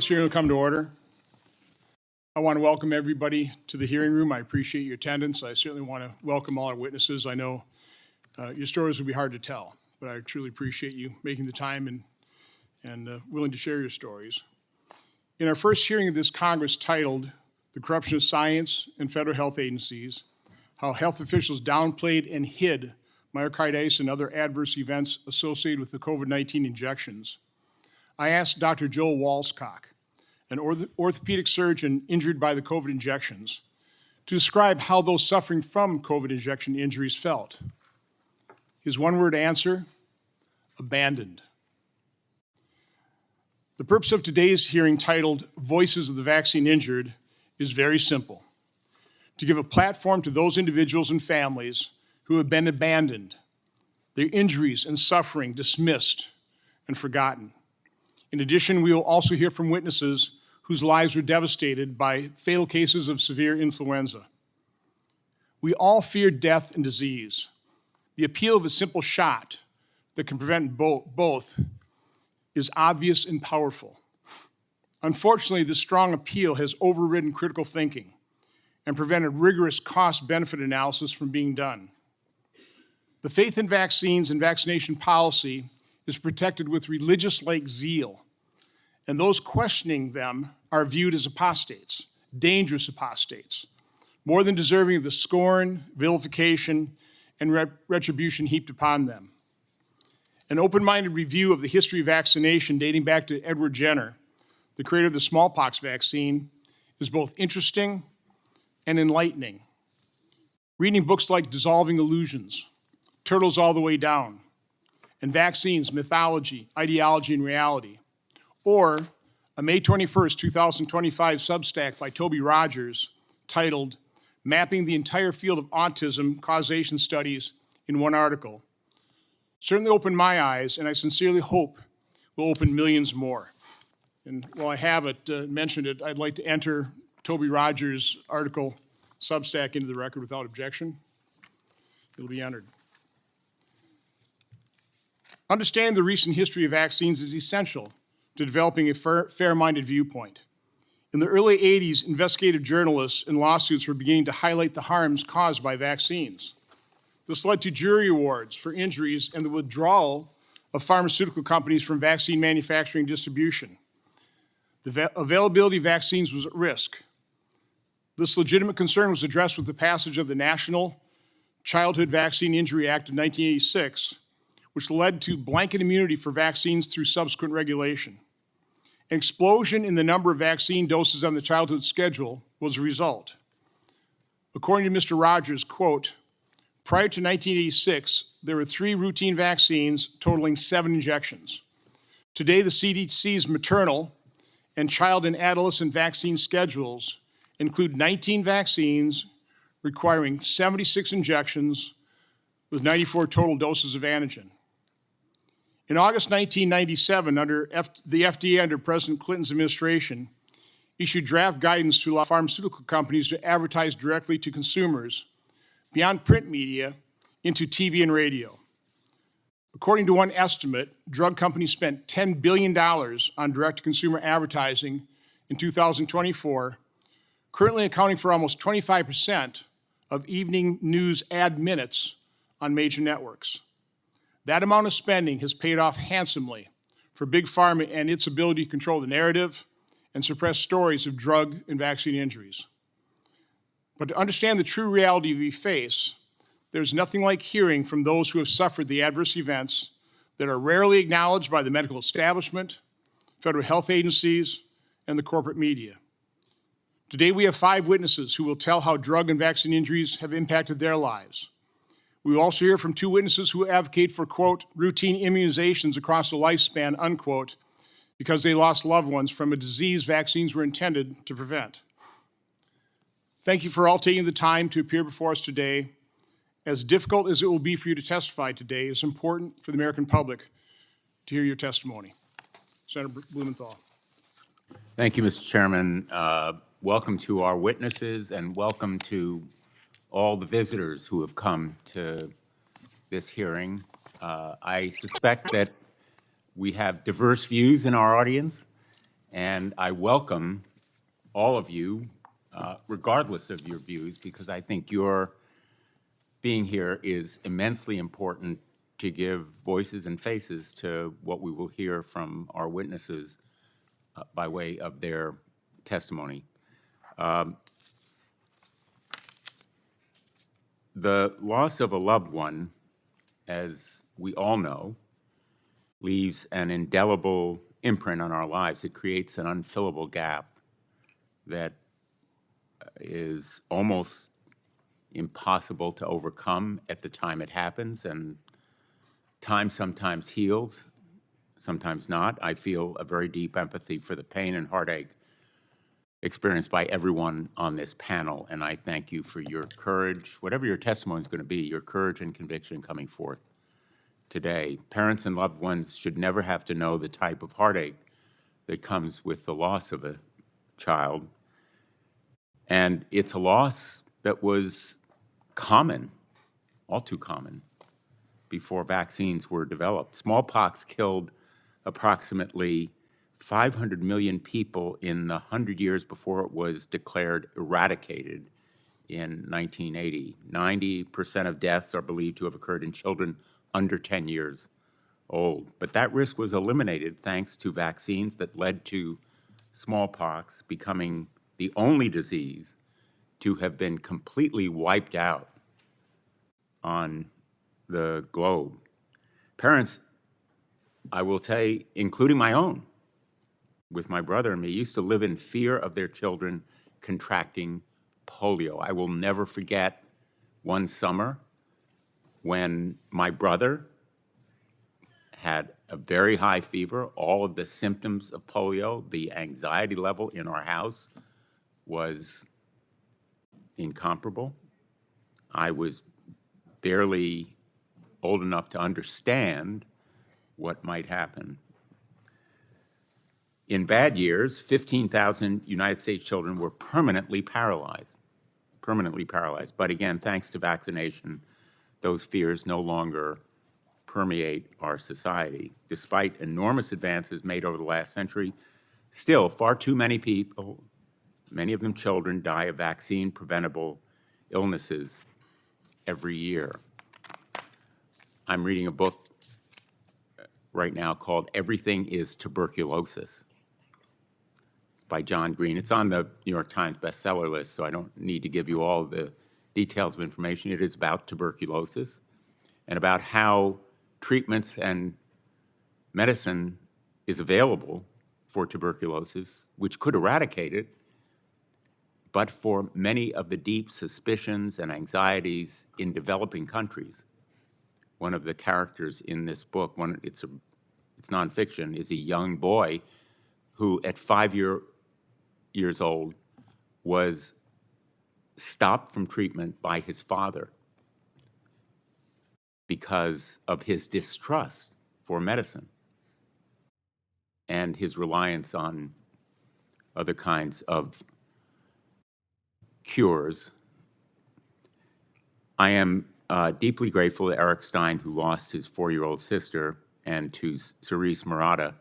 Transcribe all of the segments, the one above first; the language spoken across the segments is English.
This hearing will come to order. I want to welcome everybody to the hearing room. I appreciate your attendance. I certainly want to welcome all our witnesses. I know your stories will be hard to tell, but I truly appreciate you making the time and willing to share your stories. In our first hearing of this Congress titled "The Corruption of Science and Federal Health Agencies, How Health Officials Downplayed and Hid Myocarditis and Other Adverse Events Associated with the COVID-19 Injections," I asked Dr. Joel Walscock, an orthopedic surgeon injured by the COVID injections, to describe how those suffering from COVID injection injuries felt. His one-word answer: abandoned. The purpose of today's hearing, titled "Voices of the Vaccine Injured," is very simple: to give a platform to those individuals and families who have been abandoned, their injuries and suffering dismissed and forgotten. In addition, we will also hear from witnesses whose lives were devastated by fatal cases of severe influenza. We all fear death and disease. The appeal of a simple shot that can prevent both is obvious and powerful. Unfortunately, this strong appeal has overridden critical thinking and prevented rigorous cost-benefit analysis from being done. The faith in vaccines and vaccination policy is protected with religious-like zeal, and those questioning them are viewed as apostates, dangerous apostates, more than deserving of the scorn, vilification, and retribution heaped upon them. An open-minded review of the history of vaccination dating back to Edward Jenner, the creator of the smallpox vaccine, is both interesting and enlightening. Reading books like Dissolving Illusions, Turtles All the Way Down, and Vaccines, Mythology, Ideology, and Reality, or a May 21st, 2025 Substack by Toby Rogers titled "Mapping the Entire Field of Autism Causation Studies in One Article," certainly opened my eyes, and I sincerely hope will open millions more. And while I have mentioned it, I'd like to enter Toby Rogers' article Substack into the record without objection. It'll be entered. Understanding the recent history of vaccines is essential to developing a fair-minded viewpoint. In the early 80s, investigative journalists and lawsuits were beginning to highlight the harms caused by vaccines. This led to jury awards for injuries and the withdrawal of pharmaceutical companies from vaccine manufacturing and distribution. The availability of vaccines was at risk. This legitimate concern was addressed with the passage of the National Childhood Vaccine Injury Act of 1986, which led to blanket immunity for vaccines through subsequent regulation. An explosion in the number of vaccine doses on the childhood schedule was a result. According to Mr. Rogers, quote, "Prior to 1986, there were 3 routine vaccines totaling 7 injections. Today, the CDC's maternal and child and adolescent vaccine schedules include 19 vaccines requiring 76 injections with 94 total doses of antigen. In August 1997, the FDA under President Clinton's administration issued draft guidance to allow pharmaceutical companies to advertise directly to consumers beyond print media into TV and radio. According to one estimate, drug companies spent $10 billion on direct-to-consumer advertising in 2024, currently accounting for almost 25% of evening news ad minutes on major networks. That amount of spending has paid off handsomely for Big Pharma and its ability to control the narrative and suppress stories of drug and vaccine injuries. But to understand the true reality we face, there's nothing like hearing from those who have suffered the adverse events that are rarely acknowledged by the medical establishment, federal health agencies, and the corporate media. Today, we have 5 witnesses who will tell how drug and vaccine injuries have impacted their lives. We will also hear from 2 witnesses who advocate for, quote, "routine immunizations across the lifespan," unquote, because they lost loved ones from a disease vaccines were intended to prevent. Thank you for all taking the time to appear before us today. As difficult as it will be for you to testify today, it's important for the American public to hear your testimony. Senator Blumenthal. Thank you, Mr. Chairman. Welcome to our witnesses and welcome to all the visitors who have come to this hearing. I suspect that we have diverse views in our audience, And I welcome all of you, regardless of your views, because I think your being here is immensely important to give voices and faces to what we will hear from our witnesses by way of their testimony. The loss of a loved one, as we all know, leaves an indelible imprint on our lives. It creates an unfillable gap that is almost impossible to overcome at the time it happens, and time sometimes heals, sometimes not. I feel a very deep empathy for the pain and heartache experienced by everyone on this panel, and I thank you for your courage, whatever your testimony is going to be, your courage and conviction coming forth today. Parents and loved ones should never have to know the type of heartache that comes with the loss of a child, and it's a loss that was common, all too common, before vaccines were developed. Smallpox killed approximately 500 million people in the 100 years before it was declared eradicated in 1980. 90% of deaths are believed to have occurred in children under 10 years old. But that risk was eliminated thanks to vaccines that led to smallpox becoming the only disease to have been completely wiped out on the globe. Parents, I will say, including my own, with my brother and me, used to live in fear of their children contracting polio. I will never forget one summer when my brother had a very high fever, all of the symptoms of polio, the anxiety level in our house was incomparable. I was barely old enough to understand what might happen. In bad years, 15,000 United States children were permanently paralyzed. But again, thanks to vaccination, those fears no longer permeate our society. Despite enormous advances made over the last century, still far too many people, many of them children, die of vaccine-preventable illnesses every year. I'm reading a book right now called Everything is Tuberculosis. It's by John Green. It's on the New York Times bestseller list, so I don't need to give you all the details of information. It is about tuberculosis and about how treatments and medicine is available for tuberculosis, which could eradicate it, but for many of the deep suspicions and anxieties in developing countries. One of the characters in this book, it's nonfiction, is a young boy who at 5 years old was stopped from treatment by his father because of his distrust for medicine and his reliance on other kinds of cures. I am deeply grateful to Eric Stein, who lost his 4-year-old sister, and to Cerise Murata,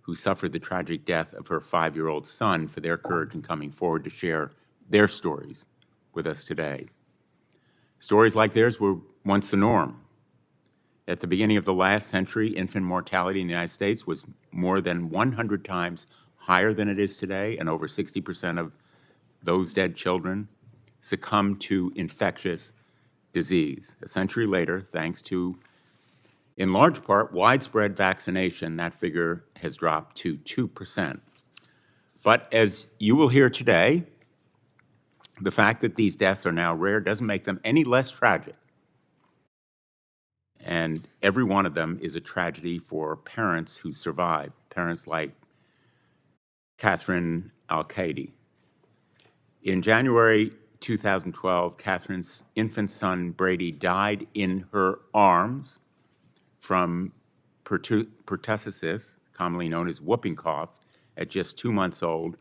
who suffered the tragic death of her 5-year-old son, for their courage in coming forward to share their stories with us today. Stories like theirs were once the norm. At the beginning of the last century, infant mortality in the United States was more than 100 times higher than it is today, and over 60% of those dead children succumbed to infectious disease. A century later, thanks to, in large part, widespread vaccination, that figure has dropped to 2%. But as you will hear today, the fact that these deaths are now rare doesn't make them any less tragic. And every one of them is a tragedy for parents who survive, parents like Catherine Al-Qaidi. In January 2012, Catherine's infant son, Brady, died in her arms from pertussis, commonly known as whooping cough, at just 2 months old.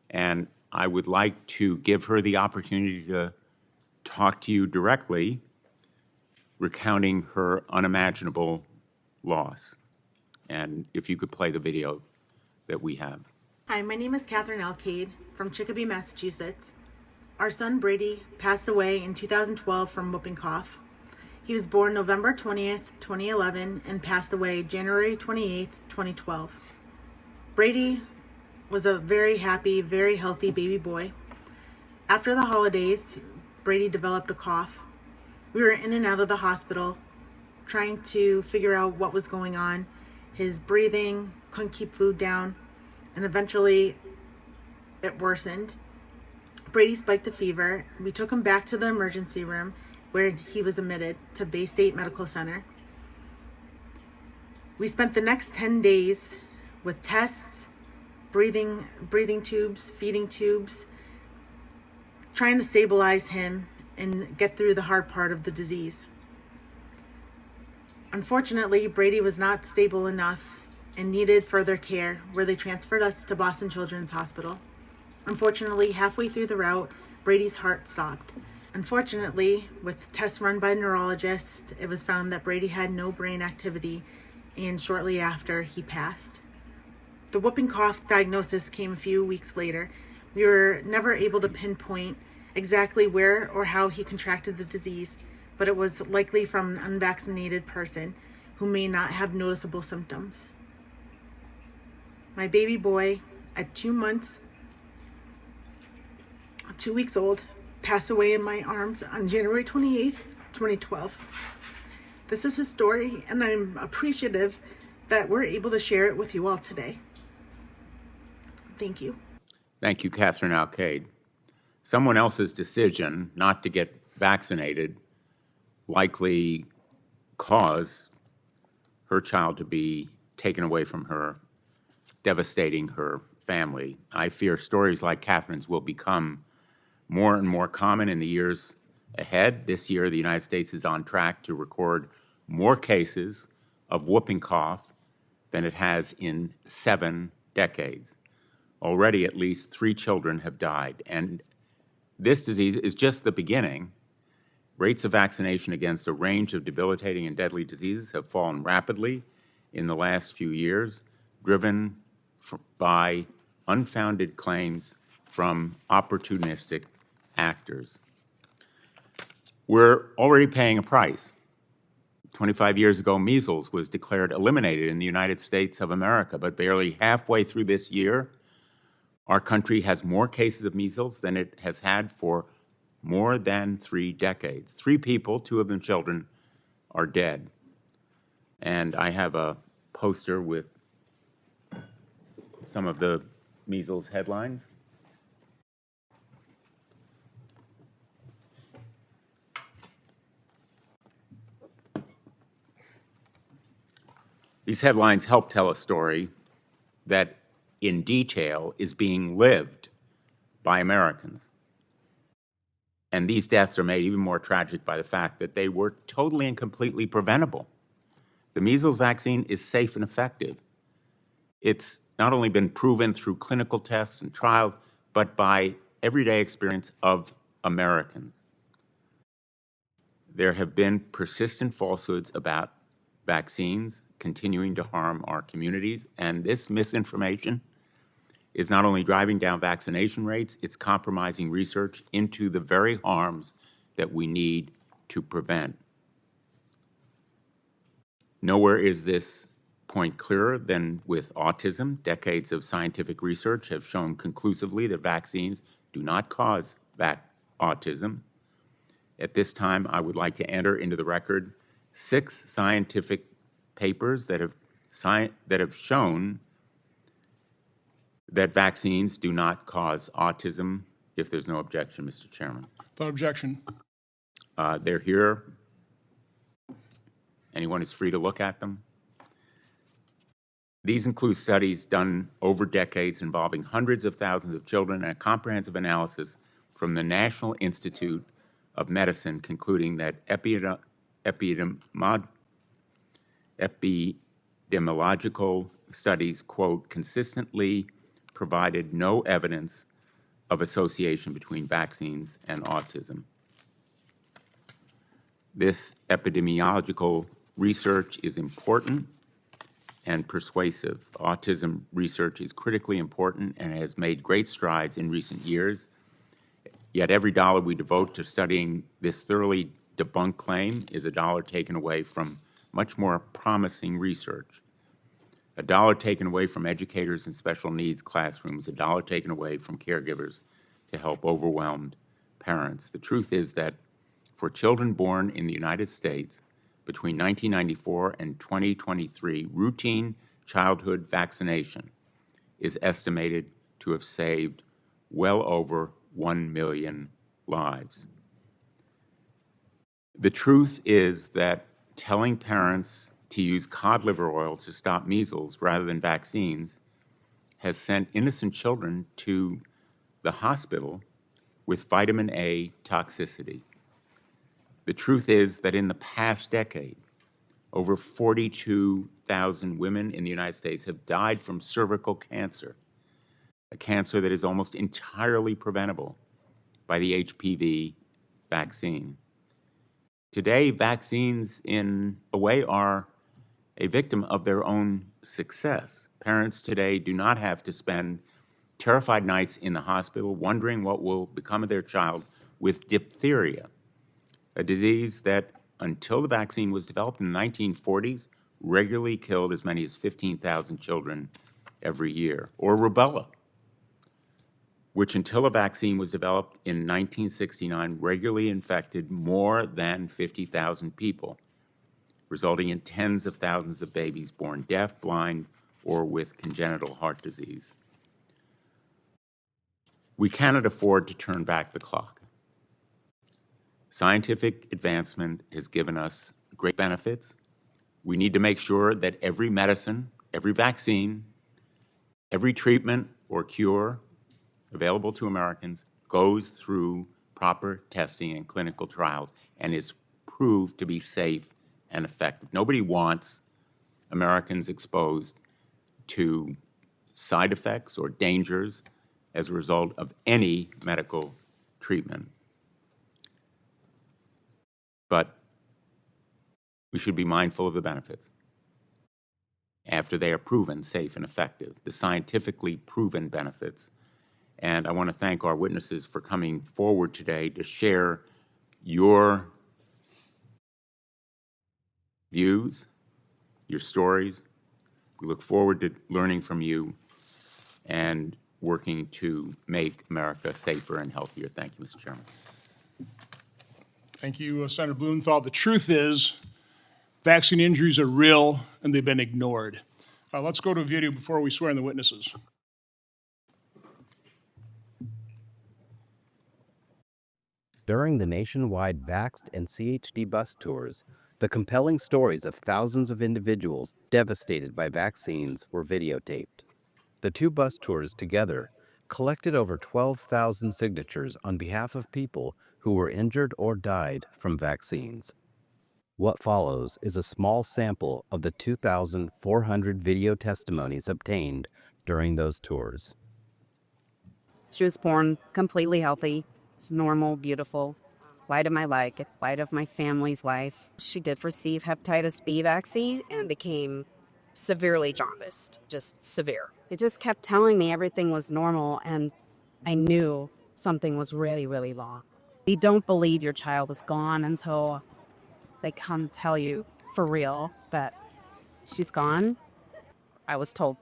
And I would like to give her the opportunity to talk to you directly, recounting her unimaginable loss. And if you could play the video that we have. Hi, my name is Catherine Alcade from Chicopee, Massachusetts. Our son Brady passed away in 2012 from whooping cough. He was born November 20th, 2011, and passed away January 28th, 2012. Brady was a very happy, very healthy baby boy. After the holidays, Brady developed a cough. We were in and out of the hospital trying to figure out what was going on. His breathing, couldn't keep food down, and eventually it worsened. Brady spiked a fever. We took him back to the emergency room where he was admitted to Bay State Medical Center. We spent the next 10 days with tests, breathing tubes, feeding tubes, trying to stabilize him and get through the hard part of the disease. Unfortunately, Brady was not stable enough and needed further care, where they transferred us to Boston Children's Hospital. Unfortunately, halfway through the route, Brady's heart stopped. Unfortunately, with tests run by neurologists, it was found that Brady had no brain activity, and shortly after, he passed. The whooping cough diagnosis came a few weeks later. We were never able to pinpoint exactly where or how he contracted the disease, but it was likely from an unvaccinated person who may not have noticeable symptoms. My baby boy, at 2 months, 2 weeks old, passed away in my arms on January 28th, 2012. This is his story, and I'm appreciative that we're able to share it with you all today. Thank you. Thank you, Catherine Alcade. Someone else's decision not to get vaccinated likely caused her child to be taken away from her, devastating her family. I fear stories like Catherine's will become more and more common in the years ahead. This year, the United States is on track to record more cases of whooping cough than it has in 7 decades. Already, at least 3 children have died, and this disease is just the beginning. Rates of vaccination against a range of debilitating and deadly diseases have fallen rapidly in the last few years, driven by unfounded claims from opportunistic actors. We're already paying a price. 25 years ago, measles was declared eliminated in the United States of America, but barely halfway through this year, our country has more cases of measles than it has had for more than 3 decades. 3 people, 2 of them children, are dead. And I have a poster with some of the measles headlines. These headlines help tell a story that, in detail, is being lived by Americans. And these deaths are made even more tragic by the fact that they were totally and completely preventable. The measles vaccine is safe and effective. It's not only been proven through clinical tests and trials, but by everyday experience of Americans. There have been persistent falsehoods about vaccines continuing to harm our communities, and this misinformation is not only driving down vaccination rates, it's compromising research into the very harms that we need to prevent. Nowhere is this point clearer than with autism. Decades of scientific research have shown conclusively that vaccines do not cause autism. At this time, I would like to enter into the record 6 scientific papers that have shown that vaccines do not cause autism. If there's no objection, Mr. Chairman. Without objection. They're here. Anyone is free to look at them. These include studies done over decades involving hundreds of thousands of children and a comprehensive analysis from the National Institute of Medicine concluding that epidemiological studies, quote, consistently provided no evidence of association between vaccines and autism. This epidemiological research is important and persuasive. Autism research is critically important and has made great strides in recent years. Yet every dollar we devote to studying this thoroughly debunked claim is a dollar taken away from much more promising research. A dollar taken away from educators in special needs classrooms, a dollar taken away from caregivers to help overwhelmed parents. The truth is that for children born in the United States between 1994 and 2023, routine childhood vaccination is estimated to have saved well over 1 million lives. The truth is that telling parents to use cod liver oil to stop measles rather than vaccines has sent innocent children to the hospital with vitamin A toxicity. The truth is that in the past decade, over 42,000 women in the United States have died from cervical cancer, a cancer that is almost entirely preventable by the HPV vaccine. Today, vaccines, in a way, are a victim of their own success. Parents today do not have to spend terrified nights in the hospital wondering what will become of their child with diphtheria, a disease that, until the vaccine was developed in the 1940s, regularly killed as many as 15,000 children every year, or rubella, which until a vaccine was developed in 1969 regularly infected more than 50,000 people, resulting in tens of thousands of babies born deaf, blind, or with congenital heart disease. We cannot afford to turn back the clock. Scientific advancement has given us great benefits. We need to make sure that every medicine, every vaccine, every treatment or cure available to Americans goes through proper testing and clinical trials and is proved to be safe and effective. Nobody wants Americans exposed to side effects or dangers as a result of any medical treatment. But we should be mindful of the benefits after they are proven safe and effective, the scientifically proven benefits. And I want to thank our witnesses for coming forward today to share your views, your stories. We look forward to learning from you and working to make America safer and healthier. Thank you, Mr. Chairman. Thank you, Senator Blumenthal. The truth is, vaccine injuries are real and they've been ignored. Let's go to a video before we swear in the witnesses. During the nationwide Vaxxed and CHD bus tours, the compelling stories of thousands of individuals devastated by vaccines were videotaped. The two bus tours together collected over 12,000 signatures on behalf of people who were injured or died from vaccines. What follows is a small sample of the 2,400 video testimonies obtained during those tours. She was born completely healthy, normal, beautiful, light of my life, light of my family's life. She did receive hepatitis B vaccine and became severely jaundiced, just severe. It just kept telling me everything was normal, and I knew something was really, really wrong. You don't believe your child is gone until they come tell you for real that she's gone. I was told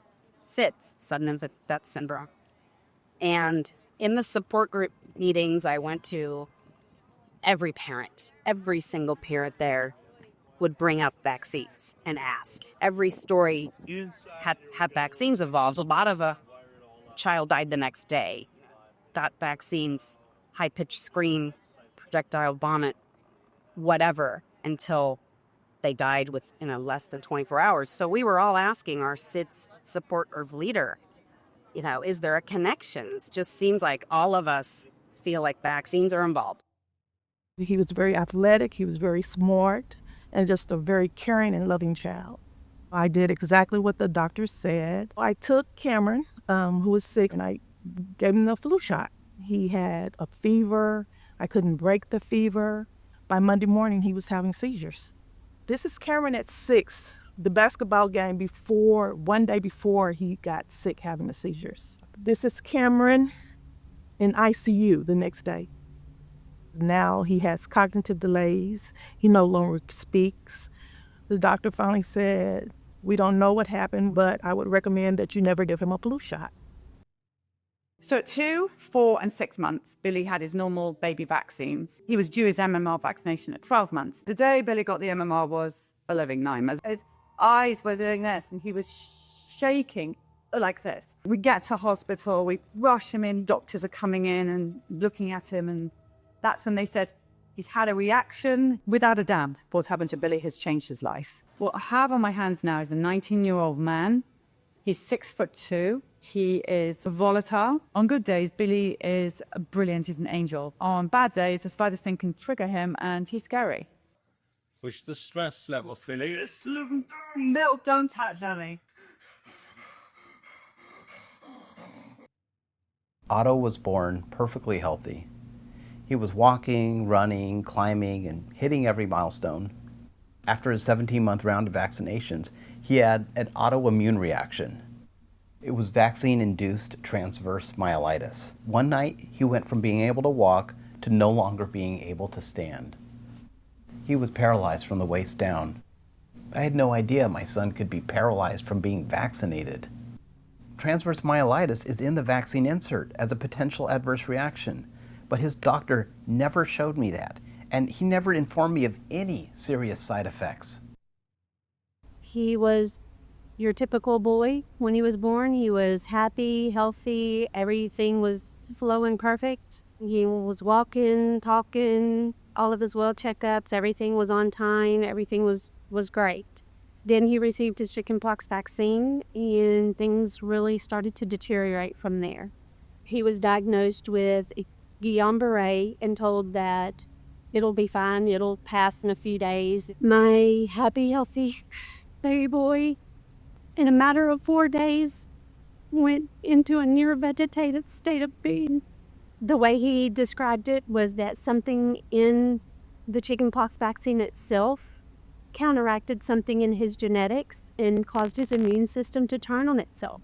SIDS, sudden infant death syndrome. And in the support group meetings I went to, every parent, every single parent there would bring up vaccines and ask. Every story had vaccines involved. A lot of a child died the next day. Got vaccines, high-pitched scream, projectile vomit, whatever, until they died within less than 24 hours. So we were all asking our SIDS support group leader, is there a connection? It just seems like all of us feel like vaccines are involved. He was very athletic, he was very smart, and just a very caring and loving child. I did exactly what the doctor said. I took Cameron, who was sick, and I gave him the flu shot. He had a fever. I couldn't break the fever. By Monday morning, he was having seizures. This is Cameron at 6 the basketball game before, one day before he got sick having the seizures. This is Cameron in ICU the next day. Now he has cognitive delays. He no longer speaks. The doctor finally said, we don't know what happened, but I would recommend that you never give him a flu shot. So at 2, 4, and 6 months, Billy had his normal baby vaccines. He was due his MMR vaccination at 12 months. The day Billy got the MMR was a living 9 months. His eyes were doing this, and he was shaking like this. We get to hospital, we rush him in, doctors are coming in and looking at him, and that's when they said, he's had a reaction. Without a doubt, what's happened to Billy has changed his life. What I have on my hands now is a 19-year-old man. He's 6'2". He is volatile. On good days, Billy is brilliant. He's an angel. On bad days, the slightest thing can trigger him, and he's scary. Push the stress level, Philly. It's No, don't touch Ellie. Otto was born perfectly healthy. He was walking, running, climbing, and hitting every milestone. After his 17-month round of vaccinations, he had an autoimmune reaction. It was vaccine-induced transverse myelitis. One night, he went from being able to walk to no longer being able to stand. He was paralyzed from the waist down. I had no idea my son could be paralyzed from being vaccinated. Transverse myelitis is in the vaccine insert as a potential adverse reaction, but his doctor never showed me that, and he never informed me of any serious side effects. He was your typical boy. When he was born, he was happy, healthy, everything was flowing perfect. He was walking, talking, all of his well checkups, everything was on time, everything was great. Then he received his chickenpox vaccine, and things really started to deteriorate from there. He was diagnosed with Guillain-Barré and told that it'll be fine, it'll pass in a few days. My happy, healthy baby boy, in a matter of 4 days, went into a near vegetative state of being. The way he described it was that something in the chickenpox vaccine itself counteracted something in his genetics and caused his immune system to turn on itself.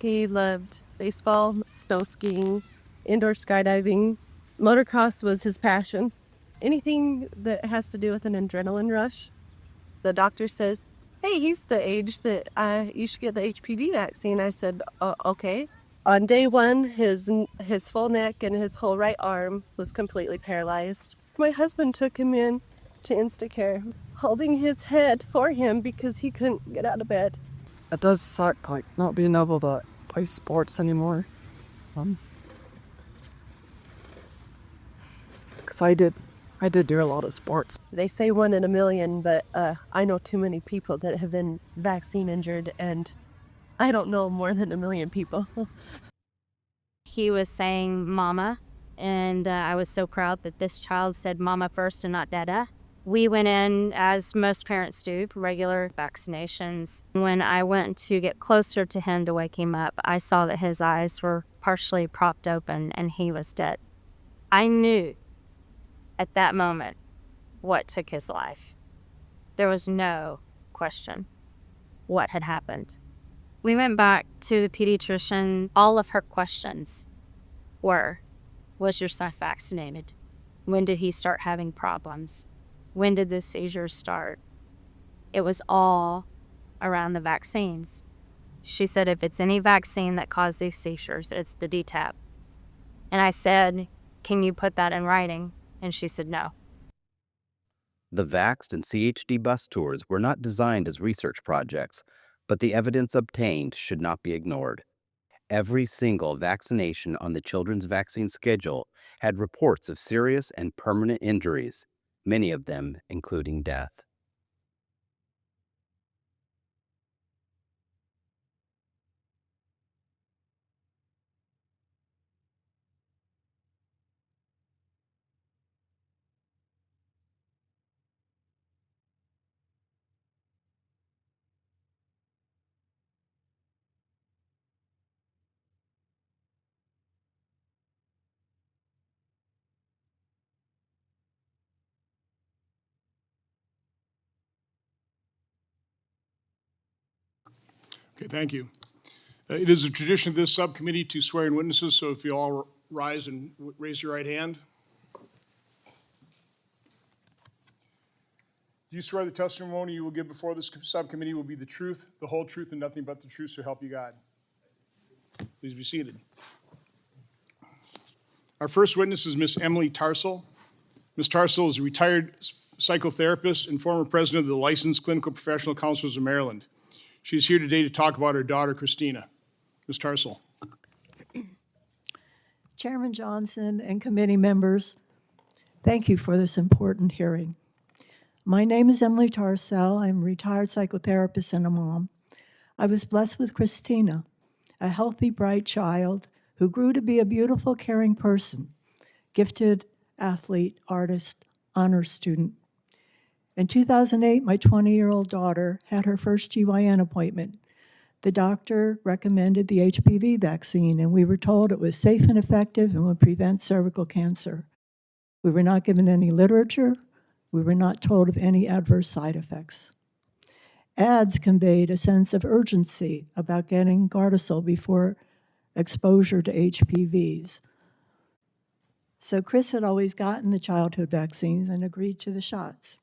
He loved baseball, snow skiing, indoor skydiving. Motocross was his passion. Anything that has to do with an adrenaline rush. The doctor says, hey, he's the age that you should get the HPV vaccine. I said, okay. On day 1, his full neck and his whole right arm was completely paralyzed. My husband took him in to Instacare, holding his head for him because he couldn't get out of bed. It does suck, like, not being able to play sports anymore. Because I did do a lot of sports. They say 1 in a million, but I know too many people that have been vaccine injured, and I don't know more than 1 million people. He was saying mama, and I was so proud that this child said mama first and not dada. We went in, as most parents do, regular vaccinations. When I went to get closer to him to wake him up, I saw that his eyes were partially propped open and he was dead. I knew at that moment what took his life. There was no question what had happened. We went back to the pediatrician. All of her questions were, was your son vaccinated? When did he start having problems? When did the seizures start? It was all around the vaccines. She said, if it's any vaccine that caused these seizures, it's the DTaP. And I said, can you put that in writing? And she said, no. The Vaxxed and CHD bus tours were not designed as research projects, but the evidence obtained should not be ignored. Every single vaccination on the children's vaccine schedule had reports of serious and permanent injuries, many of them including death. Okay, thank you. It is a tradition of this subcommittee to swear in witnesses, so if you all rise and raise your right hand. Do you swear the testimony you will give before this subcommittee will be the truth, the whole truth, and nothing but the truth, so help you God? Please be seated. Our first witness is Miss Emily Tarsal. Ms. Tarsal is a retired psychotherapist and former president of the Licensed Clinical Professional Counselors of Maryland. She's here today to talk about her daughter, Christina. Ms. Tarsal. Chairman Johnson and committee members, thank you for this important hearing. My name is Emily Tarsal. I'm a retired psychotherapist and a mom. I was blessed with Christina, a healthy, bright child who grew to be a beautiful, caring person, gifted athlete, artist, honor student. In 2008, my 20-year-old daughter had her first GYN appointment. The doctor recommended the HPV vaccine, and we were told it was safe and effective and would prevent cervical cancer. We were not given any literature. We were not told of any adverse side effects. Ads conveyed a sense of urgency about getting Gardasil before exposure to HPVs. So Chris had always gotten the childhood vaccines and agreed to the shots.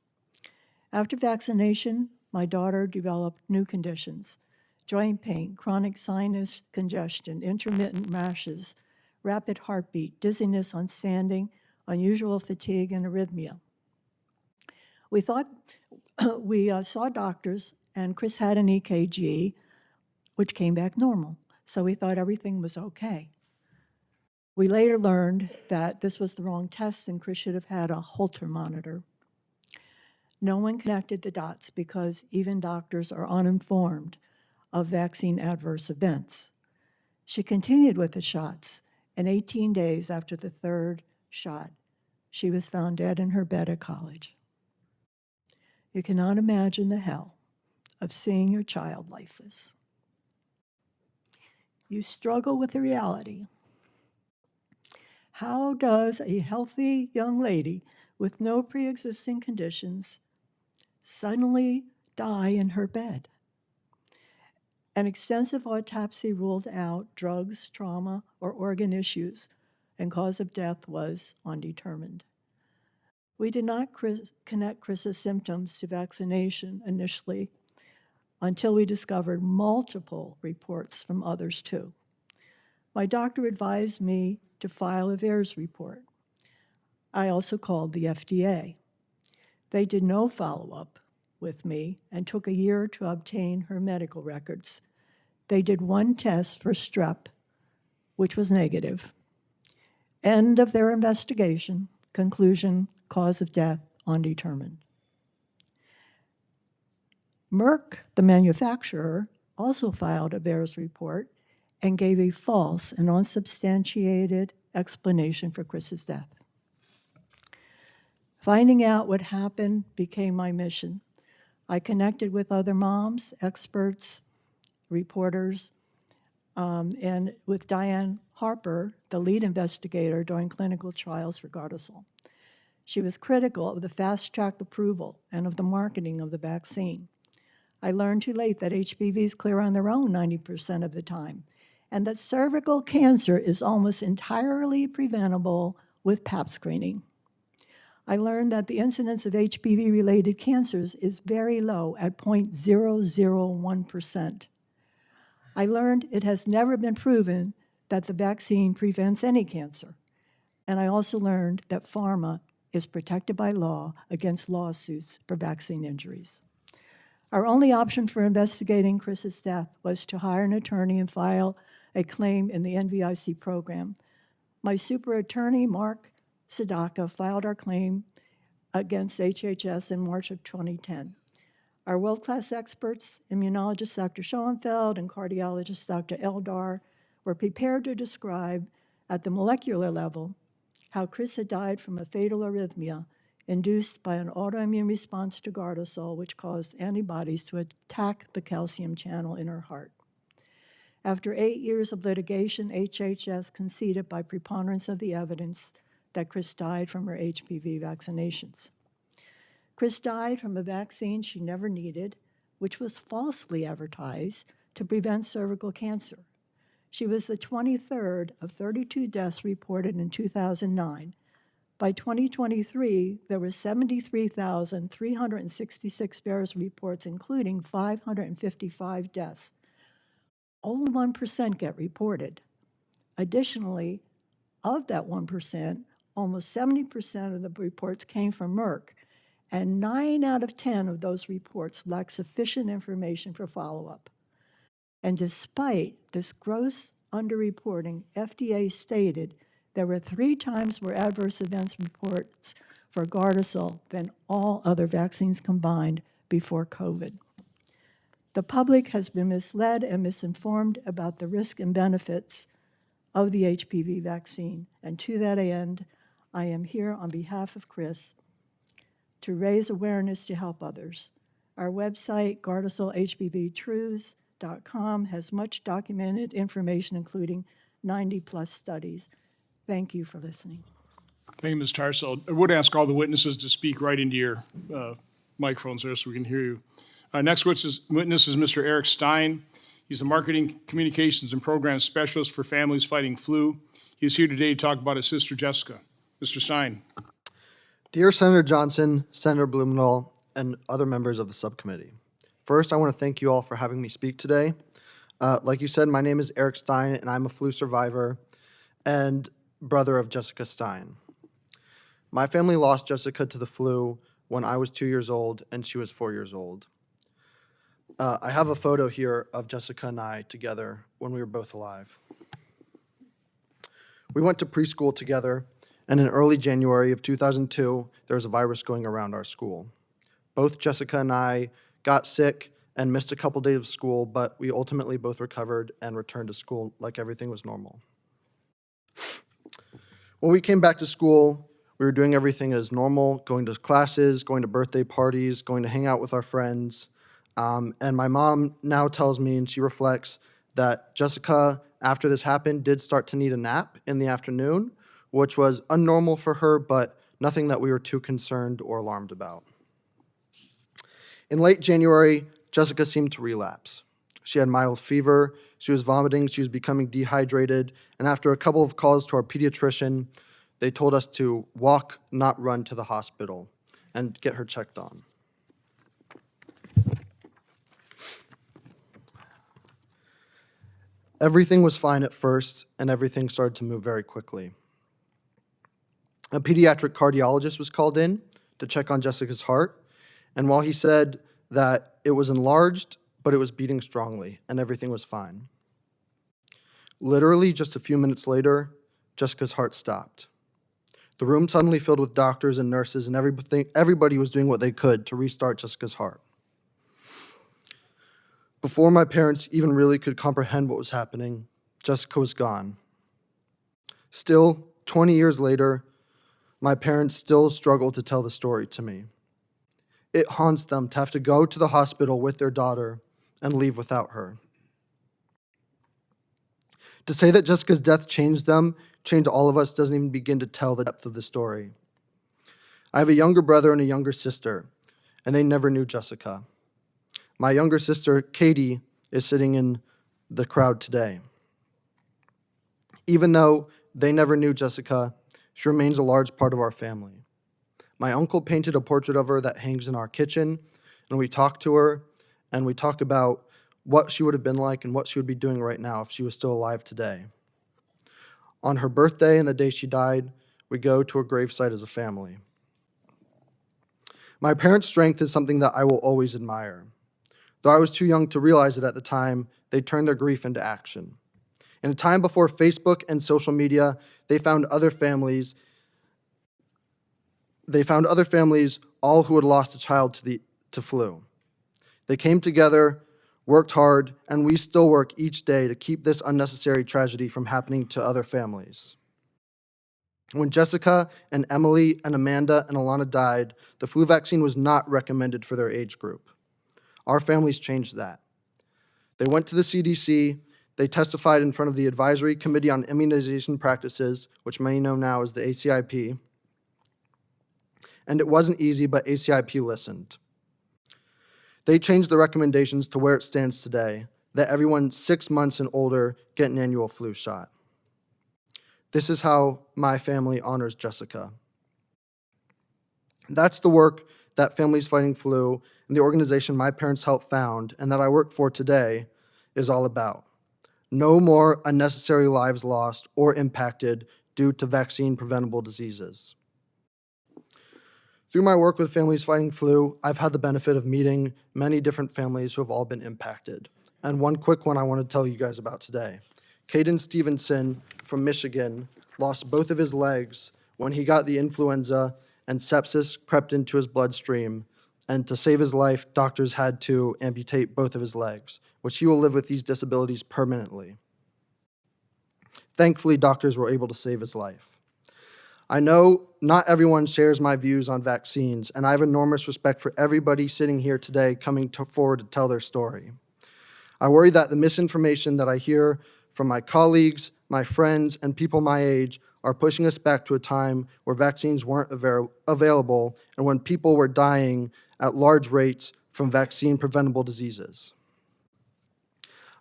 After vaccination, my daughter developed new conditions: joint pain, chronic sinus congestion, intermittent rashes, rapid heartbeat, dizziness on standing, unusual fatigue, and arrhythmia. We saw doctors, and Chris had an EKG, which came back normal. So we thought everything was okay. We later learned that this was the wrong test, and Chris should have had a Holter monitor. No one connected the dots because even doctors are uninformed of vaccine adverse events. She continued with the shots, and 18 days after the third shot, she was found dead in her bed at college. You cannot imagine the hell of seeing your child lifeless. You struggle with the reality. How does a healthy young lady with no pre-existing conditions suddenly die in her bed? An extensive autopsy ruled out drugs, trauma, or organ issues, and cause of death was undetermined. We did not connect Chris's symptoms to vaccination initially until we discovered multiple reports from others too. My doctor advised me to file a VAERS report. I also called the FDA. They did no follow-up with me and took a year to obtain her medical records. They did one test for strep, which was negative. End of their investigation. Conclusion: cause of death undetermined. Merck, the manufacturer, also filed a VAERS report and gave a false and unsubstantiated explanation for Chris's death. Finding out what happened became my mission. I connected with other moms, experts, reporters, and with Diane Harper, the lead investigator during clinical trials for Gardasil. She was critical of the fast-track approval and of the marketing of the vaccine. I learned too late that HPVs clear on their own 90% of the time, and that cervical cancer is almost entirely preventable with Pap screening. I learned that the incidence of HPV-related cancers is very low at 0.001%. I learned it has never been proven that the vaccine prevents any cancer. And I also learned that pharma is protected by law against lawsuits for vaccine injuries. Our only option for investigating Chris's death was to hire an attorney and file a claim in the NVIC program. My super attorney, Mark Sadaka, filed our claim against HHS in March of 2010. Our world-class experts, immunologist Dr. Schoenfeld and cardiologist Dr. Eldar, were prepared to describe at the molecular level how Chris had died from a fatal arrhythmia induced by an autoimmune response to Gardasil, which caused antibodies to attack the calcium channel in her heart. After 8 years of litigation, HHS conceded by preponderance of the evidence that Chris died from her HPV vaccinations. Chris died from a vaccine she never needed, which was falsely advertised to prevent cervical cancer. She was the 23rd of 32 deaths reported in 2009. By 2023, there were 73,366 VAERS reports, including 555 deaths. Only 1% get reported. Additionally, of that 1%, almost 70% of the reports came from Merck, and 9 out of 10 of those reports lack sufficient information for follow-up. And despite this gross underreporting, FDA stated there were 3 times more adverse events reports for Gardasil than all other vaccines combined before COVID. The public has been misled and misinformed about the risks and benefits of the HPV vaccine, and to that end, I am here on behalf of Chris to raise awareness to help others. Our website, GardasilHPVTruths.com, has much documented information, including 90-plus studies. Thank you for listening. Thank you, Ms. Tarsell. I would ask all the witnesses to speak right into your microphones there so we can hear you. Next witness is Mr. Eric Stein. He's the Marketing, Communications, and Programs Specialist for Families Fighting Flu. He is here today to talk about his sister, Jessica. Mr. Stein. Dear Senator Johnson, Senator Blumenthal, and other members of the subcommittee. First, I want to thank you all for having me speak today. Like you said, my name is Eric Stein, and I'm a flu survivor and brother of Jessica Stein. My family lost Jessica to the flu when I was 2 years old and she was 4 years old. I have a photo here of Jessica and I together when we were both alive. We went to preschool together, and in early January of 2002, there was a virus going around our school. Both Jessica and I got sick and missed a couple days of school, but we ultimately both recovered and returned to school like everything was normal. When we came back to school, we were doing everything as normal, going to classes, going to birthday parties, going to hang out with our friends. And my mom now tells me, and she reflects, that Jessica, after this happened, did start to need a nap in the afternoon, which was unnormal for her, but nothing that we were too concerned or alarmed about. In late January, Jessica seemed to relapse. She had mild fever, she was vomiting, she was becoming dehydrated, and after a couple of calls to our pediatrician, they told us to walk, not run, to the hospital and get her checked on. Everything was fine at first, and everything started to move very quickly. A pediatric cardiologist was called in to check on Jessica's heart, and while he said that it was enlarged, but it was beating strongly, and everything was fine. Literally just a few minutes later, Jessica's heart stopped. The room suddenly filled with doctors and nurses, and everybody was doing what they could to restart Jessica's heart. Before my parents even really could comprehend what was happening, Jessica was gone. Still, 20 years later, my parents still struggle to tell the story to me. It haunts them to have to go to the hospital with their daughter and leave without her. To say that Jessica's death changed them, changed all of us, doesn't even begin to tell the depth of the story. I have a younger brother and a younger sister, and they never knew Jessica. My younger sister, Katie, is sitting in the crowd today. Even though they never knew Jessica, she remains a large part of our family. My uncle painted a portrait of her that hangs in our kitchen, and we talk to her, and we talk about what she would have been like and what she would be doing right now if she was still alive today. On her birthday and the day she died, we go to her gravesite as a family. My parents' strength is something that I will always admire. Though I was too young to realize it at the time, they turned their grief into action. In a time before Facebook and social media, they found other families, all who had lost a child to flu. They came together, worked hard, and we still work each day to keep this unnecessary tragedy from happening to other families. When Jessica and Emily and Amanda and Alana died, the flu vaccine was not recommended for their age group. Our families changed that. They went to the CDC, they testified in front of the Advisory Committee on Immunization Practices, which many know now as the ACIP, and it wasn't easy, but ACIP listened. They changed the recommendations to where it stands today. that everyone 6 months and older get an annual flu shot. This is how my family honors Jessica. That's the work that Families Fighting Flu and the organization my parents helped found and that I work for today is all about. No more unnecessary lives lost or impacted due to vaccine-preventable diseases. Through my work with Families Fighting Flu, I've had the benefit of meeting many different families who have all been impacted. And one quick one I want to tell you guys about today. Caden Stevenson from Michigan lost both of his legs when he got the influenza and sepsis crept into his bloodstream. And to save his life, doctors had to amputate both of his legs, which he will live with these disabilities permanently. Thankfully, doctors were able to save his life. I know not everyone shares my views on vaccines, and I have enormous respect for everybody sitting here today coming forward to tell their story. I worry that the misinformation that I hear from my colleagues, my friends, and people my age are pushing us back to a time where vaccines weren't available and when people were dying at large rates from vaccine-preventable diseases.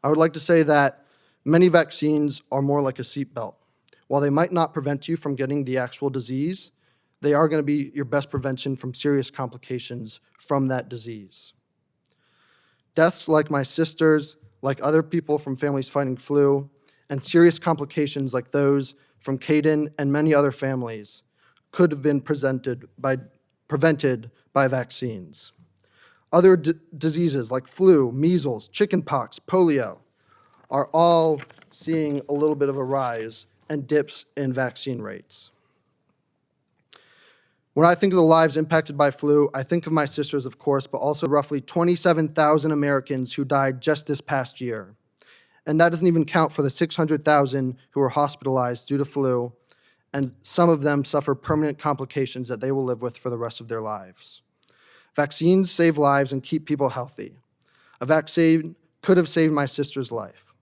I would like to say that many vaccines are more like a seatbelt. While they might not prevent you from getting the actual disease, they are going to be your best prevention from serious complications from that disease. Deaths like my sister's, like other people from Families Fighting Flu, and serious complications like those from Caden and many other families could have been prevented by vaccines. Other diseases like flu, measles, chickenpox, polio are all seeing a little bit of a rise and dips in vaccine rates. When I think of the lives impacted by flu, I think of my sisters, of course, but also roughly 27,000 Americans who died just this past year. And that doesn't even count for the 600,000 who were hospitalized due to flu, and some of them suffer permanent complications that they will live with for the rest of their lives. Vaccines save lives and keep people healthy. A vaccine could have saved my sister's life.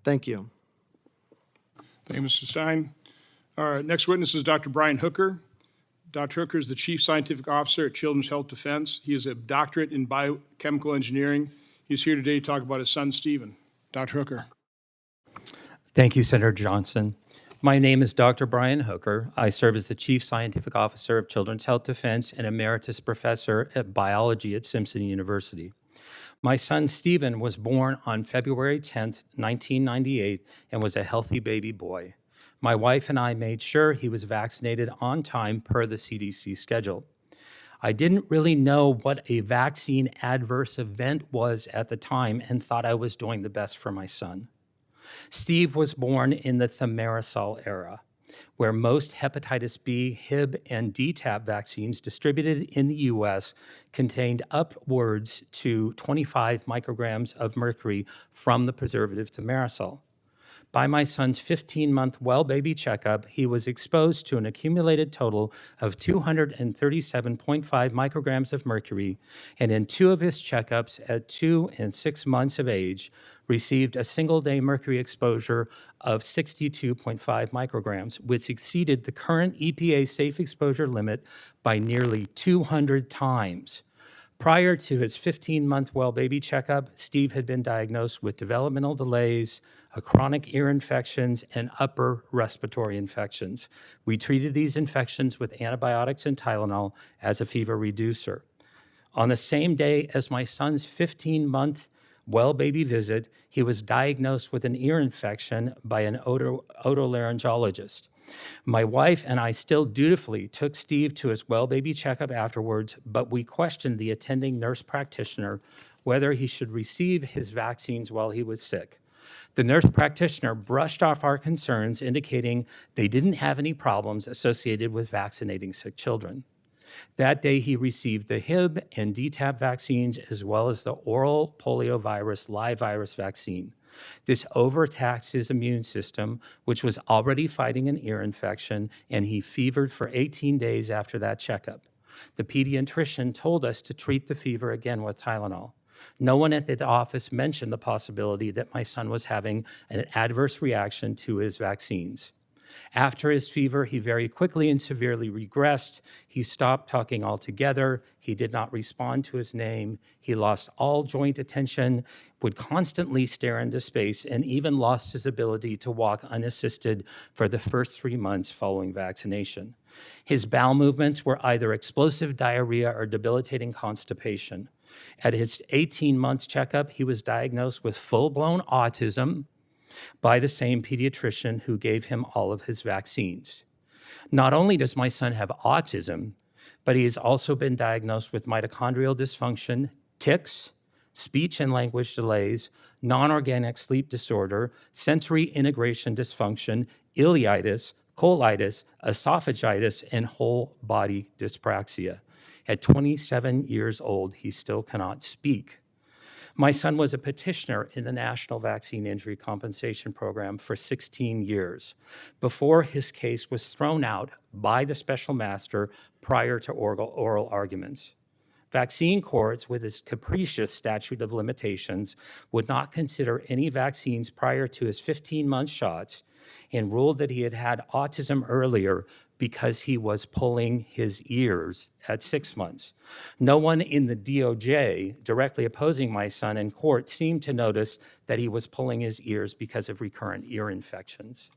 Thank you. Thank you, Mr. Stein. Our next witness is Dr. Brian Hooker. Dr. Hooker is the Chief Scientific Officer at Children's Health Defense. He is a doctorate in biochemical engineering. He's here today to talk about his son, Stephen. Dr. Hooker. Thank you, Senator Johnson. My name is Dr. Brian Hooker. I serve as the Chief Scientific Officer of Children's Health Defense and Emeritus Professor at Biology at Simpson University. My son, Stephen, was born on February 10th, 1998, and was a healthy baby boy. My wife and I made sure he was vaccinated on time per the CDC schedule. I didn't really know what a vaccine adverse event was at the time and thought I was doing the best for my son. Steve was born in the thimerosal era, where most hepatitis B, Hib, and DTaP vaccines distributed in the U.S. contained upwards to 25 micrograms of mercury from the preservative thimerosal. By my son's 15-month well baby checkup, he was exposed to an accumulated total of 237.5 micrograms of mercury, and in 2 of his checkups at 2 and 6 months of age, received a single-day mercury exposure of 62.5 micrograms, which exceeded the current EPA safe exposure limit by nearly 200 times. Prior to his 15-month well baby checkup, Steve had been diagnosed with developmental delays, a chronic ear infections, and upper respiratory infections. We treated these infections with antibiotics and Tylenol as a fever reducer. On the same day as my son's 15-month well baby visit, he was diagnosed with an ear infection by an otolaryngologist. My wife and I still dutifully took Steve to his well baby checkup afterwards, but we questioned the attending nurse practitioner whether he should receive his vaccines while he was sick. The nurse practitioner brushed off our concerns, indicating they didn't have any problems associated with vaccinating sick children. That day, he received the Hib and DTaP vaccines, as well as the oral poliovirus live virus vaccine. This overtaxed his immune system, which was already fighting an ear infection, and he fevered for 18 days after that checkup. The pediatrician told us to treat the fever again with Tylenol. No one at the office mentioned the possibility that my son was having an adverse reaction to his vaccines. After his fever, he very quickly and severely regressed. He stopped talking altogether. He did not respond to his name. He lost all joint attention, would constantly stare into space, and even lost his ability to walk unassisted for the first 3 months following vaccination. His bowel movements were either explosive diarrhea or debilitating constipation. At his 18-month checkup, he was diagnosed with full-blown autism by the same pediatrician who gave him all of his vaccines. Not only does my son have autism, but he has also been diagnosed with mitochondrial dysfunction, tics, speech and language delays, non-organic sleep disorder, sensory integration dysfunction, ileitis, colitis, esophagitis, and whole body dyspraxia. At 27 years old, he still cannot speak. My son was a petitioner in the National Vaccine Injury Compensation Program for 16 years before his case was thrown out by the special master prior to oral arguments. Vaccine courts, with its capricious statute of limitations, would not consider any vaccines prior to his 15-month shots and ruled that he had had autism earlier because he was pulling his ears at 6 months. No one in the DOJ directly opposing my son in court seemed to notice that he was pulling his ears because of recurrent ear infections.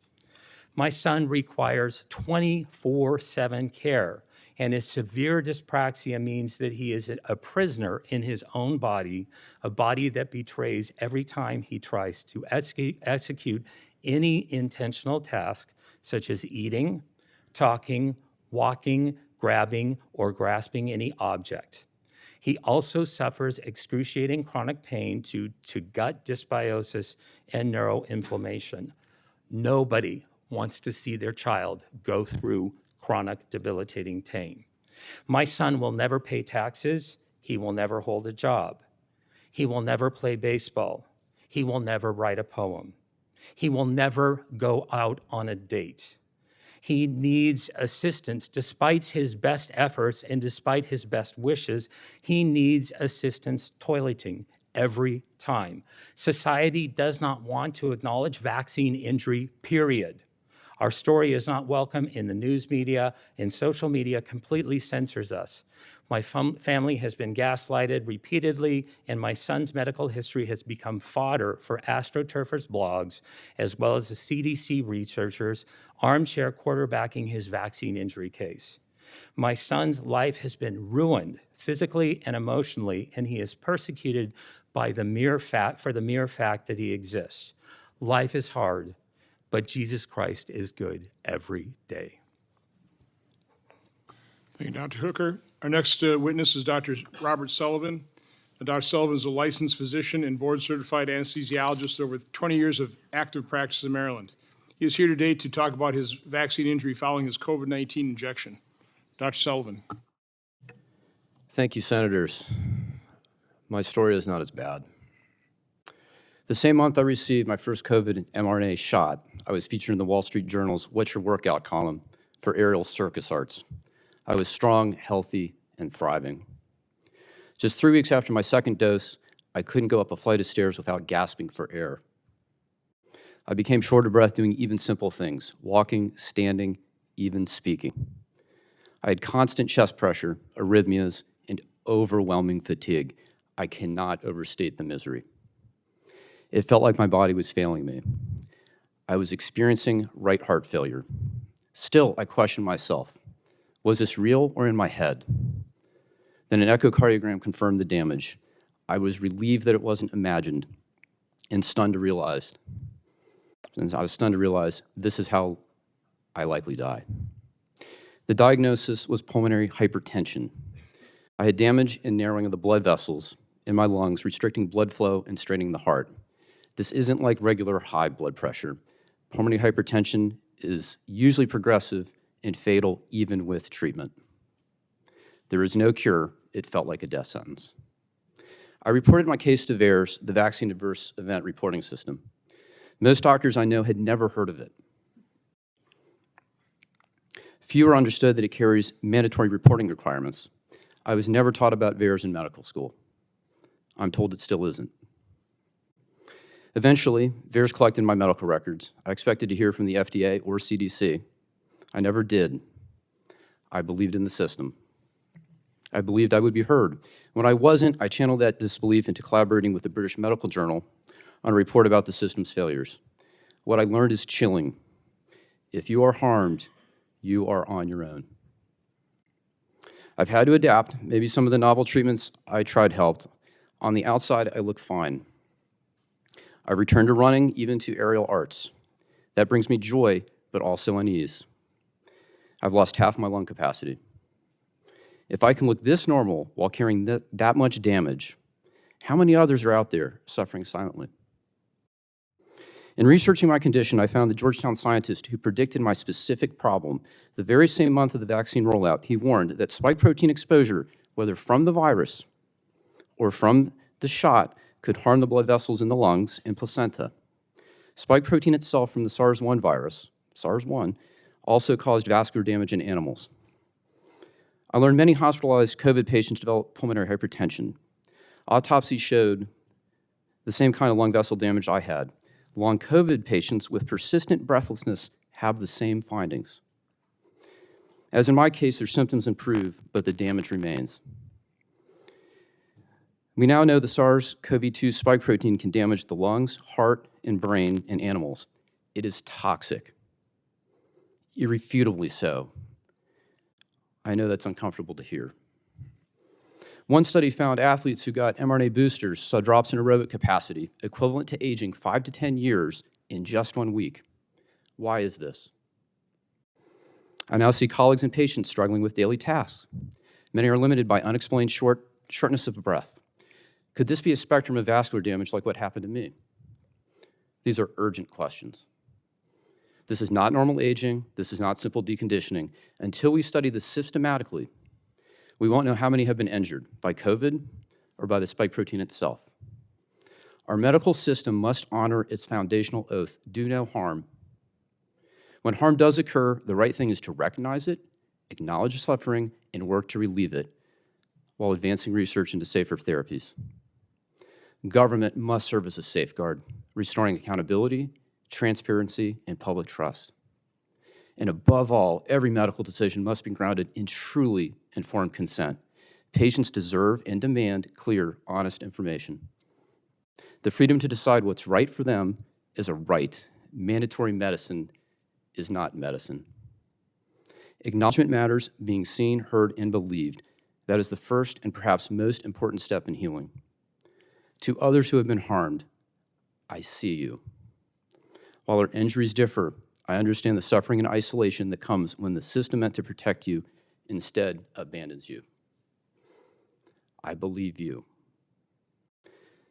My son requires 24/7 care, and his severe dyspraxia means that he is a prisoner in his own body, a body that betrays every time he tries to execute any intentional task, such as eating, talking, walking, grabbing, or grasping any object. He also suffers excruciating chronic pain due to gut dysbiosis and neuroinflammation. Nobody wants to see their child go through chronic debilitating pain. My son will never pay taxes. He will never hold a job. He will never play baseball. He will never write a poem. He will never go out on a date. He needs assistance despite his best efforts and despite his best wishes. He needs assistance toileting every time. Society does not want to acknowledge vaccine injury, period. Our story is not welcome in the news media, and social media completely censors us. My family has been gaslighted repeatedly, and my son's medical history has become fodder for AstroTurfers blogs, as well as the CDC researchers armchair quarterbacking his vaccine injury case. My son's life has been ruined physically and emotionally, and he is persecuted by the mere fact that he exists. Life is hard, but Jesus Christ is good every day. Thank you, Dr. Hooker. Our next witness is Dr. Robert Sullivan. Dr. Sullivan is a licensed physician and board-certified anesthesiologist with over 20 years of active practice in Maryland. He is here today to talk about his vaccine injury following his COVID-19 injection. Dr. Sullivan. Thank you, Senators. My story is not as bad. The same month I received my first COVID mRNA shot, I was featured in the Wall Street Journal's What's Your Workout column for Aerial Circus Arts. I was strong, healthy, and thriving. Just 3 weeks after my second dose, I couldn't go up a flight of stairs without gasping for air. I became short of breath doing even simple things, walking, standing, even speaking. I had constant chest pressure, arrhythmias, and overwhelming fatigue. I cannot overstate the misery. It felt like my body was failing me. I was experiencing right heart failure. Still, I questioned myself. Was this real or in my head? Then an echocardiogram confirmed the damage. I was relieved that it wasn't imagined and stunned to realize this is how I likely die. The diagnosis was pulmonary hypertension. I had damage and narrowing of the blood vessels in my lungs, restricting blood flow and straining the heart. This isn't like regular high blood pressure. Pulmonary hypertension is usually progressive and fatal even with treatment. There is no cure. It felt like a death sentence. I reported my case to VAERS, the Vaccine Adverse Event Reporting System. Most doctors I know had never heard of it. Fewer understood that it carries mandatory reporting requirements. I was never taught about VAERS in medical school. I'm told it still isn't. Eventually, VAERS collected my medical records. I expected to hear from the FDA or CDC. I never did. I believed in the system. I believed I would be heard. When I wasn't, I channeled that disbelief into collaborating with the British Medical Journal on a report about the system's failures. What I learned is chilling. If you are harmed, you are on your own. I've had to adapt. Maybe some of the novel treatments I tried helped. On the outside, I look fine. I returned to running, even to aerial arts. That brings me joy, but also unease. I've lost half my lung capacity. If I can look this normal while carrying that much damage, how many others are out there suffering silently? In researching my condition, I found the Georgetown scientist who predicted my specific problem. The very same month of the vaccine rollout, he warned that spike protein exposure, whether from the virus or from the shot, could harm the blood vessels in the lungs and placenta. Spike protein itself from the SARS-1 virus, SARS-1, also caused vascular damage in animals. I learned many hospitalized COVID patients developed pulmonary hypertension. Autopsies showed the same kind of lung vessel damage I had. Long COVID patients with persistent breathlessness have the same findings. As in my case, their symptoms improve, but the damage remains. We now know the SARS-CoV-2 spike protein can damage the lungs, heart, and brain in animals. It is toxic, irrefutably so. I know that's uncomfortable to hear. One study found athletes who got mRNA boosters saw drops in aerobic capacity equivalent to aging 5 to 10 years in just 1 week. Why is this? I now see colleagues and patients struggling with daily tasks. Many are limited by unexplained shortness of breath. Could this be a spectrum of vascular damage like what happened to me? These are urgent questions. This is not normal aging. This is not simple deconditioning. Until we study this systematically, we won't know how many have been injured by COVID or by the spike protein itself. Our medical system must honor its foundational oath, do no harm. When harm does occur, the right thing is to recognize it, acknowledge suffering, and work to relieve it while advancing research into safer therapies. Government must serve as a safeguard, restoring accountability, transparency, and public trust. And above all, every medical decision must be grounded in truly informed consent. Patients deserve and demand clear, honest information. The freedom to decide what's right for them is a right. Mandatory medicine is not medicine. Acknowledgement matters, being seen, heard, and believed. That is the first and perhaps most important step in healing. To others who have been harmed, I see you. While our injuries differ, I understand the suffering and isolation that comes when the system meant to protect you instead abandons you. I believe you.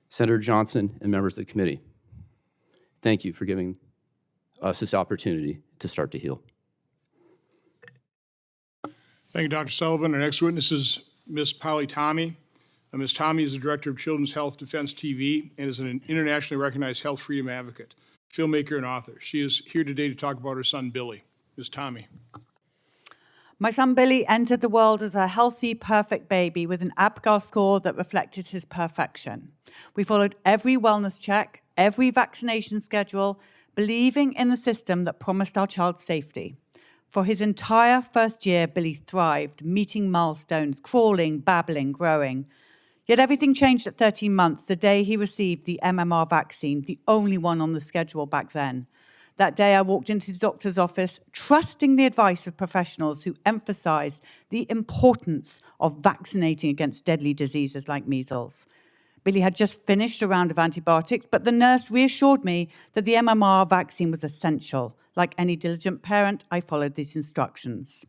Senator Johnson and members of the committee, thank you for giving us this opportunity to start to heal. Thank you, Dr. Sullivan. Our next witness is Ms. Polly Tommey. Ms. Tommey is the director of Children's Health Defense TV and is an internationally recognized health freedom advocate, filmmaker, and author. She is here today to talk about her son, Billy. Ms. Tommey. My son Billy entered the world as a healthy, perfect baby with an APGAR score that reflected his perfection. We followed every wellness check, every vaccination schedule, believing in the system that promised our child safety. For his entire first year, Billy thrived, meeting milestones, crawling, babbling, growing. Yet everything changed at 13 months, the day he received the MMR vaccine, the only one on the schedule back then. That day, I walked into the doctor's office, trusting the advice of professionals who emphasized the importance of vaccinating against deadly diseases like measles. Billy had just finished a round of antibiotics, but the nurse reassured me that the MMR vaccine was essential. Like any diligent parent, I followed these instructions.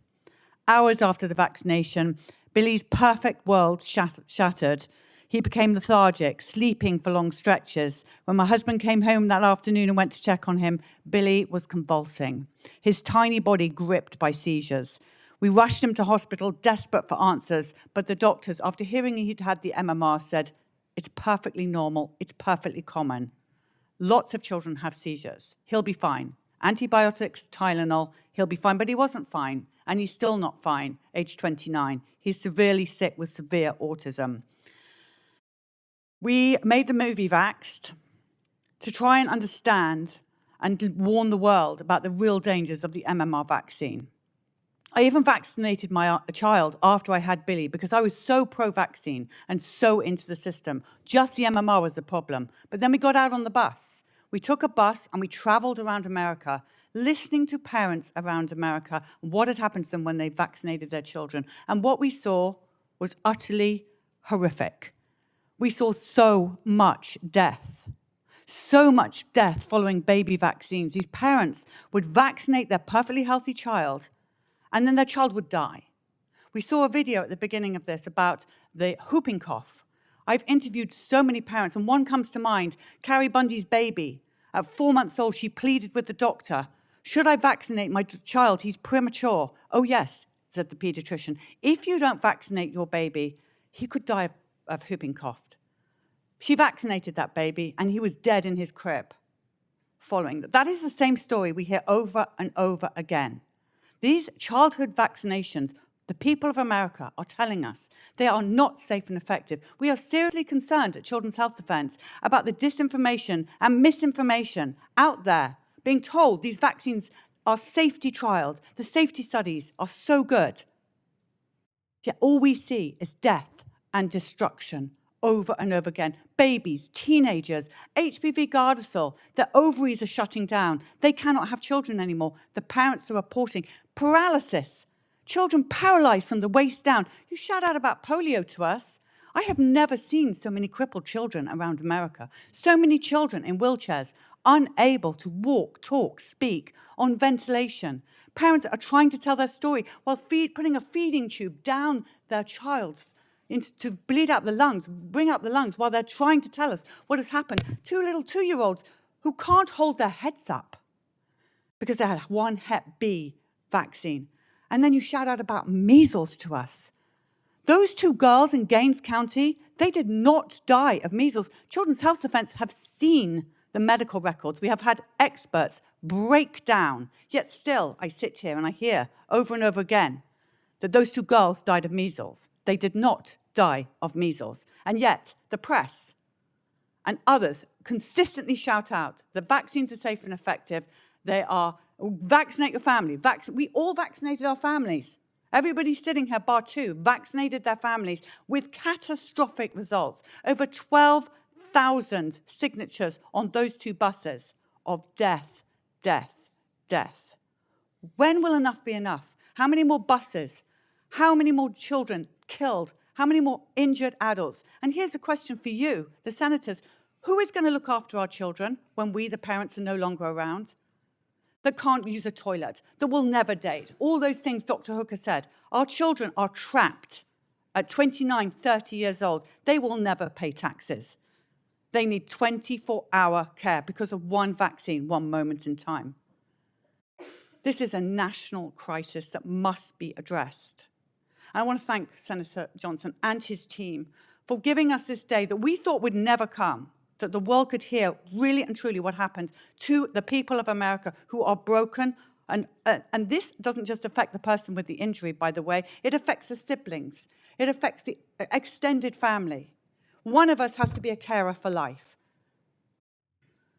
Hours after the vaccination, Billy's perfect world shattered. He became lethargic, sleeping for long stretches. When my husband came home that afternoon and went to check on him, Billy was convulsing, his tiny body gripped by seizures. We rushed him to hospital, desperate for answers, but the doctors, after hearing he'd had the MMR, said, "It's perfectly normal, it's perfectly common. Lots of children have seizures. He'll be fine. Antibiotics, Tylenol, he'll be fine." But he wasn't fine, and he's still not fine, age 29. He's severely sick with severe autism. We made the movie Vaxxed. to try and understand and warn the world about the real dangers of the MMR vaccine. I even vaccinated my child after I had Billy because I was so pro-vaccine and so into the system. Just the MMR was the problem. But then we got out on the bus. We took a bus and we traveled around America, listening to parents around America, what had happened to them when they vaccinated their children. And what we saw was utterly horrific. We saw so much death following baby vaccines. These parents would vaccinate their perfectly healthy child, and then their child would die. We saw a video at the beginning of this about the whooping cough. I've interviewed so many parents, and one comes to mind, Carrie Bundy's baby. At 4 months old, she pleaded with the doctor, "Should I vaccinate my child? He's premature." "Oh, yes," said the pediatrician. "If you don't vaccinate your baby, he could die of whooping cough." She vaccinated that baby, and he was dead in his crib following that. That is the same story we hear over and over again. These childhood vaccinations, the people of America are telling us they are not safe and effective. We are seriously concerned at Children's Health Defense about the disinformation and misinformation out there, being told these vaccines are safety trialed, the safety studies are so good. Yet all we see is death and destruction over and over again. Babies, teenagers, HPV Gardasil, their ovaries are shutting down. They cannot have children anymore. The parents are reporting paralysis. Children paralyzed from the waist down. You shout out about polio to us. I have never seen so many crippled children around America. So many children in wheelchairs, unable to walk, talk, speak, on ventilation. Parents are trying to tell their story while putting a feeding tube down their child's to bleed out the lungs, bring out the lungs while they're trying to tell us what has happened. 2 little 2-year-olds who can't hold their heads up because they had one Hep B vaccine. And then you shout out about measles to us. Those 2 girls in Gaines County, they did not die of measles. Children's Health Defense have seen the medical records. We have had experts break down. Yet still, I sit here and I hear over and over again that those 2 girls died of measles. They did not die of measles. And yet, the press and others consistently shout out the vaccines are safe and effective. They are, vaccinate your family. We all vaccinated our families. Everybody sitting here, bar 2, vaccinated their families with catastrophic results. Over 12,000 signatures on those 2 buses of death, death, death. When will enough be enough? How many more buses? How many more children killed? How many more injured adults? And here's a question for you, the senators. Who is going to look after our children when we, the parents, are no longer around? That can't use a toilet, that will never date. All those things Dr. Hooker said. Our children are trapped at 29, 30 years old. They will never pay taxes. They need 24-hour care because of one vaccine, one moment in time. This is a national crisis that must be addressed. And I want to thank Senator Johnson and his team for giving us this day that we thought would never come, that the world could hear really and truly what happened to the people of America who are broken. And this doesn't just affect the person with the injury, by the way. It affects the siblings. It affects the extended family. One of us has to be a carer for life.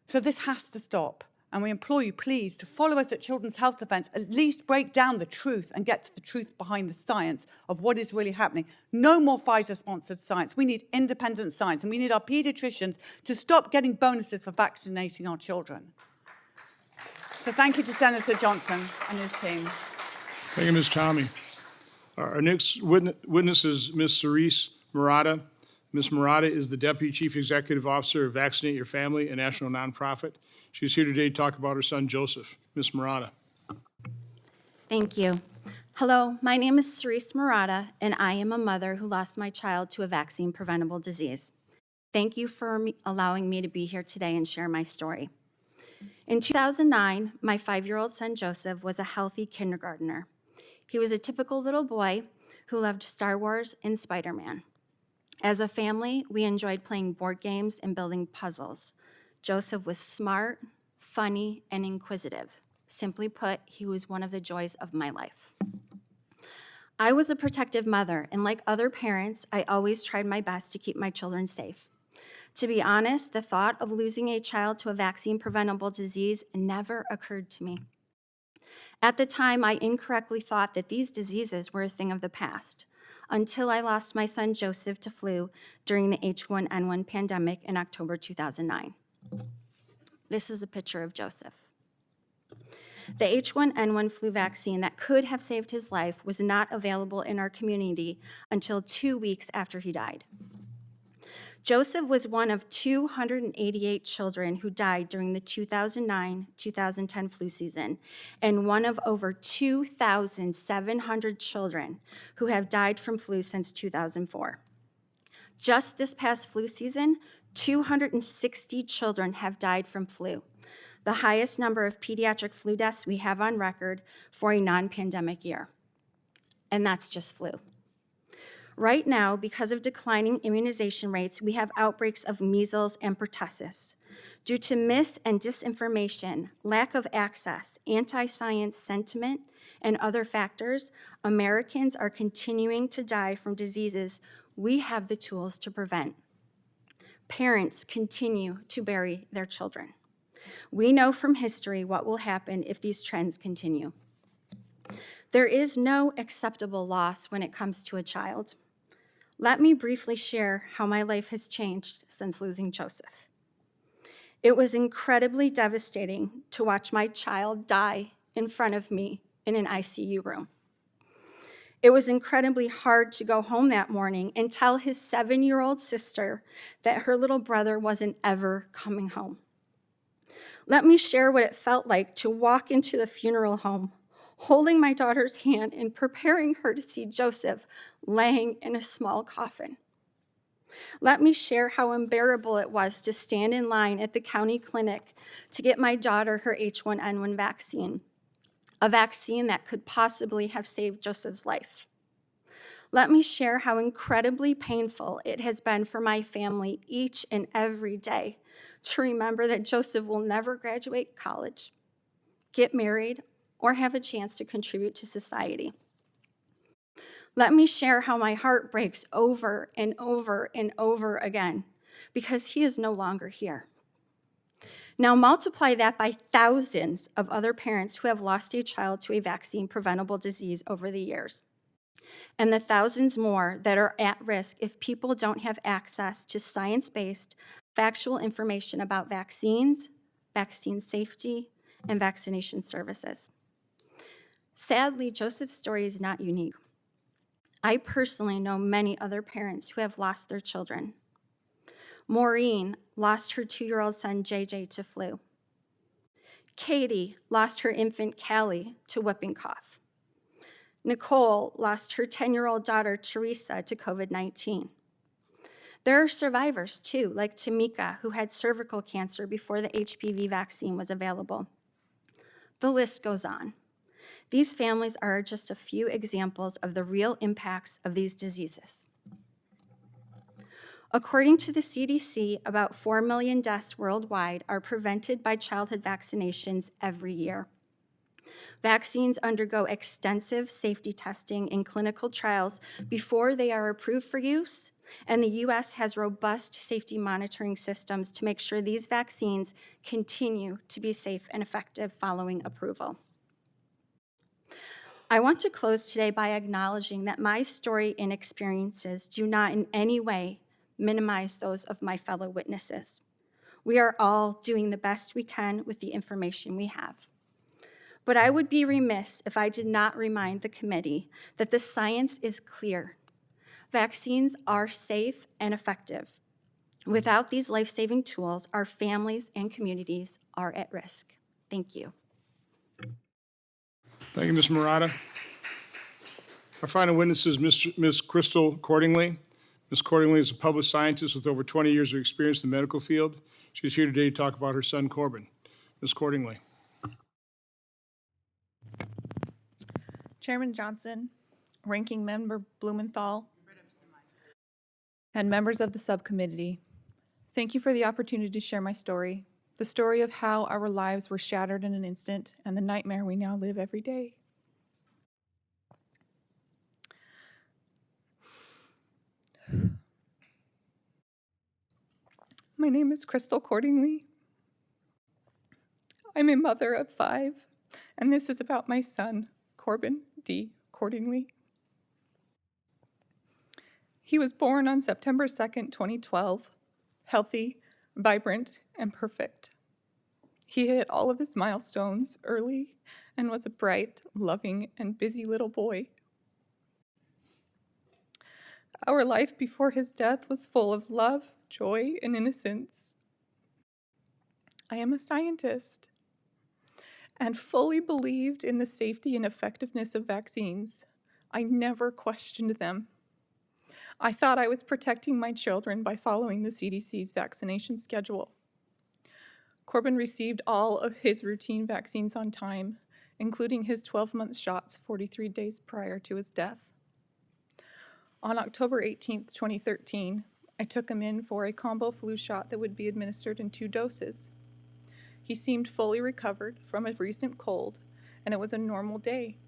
So this has to stop. And we implore you, please, to follow us at Children's Health Defense, at least break down the truth and get to the truth behind the science of what is really happening. No more Pfizer-sponsored science. We need independent science, and we need our pediatricians to stop getting bonuses for vaccinating our children. So thank you to Senator Johnson and his team. Thank you, Ms. Tomei. Our next witness is Ms. Cerise Murata. Ms. Murata is the Deputy Chief Executive Officer of Vaccinate Your Family, a national nonprofit. She's here today to talk about her son, Joseph. Ms. Murata. Thank you. Hello, my name is Cerise Murata, and I am a mother who lost my child to a vaccine-preventable disease. Thank you for allowing me to be here today and share my story. In 2009, my 5-year-old son, Joseph, was a healthy kindergartner. He was a typical little boy who loved Star Wars and Spider-Man. As a family, we enjoyed playing board games and building puzzles. Joseph was smart, funny, and inquisitive. Simply put, he was one of the joys of my life. I was a protective mother, and like other parents, I always tried my best to keep my children safe. To be honest, the thought of losing a child to a vaccine-preventable disease never occurred to me. At the time, I incorrectly thought that these diseases were a thing of the past, until I lost my son Joseph to flu during the H1N1 pandemic in October 2009. This is a picture of Joseph. The H1N1 flu vaccine that could have saved his life was not available in our community until 2 weeks after he died. Joseph was one of 288 children who died during the 2009-2010 flu season, and one of over 2,700 children who have died from flu since 2004. Just this past flu season, 260 children have died from flu, the highest number of pediatric flu deaths we have on record for a non-pandemic year. And that's just flu. Right now, because of declining immunization rates, we have outbreaks of measles and pertussis. Due to mis- and disinformation, lack of access, anti-science sentiment, and other factors, Americans are continuing to die from diseases we have the tools to prevent. Parents continue to bury their children. We know from history what will happen if these trends continue. There is no acceptable loss when it comes to a child. Let me briefly share how my life has changed since losing Joseph. It was incredibly devastating to watch my child die in front of me in an ICU room. It was incredibly hard to go home that morning and tell his 7-year-old sister that her little brother wasn't ever coming home. Let me share what it felt like to walk into the funeral home, holding my daughter's hand and preparing her to see Joseph laying in a small coffin. Let me share how unbearable it was to stand in line at the county clinic to get my daughter her H1N1 vaccine, a vaccine that could possibly have saved Joseph's life. Let me share how incredibly painful it has been for my family each and every day to remember that Joseph will never graduate college, get married, or have a chance to contribute to society. Let me share how my heart breaks over and over and over again because he is no longer here. Now multiply that by thousands of other parents who have lost a child to a vaccine-preventable disease over the years, and the thousands more that are at risk if people don't have access to science-based, factual information about vaccines, vaccine safety, and vaccination services. Sadly, Joseph's story is not unique. I personally know many other parents who have lost their children. Maureen lost her 2-year-old son, JJ, to flu. Katie lost her infant, Callie, to whooping cough. Nicole lost her 10-year-old daughter, Teresa, to COVID-19. There are survivors, too, like Tamika, who had cervical cancer before the HPV vaccine was available. The list goes on. These families are just a few examples of the real impacts of these diseases. According to the CDC, about 4 million deaths worldwide are prevented by childhood vaccinations every year. Vaccines undergo extensive safety testing in clinical trials before they are approved for use, and the U.S. has robust safety monitoring systems to make sure these vaccines continue to be safe and effective following approval. I want to close today by acknowledging that my story and experiences do not in any way minimize those of my fellow witnesses. We are all doing the best we can with the information we have. But I would be remiss if I did not remind the committee that the science is clear. Vaccines are safe and effective. Without these life-saving tools, our families and communities are at risk. Thank you. Thank you, Ms. Murata. Our final witness is Ms. Crystal Cordingley. Ms. Cordingley is a published scientist with over 20 years of experience in the medical field. She's here today to talk about her son, Corbin. Ms. Cordingley. Chairman Johnson, Ranking Member Blumenthal, and members of the subcommittee, thank you for the opportunity to share my story, the story of how our lives were shattered in an instant and the nightmare we now live every day. My name is Crystal Cordingley. I'm a mother of 5, and this is about my son, Corbin D. Cordingley. He was born on September 2nd, 2012, healthy, vibrant, and perfect. He hit all of his milestones early and was a bright, loving, and busy little boy. Our life before his death was full of love, joy, and innocence. I am a scientist and fully believed in the safety and effectiveness of vaccines. I never questioned them. I thought I was protecting my children by following the CDC's vaccination schedule. Corbin received all of his routine vaccines on time, including his 12-month shots 43 days prior to his death. On October 18th, 2013, I took him in for a combo flu shot that would be administered in 2 doses. He seemed fully recovered from a recent cold, and it was a normal day.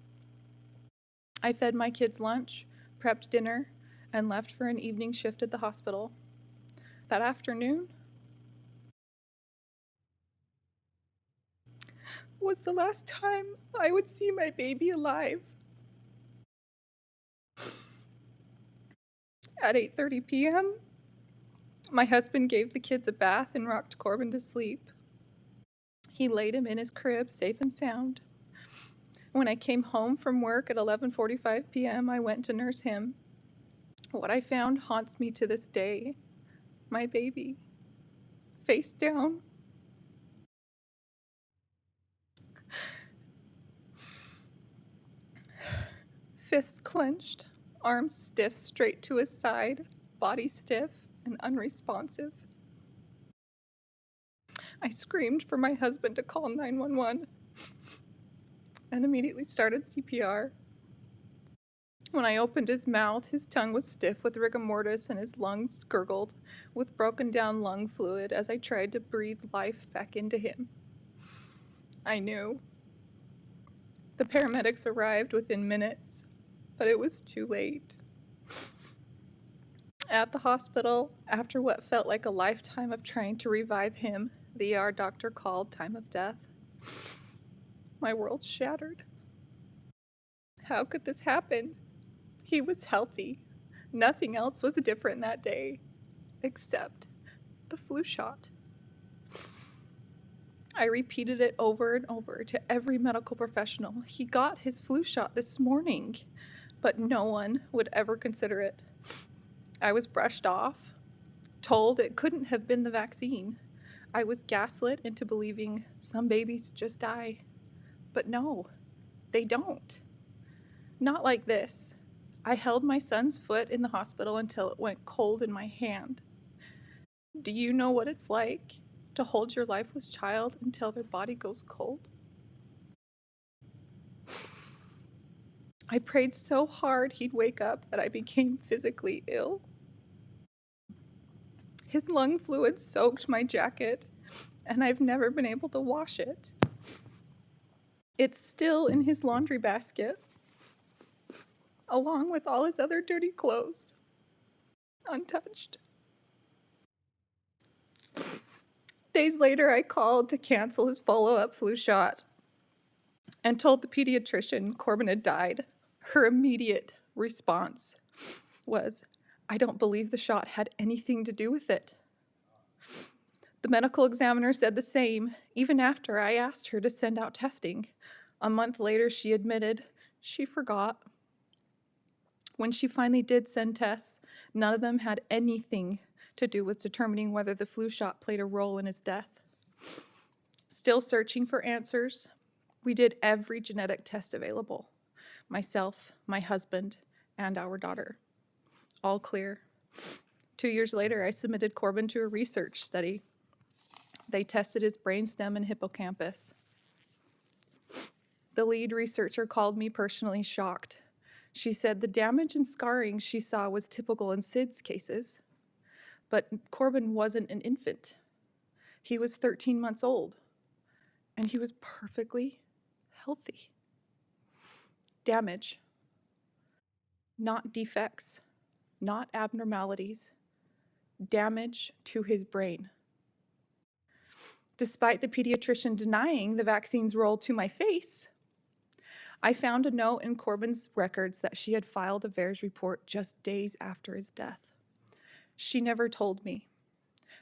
I fed my kids lunch, prepped dinner, and left for an evening shift at the hospital. That afternoon was the last time I would see my baby alive. At 8:30 p.m., my husband gave the kids a bath and rocked Corbin to sleep. He laid him in his crib, safe and sound. When I came home from work at 11:45 p.m., I went to nurse him. What I found haunts me to this day. My baby, face down. Fists clenched, arms stiff straight to his side, body stiff and unresponsive. I screamed for my husband to call 911 and immediately started CPR. When I opened his mouth, his tongue was stiff with rigor mortis and his lungs gurgled with broken down lung fluid as I tried to breathe life back into him. I knew. The paramedics arrived within minutes, but it was too late. At the hospital, after what felt like a lifetime of trying to revive him, the ER doctor called time of death. My world shattered. How could this happen? He was healthy. Nothing else was different that day, except the flu shot. I repeated it over and over to every medical professional. He got his flu shot this morning, but no one would ever consider it. I was brushed off, told it couldn't have been the vaccine. I was gaslit into believing some babies just die. But no, they don't. Not like this. I held my son's foot in the hospital until it went cold in my hand. Do you know what it's like to hold your lifeless child until their body goes cold? I prayed so hard he'd wake up that I became physically ill. His lung fluid soaked my jacket, and I've never been able to wash it. It's still in his laundry basket, along with all his other dirty clothes, untouched. Days later, I called to cancel his follow-up flu shot and told the pediatrician Corbin had died. Her immediate response was, "I don't believe the shot had anything to do with it." The medical examiner said the same, even after I asked her to send out testing. A month later, she admitted she forgot. When she finally did send tests, none of them had anything to do with determining whether the flu shot played a role in his death. Still searching for answers, we did every genetic test available. Myself, my husband, and our daughter. All clear. 2 years later, I submitted Corbin to a research study. They tested his brainstem and hippocampus. The lead researcher called me personally shocked. She said the damage and scarring she saw was typical in SIDS cases, but Corbin wasn't an infant. He was 13 months old, and he was perfectly healthy. Damage, not defects, not abnormalities, damage to his brain. Despite the pediatrician denying the vaccine's role to my face, I found a note in Corbin's records that she had filed a VAERS report just days after his death. She never told me.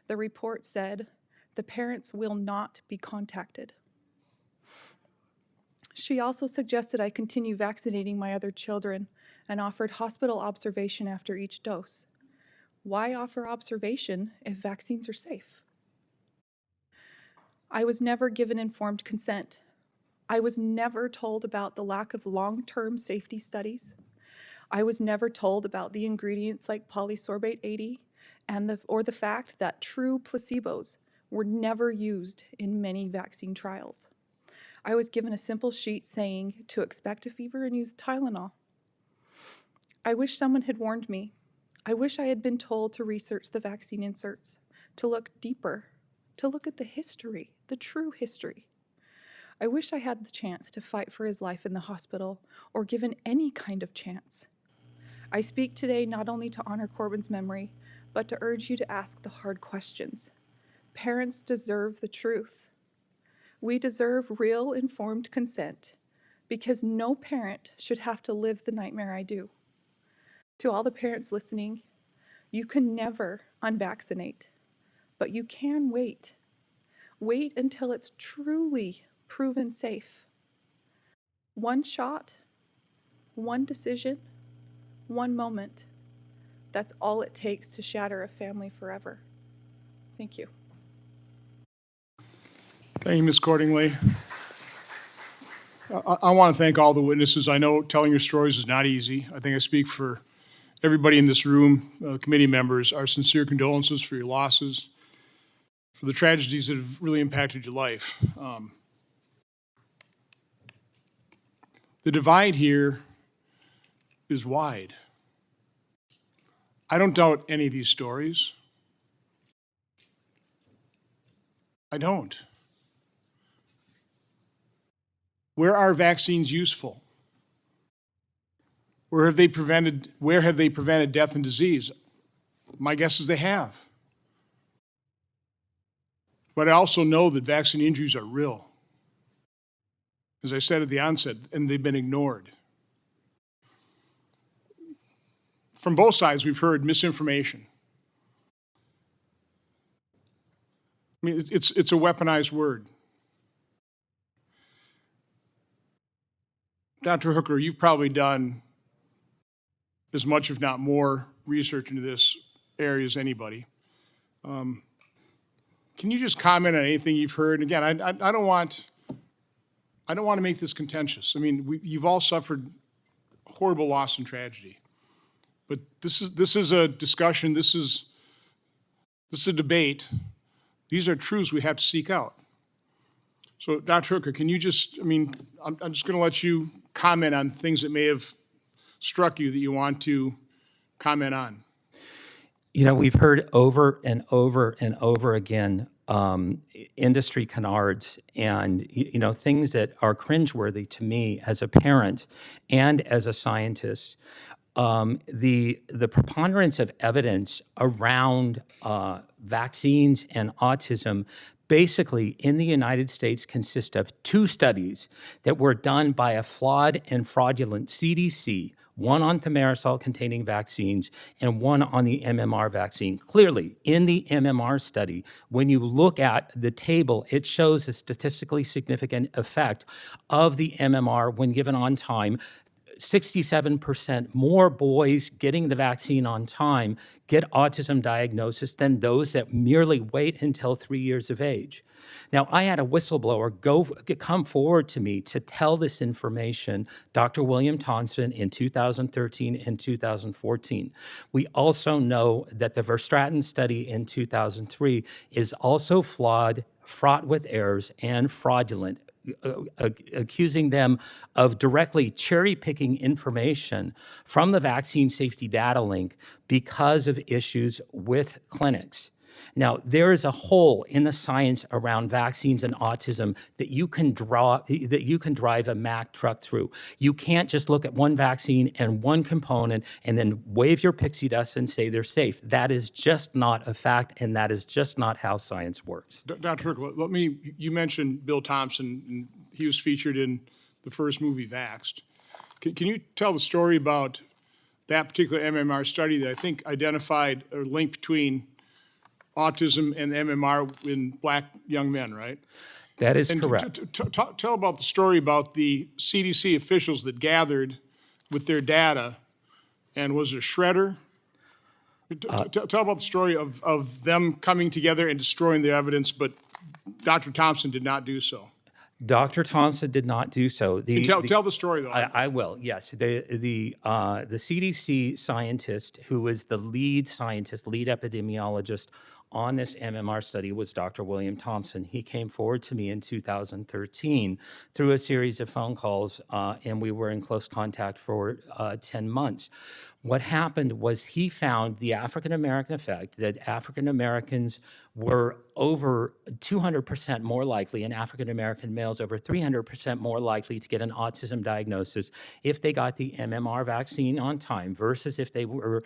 The report said, "The parents will not be contacted." She also suggested I continue vaccinating my other children and offered hospital observation after each dose. Why offer observation if vaccines are safe? I was never given informed consent. I was never told about the lack of long-term safety studies. I was never told about the ingredients like polysorbate 80 or the fact that true placebos were never used in many vaccine trials. I was given a simple sheet saying to expect a fever and use Tylenol. I wish someone had warned me. I wish I had been told to research the vaccine inserts, to look deeper, to look at the history, the true history. I wish I had the chance to fight for his life in the hospital, or given any kind of chance. I speak today not only to honor Corbin's memory, but to urge you to ask the hard questions. Parents deserve the truth. We deserve real informed consent, because no parent should have to live the nightmare I do. To all the parents listening, you can never unvaccinate, but you can wait. Wait until it's truly proven safe. One shot, one decision, one moment. That's all it takes to shatter a family forever. Thank you. Thank you, Ms. Cordingley. I want to thank all the witnesses. I know telling your stories is not easy. I think I speak for everybody in this room, committee members. Our sincere condolences for your losses, for the tragedies that have really impacted your life. The divide here is wide. I don't doubt any of these stories. I don't. Where are vaccines useful? Where have they prevented death and disease? My guess is they have. But I also know that vaccine injuries are real, as I said at the onset, and they've been ignored. From both sides, we've heard misinformation. I mean, it's a weaponized word. Dr. Hooker, you've probably done as much, if not more, research into this area as anybody. Can you just comment on anything you've heard? And again, I don't want to make this contentious. I mean, you've all suffered horrible loss and tragedy, but this is a discussion. This is a debate. These are truths we have to seek out. So, Dr. Hooker, can you just? I mean, I'm just going to let you comment on things that may have struck you that you want to comment on. You know, we've heard over and over and over again industry canards and, you know, things that are cringeworthy to me as a parent and as a scientist. The preponderance of evidence around vaccines and autism basically in the United States consist of 2 studies that were done by a flawed and fraudulent CDC, one on thimerosal-containing vaccines and one on the MMR vaccine. Clearly, in the MMR study, when you look at the table, it shows a statistically significant effect of the MMR when given on time. 67% more boys getting the vaccine on time get autism diagnosis than those that merely wait until 3 years of age. Now, I had a whistleblower come forward to me to tell this information, Dr. William Thompson, in 2013 and 2014. We also know that the Verstraeten study in 2003 is also flawed, fraught with errors, and fraudulent, accusing them of directly cherry-picking information from the Vaccine Safety Data Link because of issues with clinics. Now, there is a hole in the science around vaccines and autism that you can drive a Mack truck through. You can't just look at one vaccine and one component and then wave your pixie dust and say they're safe. That is just not a fact, and that is just not how science works. Dr. Herkel, you mentioned Bill Thompson, and he was featured in the first movie, Vaxxed. Can you tell the story about that particular MMR study that I think identified a link between autism and MMR in black young men, right? That is And correct. Tell about the story about the CDC officials that gathered with their data, and was it Shredder? Tell about the story of them coming together and destroying the evidence, but Dr. Thompson did not do so. Dr. Thompson did not do so. Tell the story, though. I will, yes. The CDC scientist who was the lead epidemiologist on this MMR study was Dr. William Thompson. He came forward to me in 2013 through a series of phone calls, and we were in close contact for 10 months. What happened was he found the African-American effect, that African-Americans were over 200% more likely, and African-American males over 300% more likely to get an autism diagnosis if they got the MMR vaccine on time versus if they were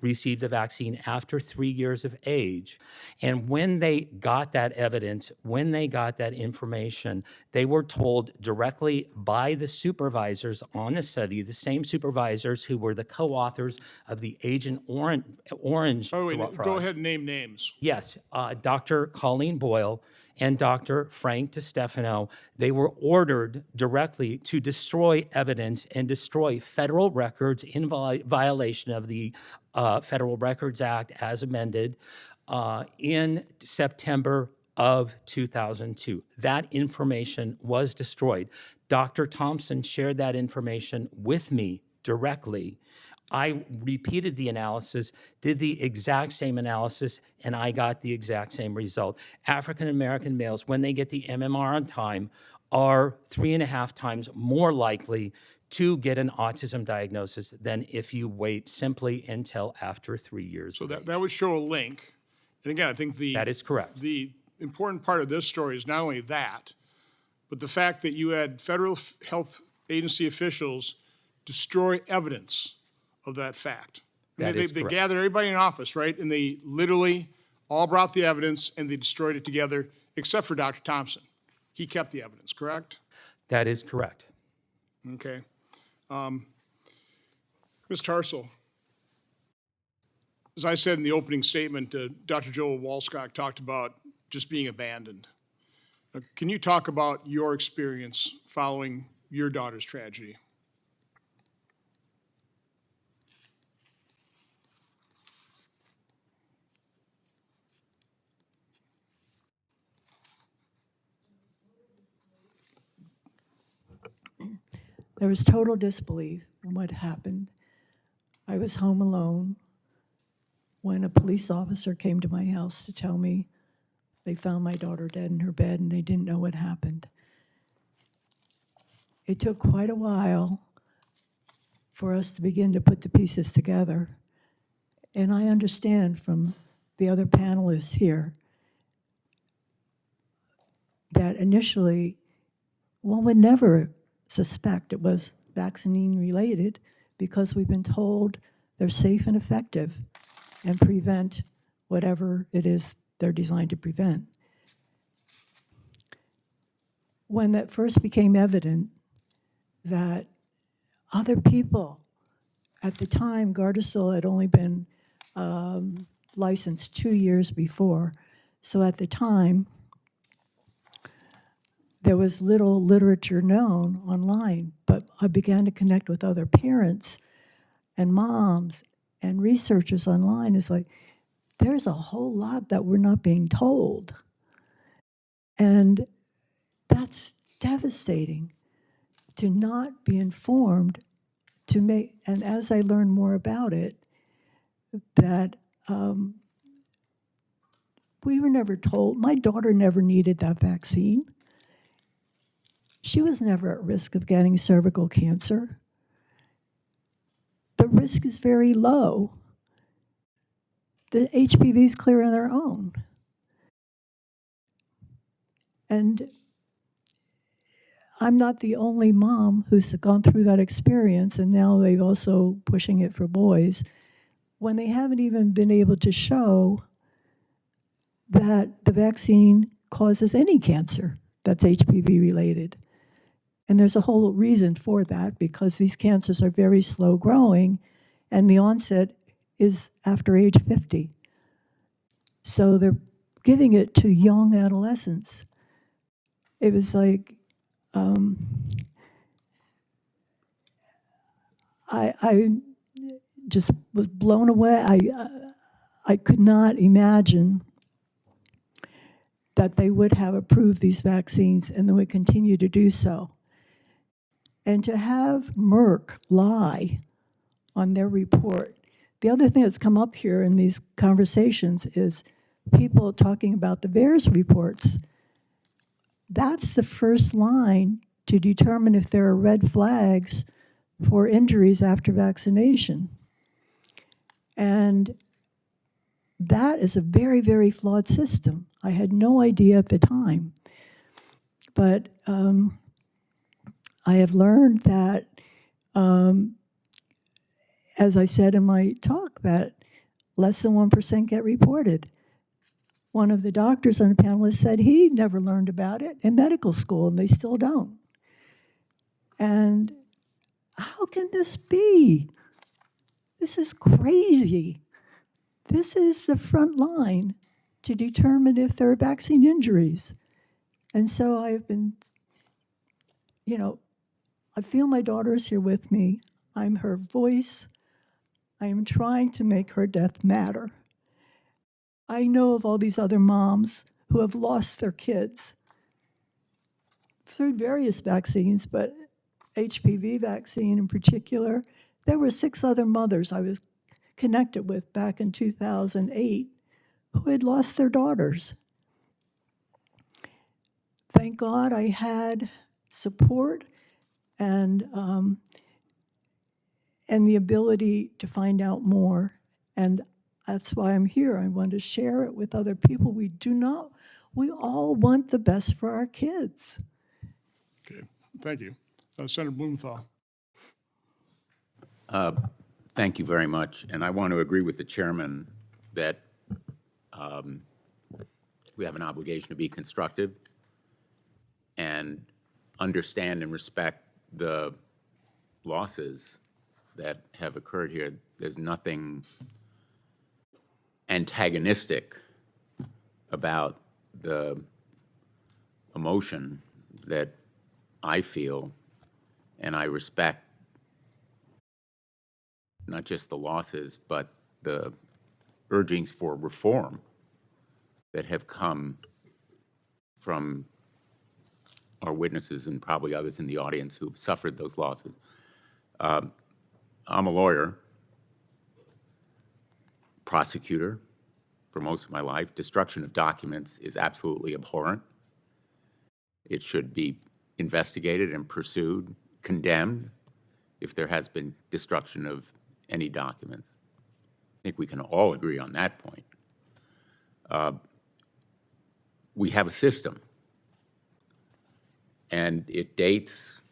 received the vaccine after 3 years of age. And when they got that evidence, when they got that information, they were told directly by the supervisors on the study, the same supervisors who were the co-authors of the Agent Orange. Oh, wait, fraud. go ahead and name names. Yes, Dr. Colleen Boyle and Dr. Frank DiStefano, they were ordered directly to destroy evidence and destroy federal records in violation of the Federal Records Act as amended in September of 2002. That information was destroyed. Dr. Thompson shared that information with me directly. I repeated the analysis, did the exact same analysis, and I got the exact same result. African-American males, when they get the MMR on time, are 3.5 times more likely to get an autism diagnosis than if you wait simply until after 3 years. So that would show a link. And again, I think That is correct. The important part of this story is not only that, but the fact that you had federal health agency officials destroy evidence of that fact. That is They correct. gathered everybody in office, right? And they literally all brought the evidence and they destroyed it together, except for Dr. Thompson. He kept the evidence, correct? That is correct. Okay. Ms. Tarsal, as I said in the opening statement, Dr. Joel Walskog talked about just being abandoned. Can you talk about your experience following your daughter's tragedy? There was total disbelief in what happened. I was home alone when a police officer came to my house to tell me they found my daughter dead in her bed and they didn't know what happened. It took quite a while for us to begin to put the pieces together. And I understand from the other panelists here that initially one would never suspect it was vaccine related because we've been told they're safe and effective and prevent whatever it is they're designed to prevent. When that first became evident that other people, at the time, Gardasil had only been licensed 2 years before, so at the time, there was little literature known online, but I began to connect with other parents and moms and researchers online. It's like, there's a whole lot that we're not being told. And that's devastating to not be informed, to make, and as I learned more about it, that we were never told, my daughter never needed that vaccine. She was never at risk of getting cervical cancer. The risk is very low. the HPVs clear on their own. And I'm not the only mom who's gone through that experience, and now they're also pushing it for boys, when they haven't even been able to show that the vaccine causes any cancer that's HPV related. And there's a whole reason for that, because these cancers are very slow growing, and the onset is after age 50. So they're giving it to young adolescents. It was like, I just was blown away. I could not imagine that they would have approved these vaccines and they would continue to do so. And to have Merck lie on their report. The other thing that's come up here in these conversations is people talking about the VAERS reports. That's the first line to determine if there are red flags for injuries after vaccination. And that is a very, very flawed system. I had no idea at the time. But I have learned that, as I said in my talk, that less than 1% get reported. One of the doctors on the panel said he never learned about it in medical school, and they still don't. And how can this be? This is crazy. This is the front line to determine if there are vaccine injuries. And so I've been, I feel my daughter is here with me. I'm her voice. I am trying to make her death matter. I know of all these other moms who have lost their kids through various vaccines, but HPV vaccine in particular. There were 6 other mothers I was connected with back in 2008 who had lost their daughters. Thank God I had support and the ability to find out more. And that's why I'm here. I want to share it with other people. We all want the best for our kids. Okay, thank you. Senator Blumenthal. Thank you very much. And I want to agree with the chairman that we have an obligation to be constructive and understand and respect the losses that have occurred here. There's nothing antagonistic about the emotion that I feel, and I respect not just the losses, but the urgings for reform that have come from our witnesses and probably others in the audience who've suffered those losses. I'm a lawyer, prosecutor for most of my life. Destruction of documents is absolutely abhorrent. It should be investigated and pursued, condemned, if there has been destruction of any documents. I think we can all agree on that point. We have a system, and it dates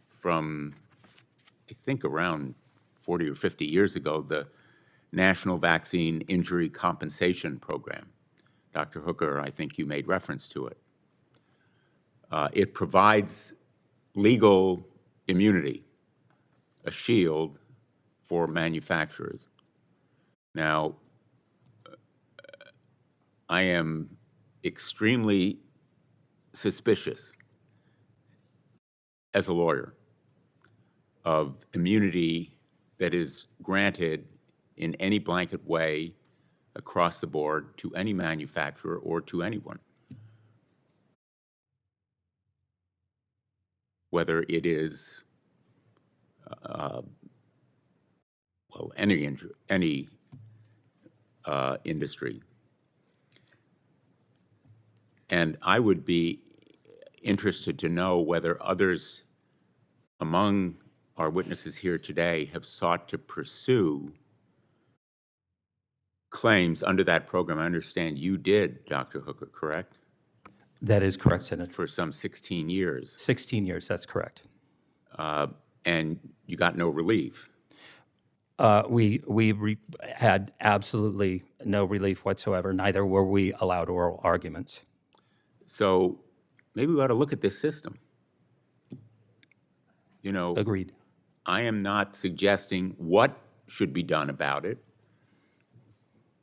from, I think, around 40 or 50 years ago, the National Vaccine Injury Compensation Program. Dr. Hooker, I think you made reference to it. It provides legal immunity, a shield for manufacturers. Now, I am extremely suspicious as a lawyer of immunity that is granted in any blanket way across the board to any manufacturer or to anyone, whether it is any industry. And I would be interested to know whether others among our witnesses here today have sought to pursue claims under that program, I understand you did, Dr. Hooker, correct? That is correct, Senator. For some 16 years. 16 years, that's correct. And you got no relief. We had absolutely no relief whatsoever. Neither were we allowed oral arguments. So maybe we ought to look at this system. You know, Agreed. I am not suggesting what should be done about it.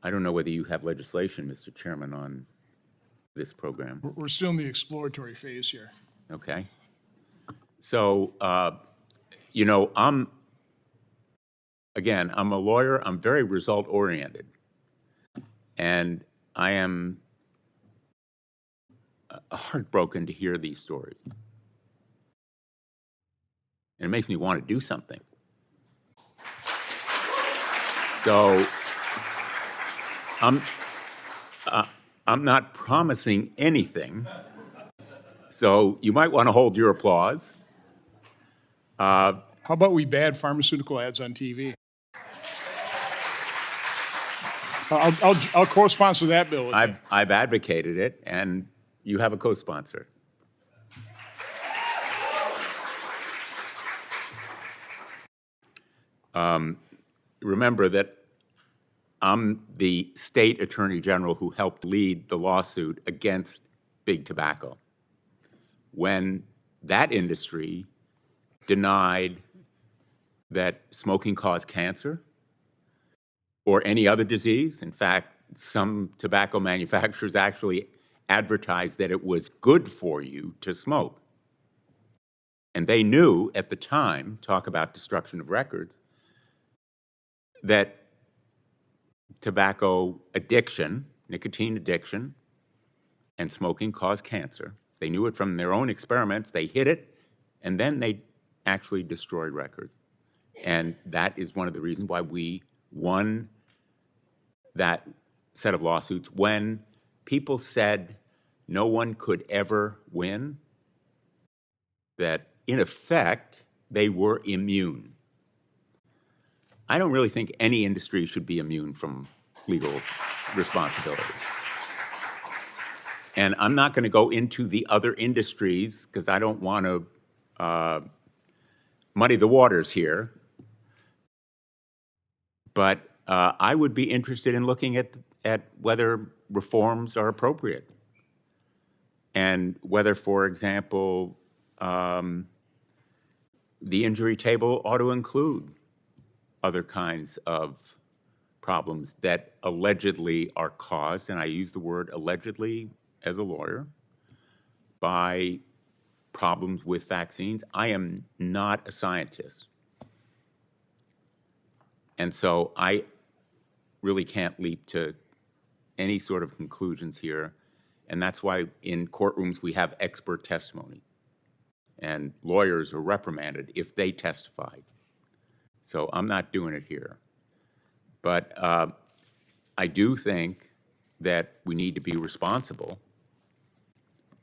I don't know whether you have legislation, Mr. Chairman, on this program. We're still in the exploratory phase here. Okay. So, you know, I'm a lawyer. I'm very result-oriented. And I am heartbroken to hear these stories. And it makes me want to do something. So, I'm not promising anything. So you might want to hold your applause. How about we ban pharmaceutical ads on TV? I'll co-sponsor that bill. I've advocated it, and you have a co-sponsor. Remember that I'm the state attorney general who helped lead the lawsuit against big tobacco when that industry denied that smoking caused cancer or any other disease. In fact, some tobacco manufacturers actually advertised that it was good for you to smoke. And they knew at the time, talk about destruction of records, that tobacco addiction, nicotine addiction, and smoking caused cancer. They knew it from their own experiments. They hid it, and then they actually destroyed records. And that is one of the reasons why we won that set of lawsuits when people said no one could ever win, that in effect, they were immune. I don't really think any industry should be immune from legal responsibility. And I'm not going to go into the other industries because I don't want to muddy the waters here. But I would be interested in looking at whether reforms are appropriate and whether, for example, the injury table ought to include other kinds of problems that allegedly are caused, and I use the word allegedly as a lawyer, by problems with vaccines. I am not a scientist. And so I really can't leap to any sort of conclusions here. And that's why in courtrooms we have expert testimony. And lawyers are reprimanded if they testify. So I'm not doing it here. But I do think that we need to be responsible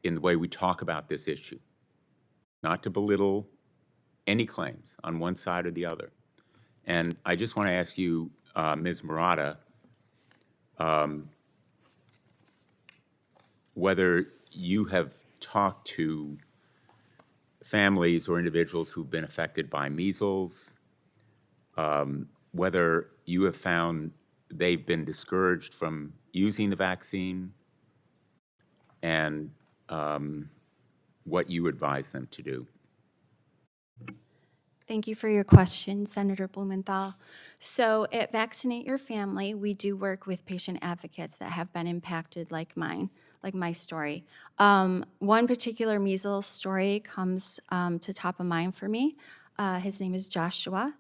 in the way we talk about this issue, not to belittle any claims on one side or the other. And I just want to ask you, Ms. Murata, whether you have talked to families or individuals who've been affected by measles, whether you have found they've been discouraged from using the vaccine, and what you advise them to do. Thank you for your question, Senator Blumenthal. So at Vaccinate Your Family, we do work with patient advocates that have been impacted like mine, like my story. One particular measles story comes to top of mind for me. His name is Joshua.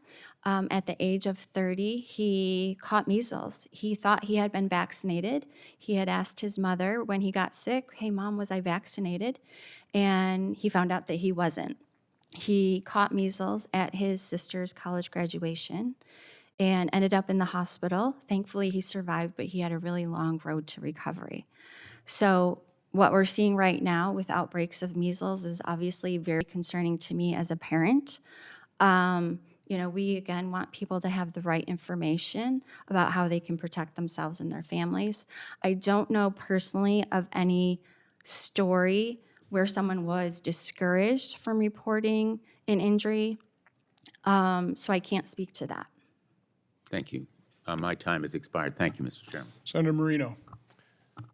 At the age of 30, he caught measles. He thought he had been vaccinated. He had asked his mother when he got sick, "Hey, Mom, was I vaccinated?" And he found out that he wasn't. He caught measles at his sister's college graduation and ended up in the hospital. Thankfully, he survived, but he had a really long road to recovery. So what we're seeing right now with outbreaks of measles is obviously very concerning to me as a parent. You know, we again want people to have the right information about how they can protect themselves and their families. I don't know personally of any story where someone was discouraged from reporting an injury, so I can't speak to that. Thank you. My time has expired. Thank you, Mr. Chairman. Senator Marino.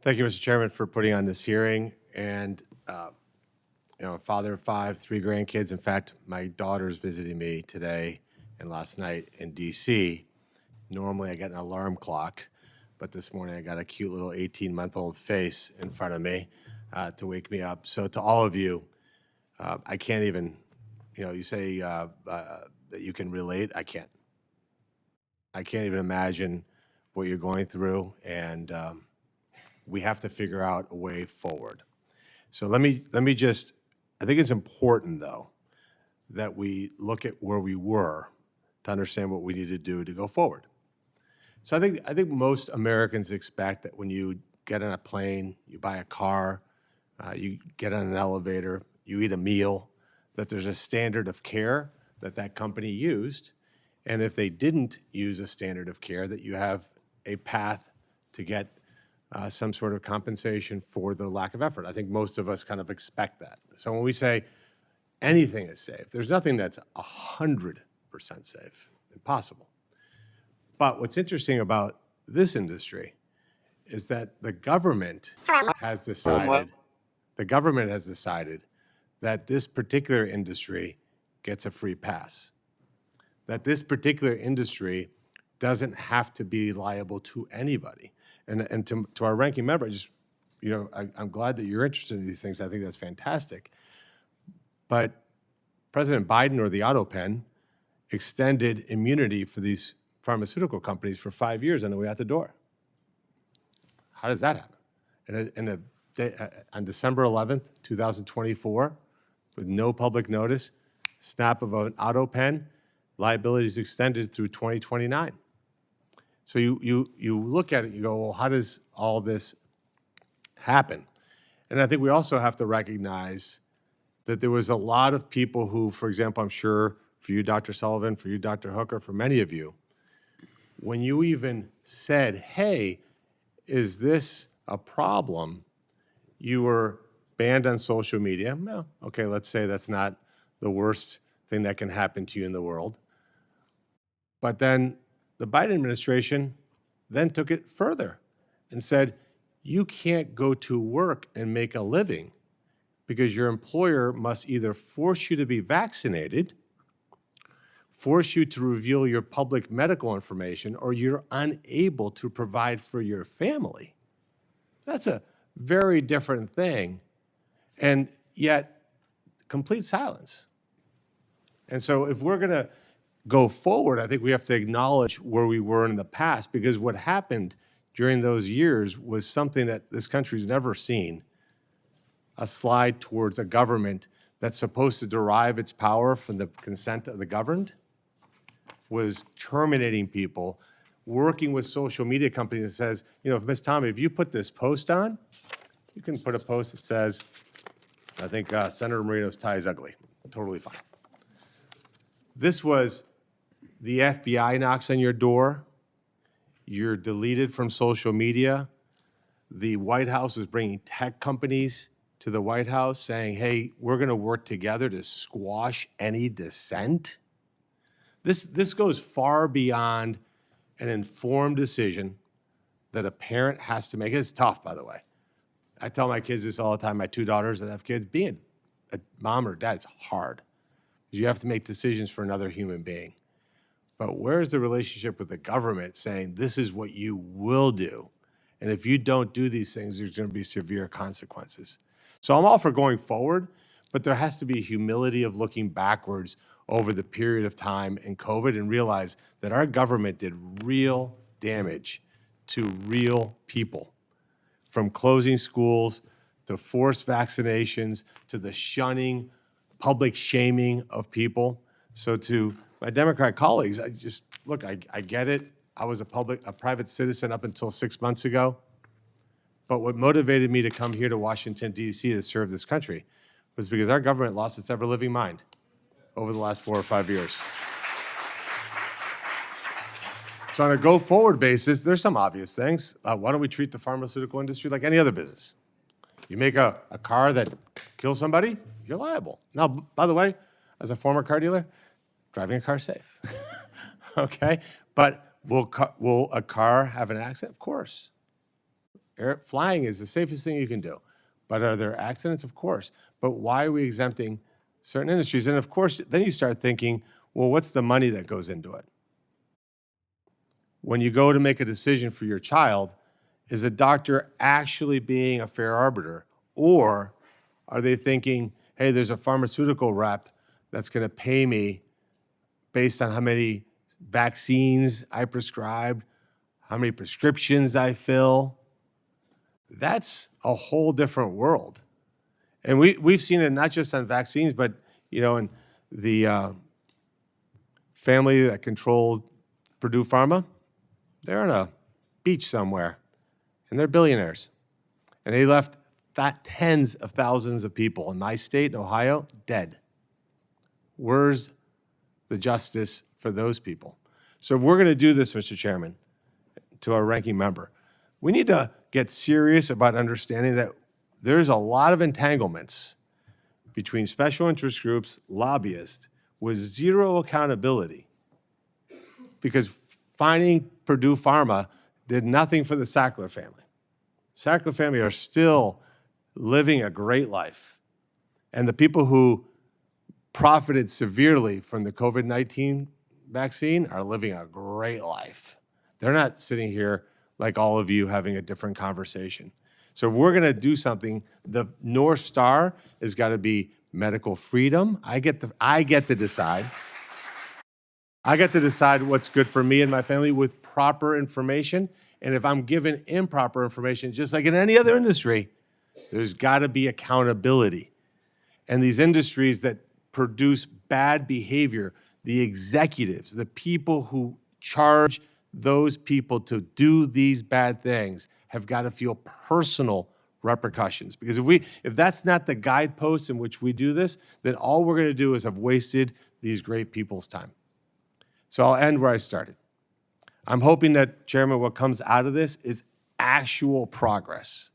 Thank you, Mr. Chairman, for putting on this hearing. And, a father of 5, 3 grandkids. In fact, my daughter's visiting me today and last night in D.C. Normally, I get an alarm clock, but this morning I got a cute little 18-month-old face in front of me to wake me up. So to all of you, I can't even, you say that you can relate. I can't. I can't even imagine what you're going through, and we have to figure out a way forward. So let me just, I think it's important, though, that we look at where we were to understand what we need to do to go forward. So I think most Americans expect that when you get on a plane, you buy a car, you get on an elevator, you eat a meal, that there's a standard of care that that company used. And if they didn't use a standard of care, that you have a path to get some sort of compensation for the lack of effort. I think most of us kind of expect that. So when we say anything is safe, there's nothing that's 100% safe, impossible. But what's interesting about this industry is that the government has decided that this particular industry gets a free pass, that this particular industry doesn't have to be liable to anybody. And to our ranking member, I'm glad that you're interested in these things. I think that's fantastic. But President Biden, or the auto pen, extended immunity for these pharmaceutical companies for 5 years on the way out the door. How does that happen? On December 11th, 2024, with no public notice, snap of an auto pen, liability is extended through 2029. So you look at it, you go, well, how does all this happen? And I think we also have to recognize that there was a lot of people who, for example, I'm sure for you, Dr. Sullivan, for you, Dr. Hooker, for many of you, when you even said, hey, is this a problem? You were banned on social media. No, okay, let's say that's not the worst thing that can happen to you in the world. But then the Biden administration then took it further and said, you can't go to work and make a living because your employer must either force you to be vaccinated, force you to reveal your public medical information, or you're unable to provide for your family. That's a very different thing, and yet complete silence. And so if we're going to go forward, I think we have to acknowledge where we were in the past, because what happened during those years was something that this country's never seen, a slide towards a government that's supposed to derive its power from the consent of the governed, was terminating people, working with social media companies that says, if Ms. Tommy, if you put this post on, you can put a post that says, I think Senator Marino's tie is ugly. Totally fine. This was the FBI knocks on your door. You're deleted from social media. The White House was bringing tech companies to the White House saying, hey, we're going to work together to squash any dissent. This goes far beyond an informed decision that a parent has to make. It's tough, by the way. I tell my kids this all the time, my 2 daughters that have kids, being a mom or dad is hard. You have to make decisions for another human being. But where's the relationship with the government saying this is what you will do? And if you don't do these things, there's going to be severe consequences. So I'm all for going forward, but there has to be humility of looking backwards over the period of time in COVID and realize that our government did real damage to real people, from closing schools to forced vaccinations to the shunning, public shaming of people. So to my Democrat colleagues, I get it. I was a private citizen up until 6 months ago. But what motivated me to come here to Washington, D.C. to serve this country was because our government lost its ever-living mind over the last 4 or 5 years. So on a go-forward basis, there's some obvious things. Why don't we treat the pharmaceutical industry like any other business? You make a car that kills somebody, you're liable. Now, by the way, as a former car dealer, driving a car safe, okay? But will a car have an accident? Of course. Flying is the safest thing you can do. But are there accidents? Of course. But why are we exempting certain industries? And of course, then you start thinking, well, what's the money that goes into it? When you go to make a decision for your child, is a doctor actually being a fair arbiter? Or are they thinking, hey, there's a pharmaceutical rep that's going to pay me based on how many vaccines I prescribed, how many prescriptions I fill? That's a whole different world. And we've seen it not just on vaccines, but, you know, in the family that controlled Purdue Pharma, they're on a beach somewhere, and they're billionaires. And they left tens of thousands of people in my state, in Ohio, dead. Where's the justice for those people? So if we're going to do this, Mr. Chairman, to our ranking member, we need to get serious about understanding that there's a lot of entanglements between special interest groups, lobbyists, with zero accountability. Because finding Purdue Pharma did nothing for the Sackler family. Sackler family are still living a great life. And the people who profited severely from the COVID-19 vaccine are living a great life. They're not sitting here like all of you having a different conversation. So if we're going to do something, the North Star has got to be medical freedom. I get to decide. I get to decide what's good for me and my family with proper information. And if I'm given improper information, just like in any other industry, there's got to be accountability. And these industries that produce bad behavior, the executives, the people who charge those people to do these bad things have got to feel personal repercussions. Because if that's not the guidepost in which we do this, then all we're going to do is have wasted these great people's time. So I'll end where I started. I'm hoping that, Chairman, what comes out of this is actual progress.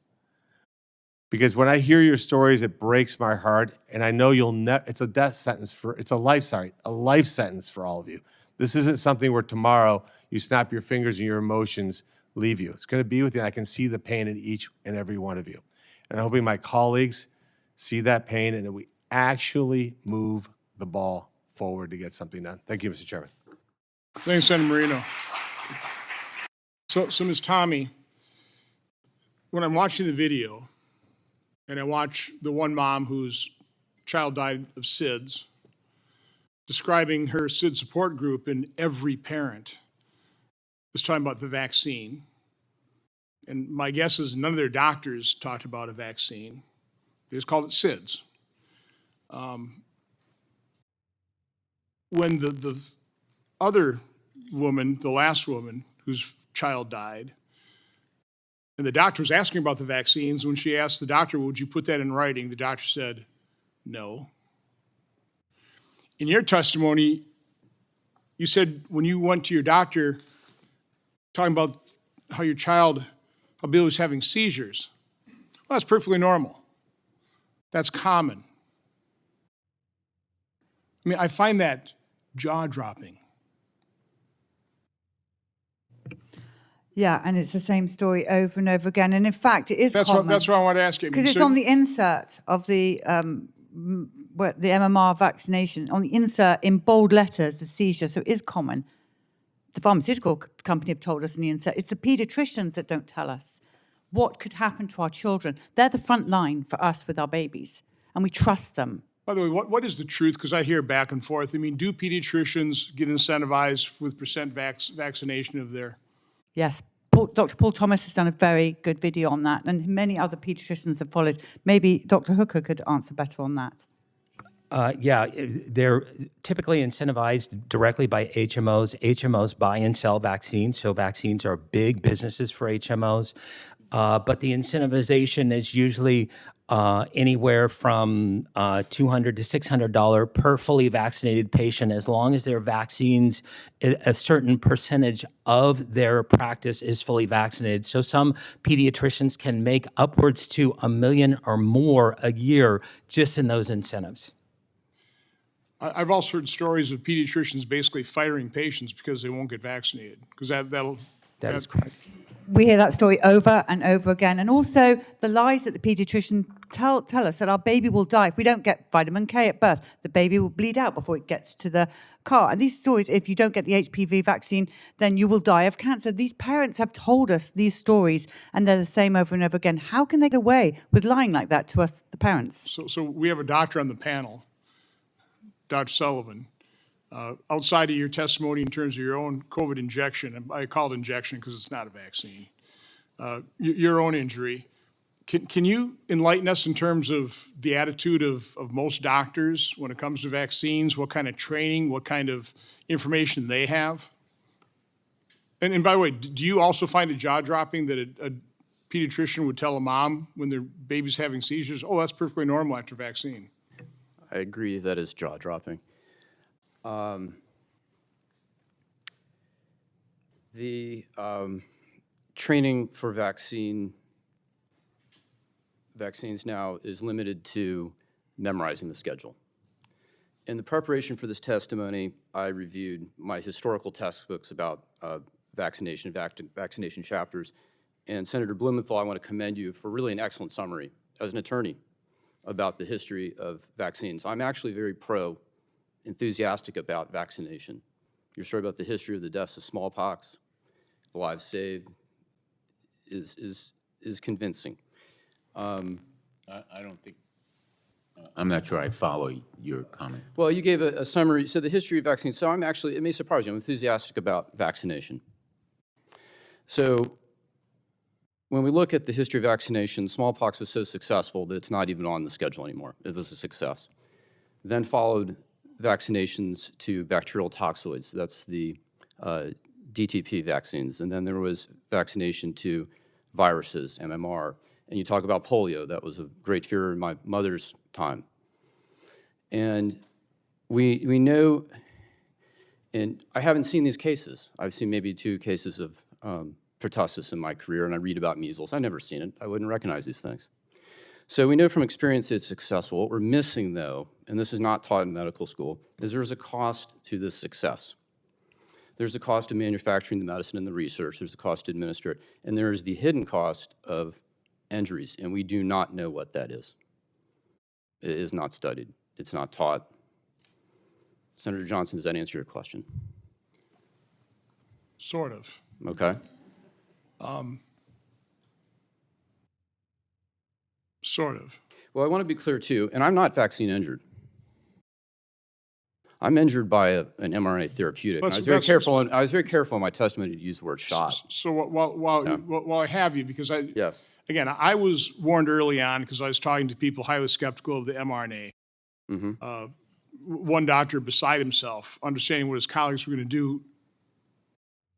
Because when I hear your stories, it breaks my heart, and I know it's a life sentence for all of you. This isn't something where tomorrow you snap your fingers and your emotions leave you. It's going to be with you, and I can see the pain in each and every one of you. And I'm hoping my colleagues see that pain and that we actually move the ball forward to get something done. Thank you, Mr. Chairman. Thanks, Senator Marino. So Ms. Tommy, when I'm watching the video and I watch the one mom whose child died of SIDS, describing her SIDS support group, and every parent was talking about the vaccine. And my guess is none of their doctors talked about a vaccine. They just called it SIDS. When the other woman, the last woman whose child died, and the doctor was asking about the vaccines, when she asked the doctor, would you put that in writing? The doctor said, no. In your testimony, you said when you went to your doctor talking about how Billy was having seizures. Well, that's perfectly normal. That's common. I mean, I find that jaw-dropping. Yeah, and it's the same story over and over again. And in fact, it is common. That's what I want to ask you. Because it's on the insert of the MMR vaccination, on the insert in bold letters, the seizure, so it is common. The pharmaceutical company have told us in the insert. It's the pediatricians that don't tell us what could happen to our children. They're the front line for us with our babies, and we trust them. By the way, what is the truth? Because I hear back and forth. I mean, do pediatricians get incentivized with percent vaccination of their... Yes, Dr. Paul Thomas has done a very good video on that, and many other pediatricians have followed. Maybe Dr. Hooker could answer better on that. Yeah, they're typically incentivized directly by HMOs. HMOs buy and sell vaccines, so vaccines are big businesses for HMOs. But the incentivization is usually anywhere from $200 to $600 per fully vaccinated patient, as long as their vaccines, a certain percentage of their practice is fully vaccinated. So some pediatricians can make upwards to $1 million or more a year just in those incentives. I've also heard stories of pediatricians basically firing patients because they won't get vaccinated, because That is correct. We hear that story over and over again. And also the lies that the pediatrician tell us that our baby will die if we don't get vitamin K at birth. The baby will bleed out before it gets to the car. And these stories, if you don't get the HPV vaccine, then you will die of cancer. These parents have told us these stories, and they're the same over and over again. How can they get away with lying like that to us, the parents? So we have a doctor on the panel, Dr. Sullivan. Outside of your testimony in terms of your own COVID injection, and I call it injection because it's not a vaccine, your own injury, can you enlighten us in terms of the attitude of most doctors when it comes to vaccines, what kind of training, what kind of information they have? And by the way, do you also find it jaw-dropping that a pediatrician would tell a mom when their baby's having seizures, oh, that's perfectly normal after vaccine? I agree that is jaw-dropping. The training for vaccines now is limited to memorizing the schedule. In the preparation for this testimony, I reviewed my historical textbooks about vaccination chapters. And Senator Blumenthal, I want to commend you for really an excellent summary as an attorney about the history of vaccines. I'm actually very enthusiastic about vaccination. Your story about the history of the deaths of smallpox, the lives saved, is convincing. I don't think, I'm not sure I follow your comment. Well, you gave a summary. So the history of vaccines. So I'm actually, it may surprise you, I'm enthusiastic about vaccination. So when we look at the history of vaccination, smallpox was so successful that it's not even on the schedule anymore. It was a success. Then followed vaccinations to bacterial toxoids. That's the DTP vaccines. And then there was vaccination to viruses, MMR. And you talk about polio. That was a great fear in my mother's time. And we know, and I haven't seen these cases. I've seen maybe 2 cases of pertussis in my career, and I read about measles. I've never seen it. I wouldn't recognize these things. So we know from experience it's successful. What we're missing, though, and this is not taught in medical school, is there's a cost to this success. There's a cost of manufacturing the medicine and the research. There's a cost to administer it. And there is the hidden cost of injuries, and we do not know what that is. It is not studied. It's not taught. Senator Johnson, does that answer your question? Sort of. Okay. Sort of. Well, I want to be clear, too, and I'm not vaccine injured. I'm injured by an mRNA therapeutic. And I was very careful in my testimony to use the word shot. So while I have you, because again, I was warned early on because I was talking to people highly skeptical of the mRNA. Mm-hmm. One doctor beside himself, understanding what his colleagues were going to do,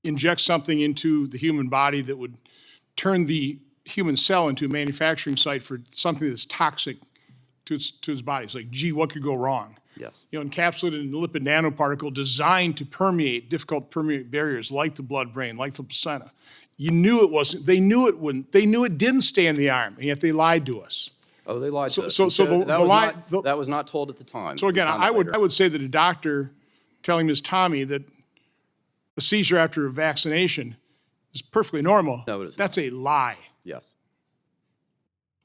inject something into the human body that would turn the human cell into a manufacturing site for something that's toxic to its body. It's like, gee, what could go wrong? Yes. You know, encapsulated in a lipid nanoparticle designed to permeate difficult to permeate barriers like the blood-brain, like the placenta. You knew it wasn't. They knew it wouldn't. They knew it didn't stay in the arm, and yet they lied to us. Oh, they lied to us. That was not told at the time. So again, I would say that a doctor telling Ms. Tommy that a seizure after a vaccination is perfectly normal. No, it isn't. That's a lie. Yes.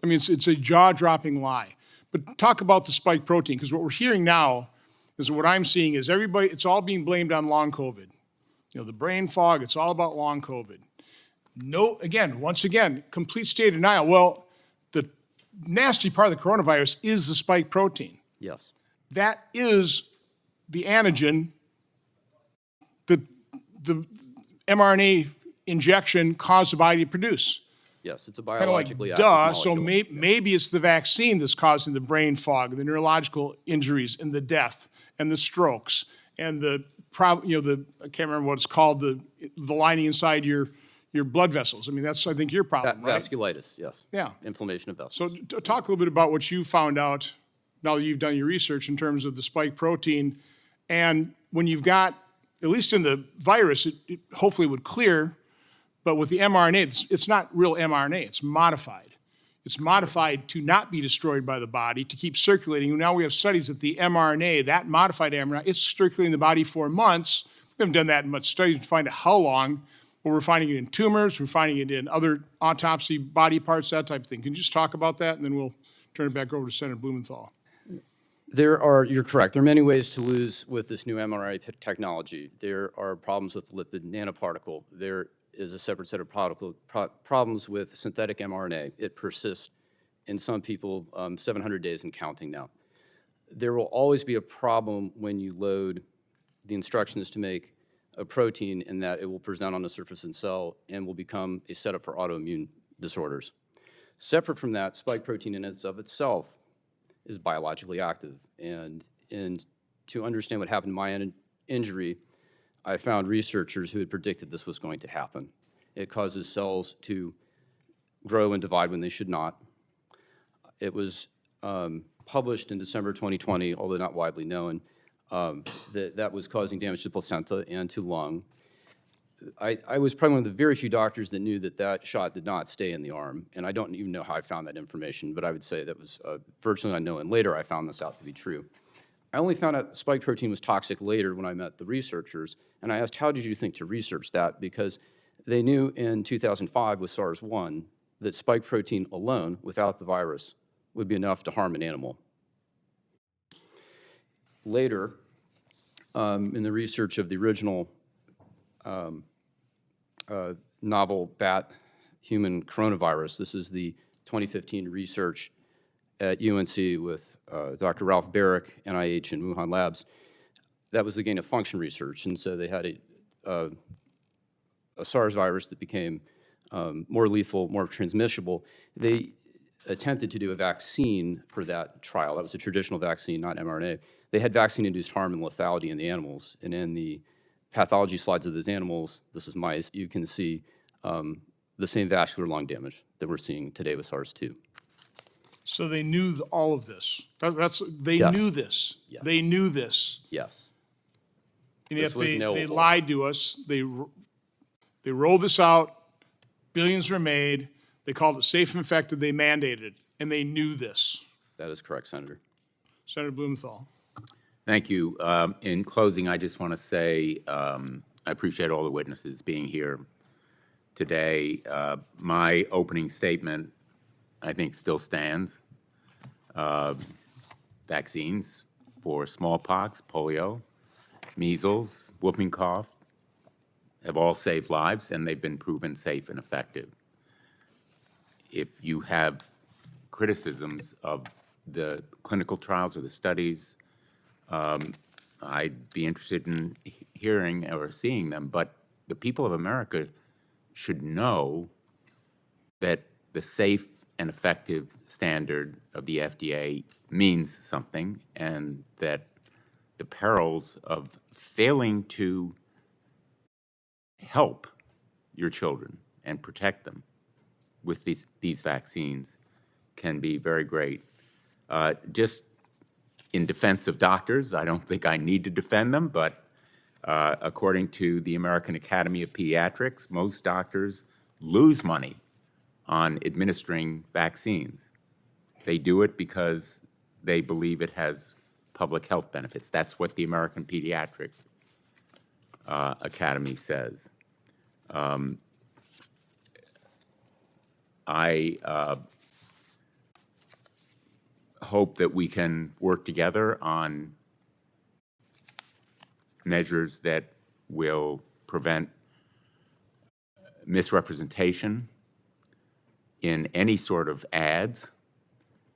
I mean, it's a jaw-dropping lie. But talk about the spike protein, because what we're hearing now is what I'm seeing is it's all being blamed on long COVID. You know, the brain fog, it's all about long COVID. Once again, complete state of denial. Well, the nasty part of the coronavirus is the spike protein. Yes. That is the antigen that the mRNA injection caused the body to produce. Yes, it's a biologically active molecule. So maybe it's the vaccine that's causing the brain fog, the neurological injuries, and the death, and the strokes, and I can't remember what it's called, the lining inside your your blood vessels. I mean, that's, I think, your problem, right? Vasculitis, yes. Yeah. Inflammation of vessels. So talk a little bit about what you found out now that you've done your research in terms of the spike protein. And when you've got, at least in the virus, it hopefully would clear, but with the mRNA, it's not real mRNA, it's modified. It's modified to not be destroyed by the body, to keep circulating. Now we have studies that the mRNA, that modified mRNA, it's circulating the body for months. We haven't done that in much studies to find out how long, but we're finding it in tumors, we're finding it in other autopsy body parts, that type of thing. Can you just talk about that, and then we'll turn it back over to Senator Blumenthal. You're correct. There are many ways to lose with this new mRNA technology. There are problems with lipid nanoparticle. There is a separate set of problems with synthetic mRNA. It persists in some people 700 days and counting now. There will always be a problem when you load the instructions to make a protein in that it will present on the surface of the cell and will become a setup for autoimmune disorders. Separate from that, spike protein in and of itself is biologically active. And to understand what happened to my injury, I found researchers who had predicted this was going to happen. It causes cells to grow and divide when they should not. It was published in December 2020, although not widely known, that was causing damage to placenta and to lung. I was probably one of the very few doctors that knew that that shot did not stay in the arm, and I don't even know how I found that information, but I would say that was virtually unknown, and later I found this out to be true. I only found out spike protein was toxic later when I met the researchers, and I asked, how did you think to research that? Because they knew in 2005 with SARS-1 that spike protein alone, without the virus, would be enough to harm an animal. Later, in the research of the original novel bat human coronavirus, this is the 2015 research at UNC with Dr. Ralph Barrick, NIH, and Wuhan Labs. That was the gain of function research, and so they had a SARS virus that became more lethal, more transmissible. They attempted to do a vaccine for that trial. That was a traditional vaccine, not mRNA. They had vaccine-induced harm and lethality in the animals, and in the pathology slides of those animals, this is mice, you can see the same vascular lung damage that we're seeing today with SARS-2. So they knew all of this. They Yes. knew this. Yes. They knew this. Yes. And This yet was they knowable. lied to us. They rolled this out. Billions were made. They called it safe and effective. They mandated it, and they knew this. That is correct, Senator. Senator Blumenthal. Thank you. In closing, I just want to say I appreciate all the witnesses being here today. My opening statement, I think, still stands. Vaccines for smallpox, polio, measles, whooping cough have all saved lives, and they've been proven safe and effective. If you have criticisms of the clinical trials or the studies, I'd be interested in hearing or seeing them, but the people of America should know that the safe and effective standard of the FDA means something, and that the perils of failing to help your children and protect them with these vaccines can be very great. Just in defense of doctors, I don't think I need to defend them, but according to the American Academy of Pediatrics, most doctors lose money on administering vaccines. They do it because they believe it has public health benefits. That's what the American Pediatric Academy says. I hope that we can work together on measures that will prevent misrepresentation in any sort of ads.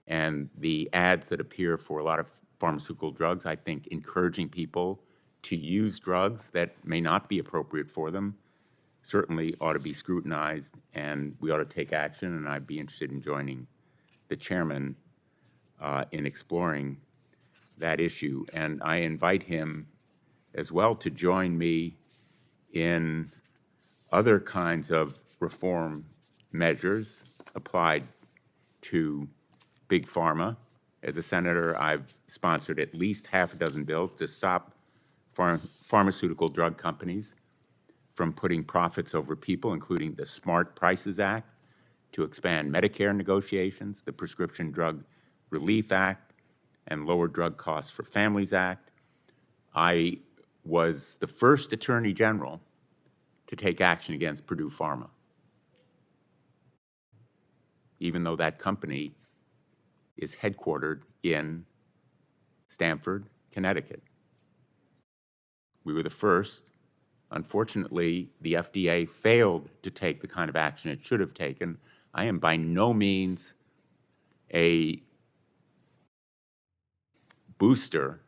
And the ads that appear for a lot of pharmaceutical drugs, I think encouraging people to use drugs that may not be appropriate for them certainly ought to be scrutinized, and we ought to take action, and I'd be interested in joining the chairman in exploring that issue. And I invite him as well to join me in other kinds of reform measures applied to big pharma. As a senator, I've sponsored at least half a dozen bills to stop pharmaceutical drug companies from putting profits over people, including the Smart Prices Act, to expand Medicare negotiations, the Prescription Drug Relief Act, and Lower Drug Costs for Families Act. I was the first Attorney General to take action against Purdue Pharma, even though that company is headquartered in Stamford, Connecticut. We were the first. Unfortunately, the FDA failed to take the kind of action it should have taken. I am by no means a booster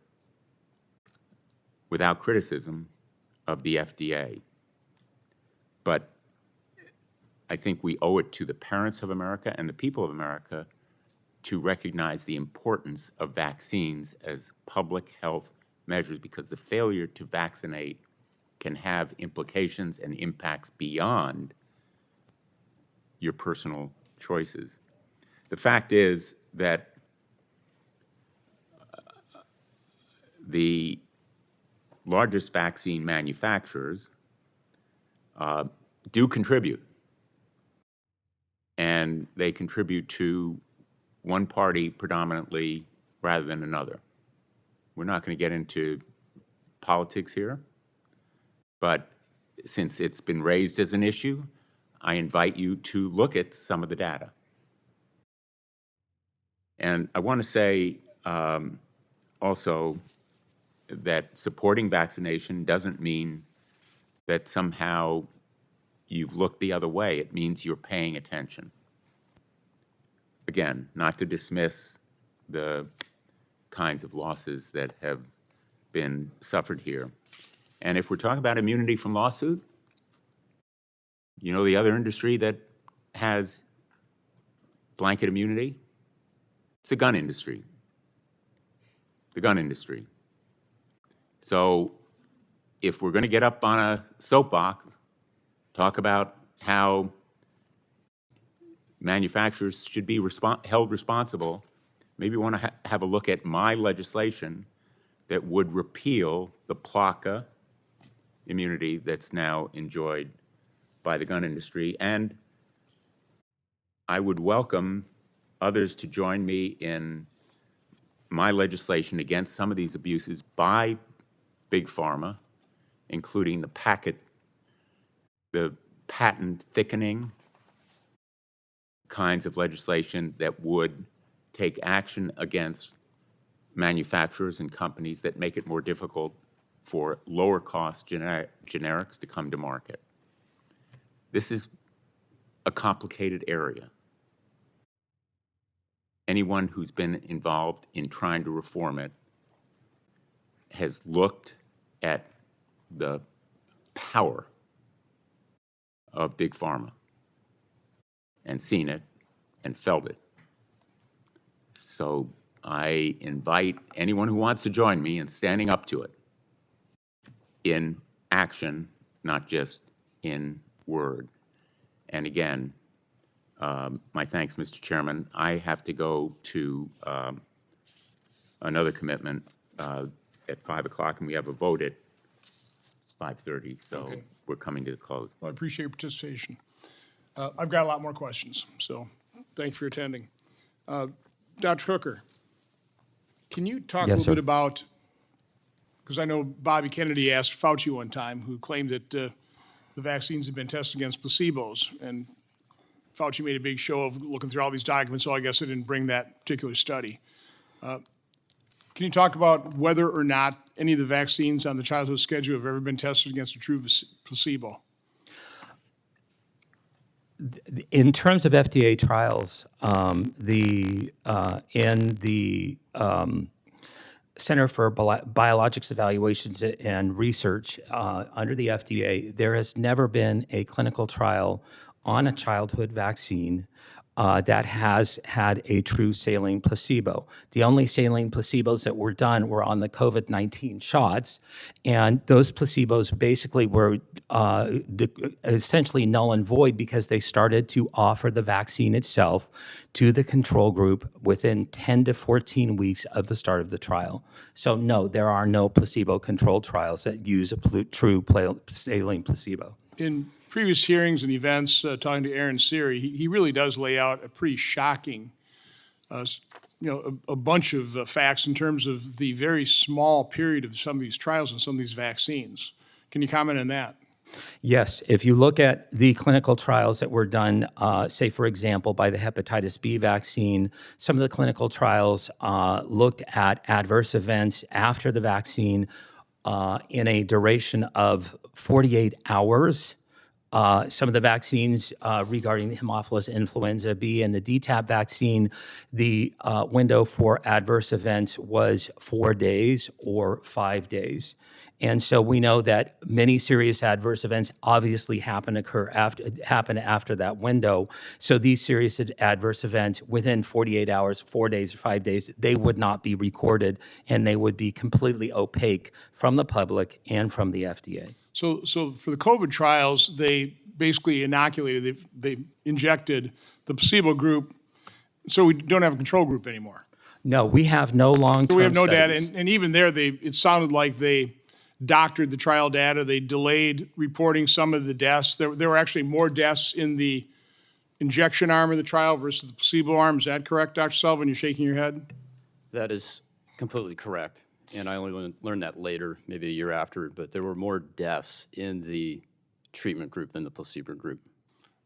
without criticism of the FDA. But I think we owe it to the parents of America and the people of America to recognize the importance of vaccines as public health measures, because the failure to vaccinate can have implications and impacts beyond your personal choices. The fact is that the largest vaccine manufacturers do contribute, and they contribute to one party predominantly rather than another. We're not going to get into politics here, but since it's been raised as an issue, I invite you to look at some of the data. And I want to say also that supporting vaccination doesn't mean that somehow you've looked the other way. It means you're paying attention. Again, not to dismiss the kinds of losses that have been suffered here. And if we're talking about immunity from lawsuit, you know the other industry that has blanket immunity? It's the gun industry. The gun industry. So if we're going to get up on a soapbox, talk about how manufacturers should be held responsible, maybe we want to have a look at my legislation that would repeal the PLACA immunity that's now enjoyed by the gun industry. And I would welcome others to join me in my legislation against some of these abuses by big pharma, including the patent thickening kinds of legislation that would take action against manufacturers and companies that make it more difficult for lower cost generics to come to market. This is a complicated area. Anyone who's been involved in trying to reform it has looked at the power of big pharma and seen it and felt it. So I invite anyone who wants to join me in standing up to it in action, not just in word. And again, my thanks, Mr. Chairman. I have to go to another commitment at 5 o'clock, and we have a vote at 5:30, so Okay. we're coming to the close. Well, I appreciate your participation. I've got a lot more questions, so thank you for attending. Dr. Hooker, can you talk a Yes, little bit sir. about, because I know Bobby Kennedy asked Fauci one time, who claimed that the vaccines had been tested against placebos, and Fauci made a big show of looking through all these documents, so I guess I didn't bring that particular study. Can you talk about whether or not any of the vaccines on the childhood schedule have ever been tested against a true placebo? In terms of FDA trials, in the Center for Biologics Evaluations and Research under the FDA, there has never been a clinical trial on a childhood vaccine that has had a true saline placebo. The only saline placebos that were done were on the COVID-19 shots, and those placebos basically were essentially null and void because they started to offer the vaccine itself to the control group within 10 to 14 weeks of the start of the trial. So no, there are no placebo-controlled trials that use a true saline placebo. In previous hearings and events, talking to Aaron Siri, he really does lay out a pretty shocking, a bunch of facts in terms of the very small period of some of these trials and some of these vaccines. Can you comment on that? Yes, if you look at the clinical trials that were done, say, for example, by the hepatitis B vaccine, some of the clinical trials looked at adverse events after the vaccine in a duration of 48 hours. Some of the vaccines regarding the Haemophilus influenza B and the DTaP vaccine, the window for adverse events was 4 days or 5 days. And so we know that many serious adverse events obviously happen after that window. So these serious adverse events within 48 hours, 4 days or 5 days, they would not be recorded and they would be completely opaque from the public and from the FDA. So for the COVID trials, they basically inoculated, they injected the placebo group, so we don't have a control group anymore. No, we have no long-term So we have no studies. data, and even there, it sounded like they doctored the trial data. They delayed reporting some of the deaths. There were actually more deaths in the injection arm of the trial versus the placebo arm. Is that correct, Dr. Sullivan? You're shaking your head? That is completely correct. And I only learned that later, maybe a year after, but there were more deaths in the treatment group than the placebo group.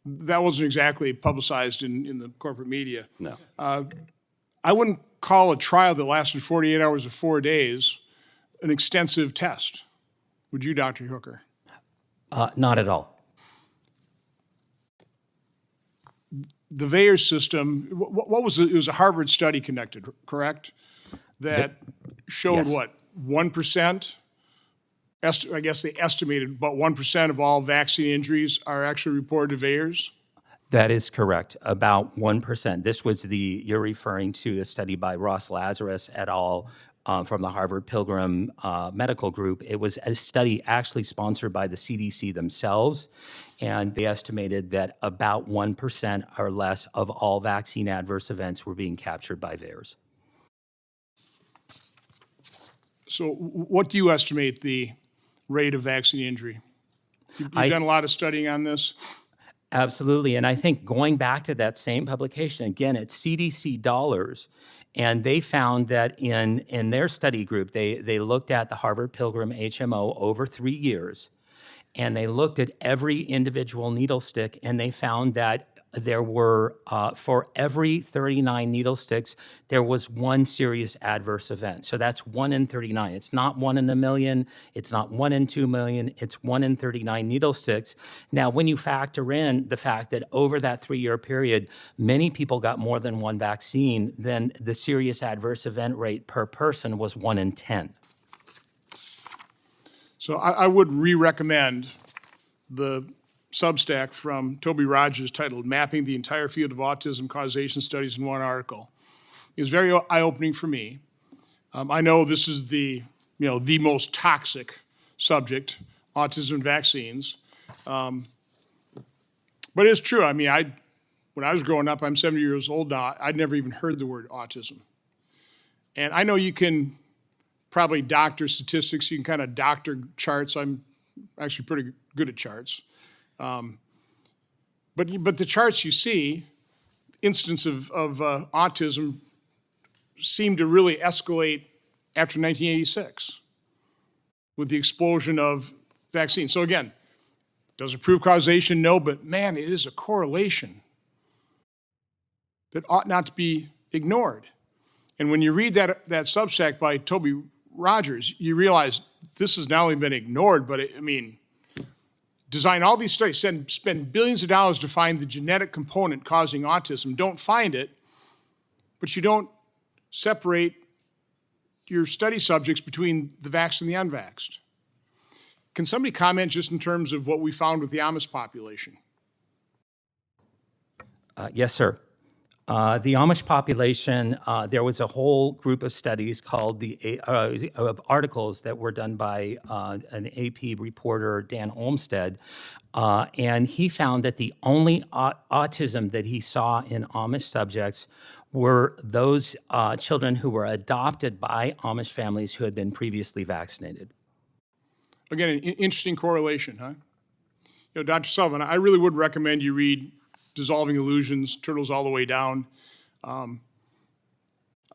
That wasn't exactly publicized in the corporate media. No. I wouldn't call a trial that lasted 48 hours or 4 days an extensive test. Would you, Dr. Hooker? Not at all. The VAERS system, what was it? It was a Harvard study conducted, correct? That showed yes. what, 1%? I guess they estimated about 1% of all vaccine injuries are actually reported to VAERS. That is correct, about 1%. This was you're referring to a study by Ross Lazarus et al. From the Harvard Pilgrim Medical Group. It was a study actually sponsored by the CDC themselves, and they estimated that about 1% or less of all vaccine adverse events were being captured by VAERS. So what do you estimate the rate of vaccine injury? You've done a lot of studying on this. Absolutely, and I think going back to that same publication, again, it's CDC dollars, and they found that in their study group, they looked at the Harvard Pilgrim HMO over 3 years, and they looked at every individual needle stick, and they found that there were, for every 39 needle sticks, there was one serious adverse event. So that's 1 in 39. It's not 1 in a million. It's not 1 in 2 million. It's 1 in 39 needle sticks. Now, when you factor in the fact that over that 3-year period, many people got more than one vaccine, then the serious adverse event rate per person was 1 in 10. So I would re-recommend the Substack from Toby Rogers titled Mapping the Entire Field of Autism Causation Studies in One Article. It was very eye-opening for me. I know this is the most toxic subject, autism and vaccines. But it's true. I mean, when I was growing up, I'm 70 years old now, I'd never even heard the word autism. And I know you can probably doctor statistics, you can kind of doctor charts. I'm actually pretty good at charts. But the charts you see, incidence of autism seem to really escalate after 1986 with the explosion of vaccines. So again, does it prove causation? No, but man, it is a correlation that ought not to be ignored. And when you read that Substack by Toby Rogers, you realize this has not only been ignored, but design all these studies, spend billions of dollars to find the genetic component causing autism, don't find it, but you don't separate your study subjects between the vaxxed and the unvaxxed. Can somebody comment just in terms of what we found with the Amish population? Yes, sir. The Amish population, there was a whole group of studies called of articles that were done by an AP reporter, Dan Olmsted, and he found that the only autism that he saw in Amish subjects were those children who were adopted by Amish families who had been previously vaccinated. Again, an interesting correlation, huh? You know, Dr. Sullivan, I really would recommend you read Dissolving Illusions, Turtles All the Way Down. I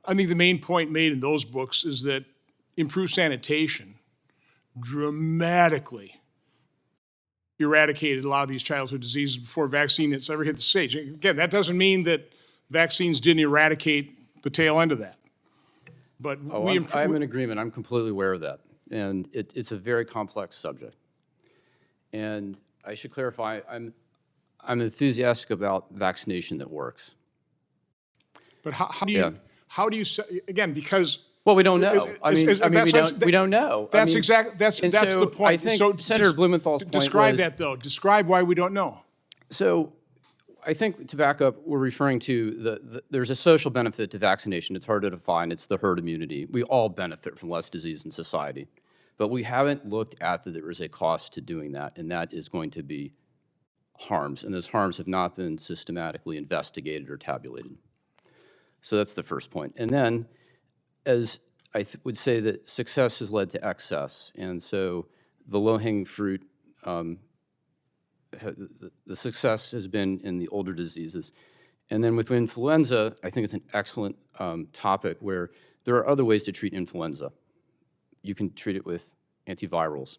think the main point made in those books is that improved sanitation dramatically eradicated a lot of these childhood diseases before vaccine has ever hit the stage. Again, that doesn't mean that vaccines didn't eradicate the tail end of that. But I'm in agreement. I'm completely aware of that. And it's a very complex subject. And I should clarify, I'm enthusiastic about vaccination that works. But how do you say, again, because well, we don't know. We don't know. That's the point. I think Senator Blumenthal's point describe that though. Describe why we don't know. So, I think to back up, we're referring to there's a social benefit to vaccination. It's hard to define. It's the herd immunity. We all benefit from less disease in society, but we haven't looked at that there is a cost to doing that, and that is going to be harms, and those harms have not been systematically investigated or tabulated. So that's the first point. And then, as I would say that success has led to excess, and so the low-hanging fruit, the success has been in the older diseases. And then with influenza, I think it's an excellent topic where there are other ways to treat influenza. You can treat it with antivirals.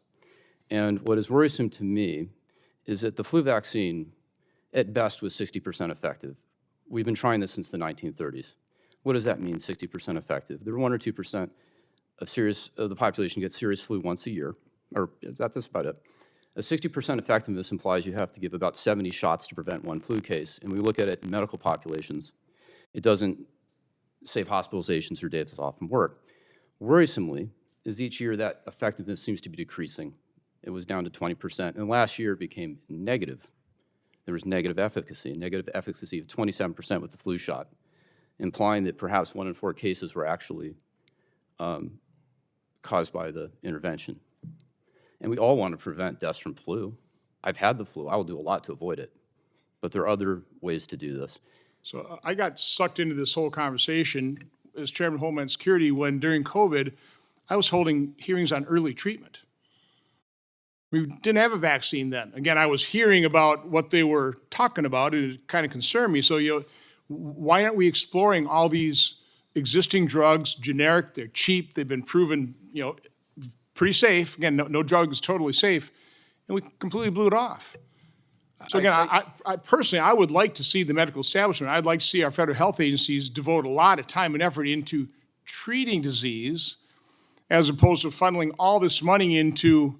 And what is worrisome to me is that the flu vaccine, at best, was 60% effective. We've been trying this since the 1930s. What does that mean, 60% effective? There are 1 or 2% of the population gets serious flu once a year, or that's about it. A 60% effectiveness implies you have to give about 70 shots to prevent one flu case. And we look at it in medical populations, it doesn't save hospitalizations or days off from work. Worrisomely, is each year that effectiveness seems to be decreasing. It was down to 20%, and last year it became negative. There was negative efficacy of 27% with the flu shot, implying that perhaps 1 in 4 cases were actually caused by the intervention. And we all want to prevent deaths from flu. I've had the flu. I will do a lot to avoid it. But there are other ways to do this. So I got sucked into this whole conversation as Chairman of Homeland Security when during COVID, I was holding hearings on early treatment. We didn't have a vaccine then. Again, I was hearing about what they were talking about, and it kind of concerned me. So, why aren't we exploring all these existing drugs, generic, they're cheap, they've been proven, pretty safe. Again, no drug is totally safe, and we completely blew it off. So again, I personally, I would like to see the medical establishment, I'd like to see our federal health agencies devote a lot of time and effort into treating disease as opposed to funneling all this money into,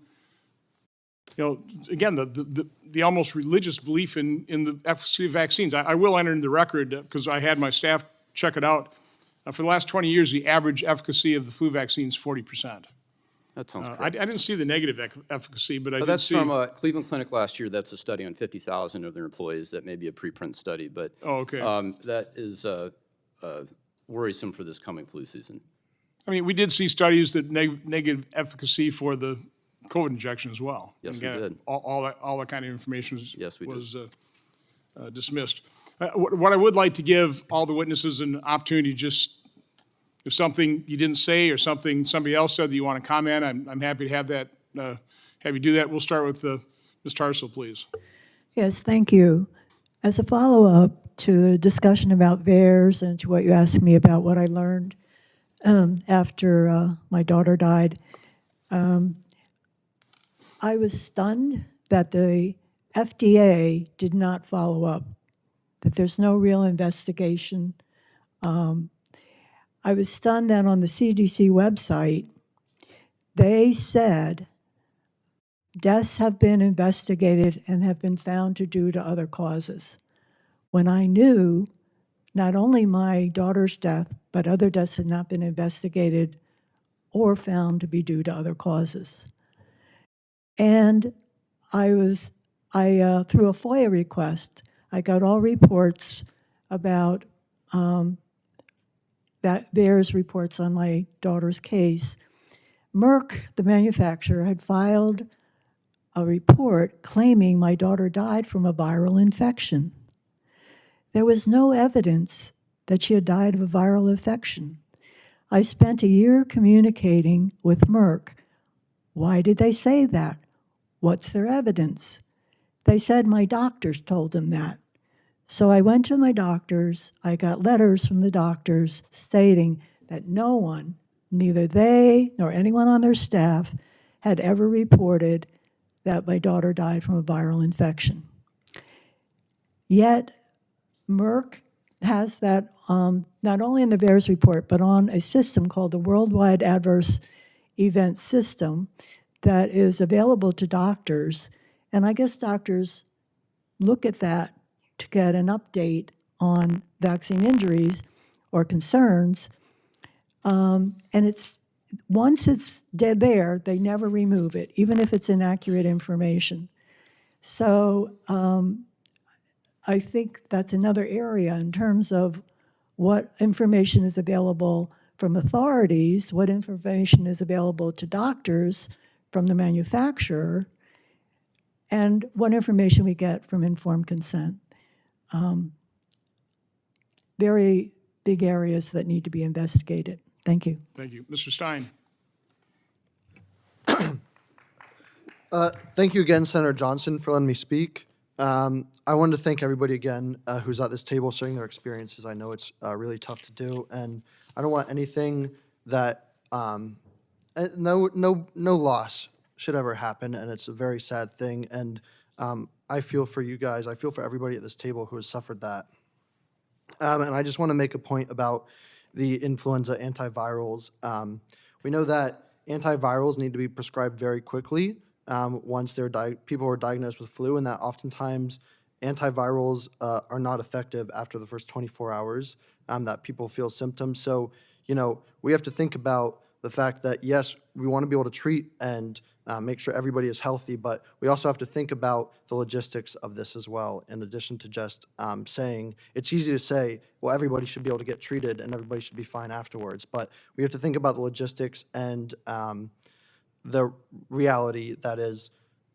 again, the almost religious belief in the efficacy of vaccines. I will enter into the record, because I had my staff check it out. For the last 20 years, the average efficacy of the flu vaccine is 40%. That sounds correct. I didn't see the negative efficacy, but I did that's see. From Cleveland Clinic last year. That's a study on 50,000 of their employees. That may be a preprint study, but that is worrisome for this coming flu season. I mean, we did see studies that negative efficacy for the COVID injection as well. Yes, again, we did. All that kind of information was dismissed. What I would like to give all the witnesses an opportunity, just if something you didn't say or something somebody else said that you want to comment, I'm happy to have that. Have you do that. We'll start with Ms. Tarsell, please. Yes, thank you. As a follow-up to a discussion about VAERS and to what you asked me about what I learned after my daughter died, I was stunned that the FDA did not follow up, that there's no real investigation. I was stunned that on the CDC website, they said deaths have been investigated and have been found to due to other causes. When I knew not only my daughter's death, but other deaths had not been investigated or found to be due to other causes. And through a FOIA request, I got all reports about that VAERS reports on my daughter's case, Merck, the manufacturer, had filed a report claiming my daughter died from a viral infection. There was no evidence that she had died of a viral infection. I spent a year communicating with Merck. Why did they say that? What's their evidence? They said my doctors told them that. So I went to my doctors. I got letters from the doctors stating that no one, neither they nor anyone on their staff, had ever reported that my daughter died from a viral infection. Yet, Merck has that not only in the VAERS report, but on a system called the Worldwide Adverse Event System that is available to doctors. And I guess doctors look at that to get an update on vaccine injuries or concerns. And once it's there, they never remove it, even if it's inaccurate information. So I think that's another area in terms of what information is available from authorities, what information is available to doctors from the manufacturer, and what information we get from informed consent. Very big areas that need to be investigated. Thank you. Thank you. Mr. Stein. Thank you again, Senator Johnson, for letting me speak. I wanted to thank everybody again who's at this table sharing their experiences. I know it's really tough to do, and I don't want anything that no loss should ever happen, and it's a very sad thing. And I feel for you guys. I feel for everybody at this table who has suffered that. And I just want to make a point about the influenza antivirals. We know that antivirals need to be prescribed very quickly once people are diagnosed with flu, and that oftentimes antivirals are not effective after the first 24 hours that people feel symptoms. So, we have to think about the fact that, yes, we want to be able to treat and make sure everybody is healthy, but we also have to think about the logistics of this as well, in addition to just saying, it's easy to say, well, everybody should be able to get treated and everybody should be fine afterwards, but we have to think about the logistics and the reality that is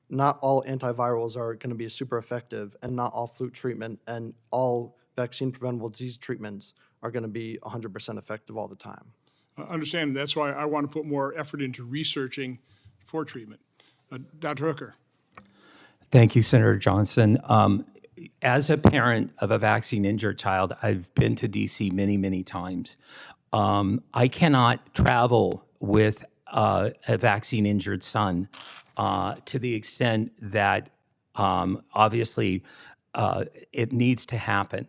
not all antivirals are going to be super effective, and not all flu treatment and all vaccine preventable disease treatments are going to be 100% effective all the time. Understand, that's why I want to put more effort into researching for treatment. Dr. Hooker. Thank you, Senator Johnson. As a parent of a vaccine-injured child, I've been to DC many, many times. I cannot travel with a vaccine-injured son to the extent that obviously it needs to happen.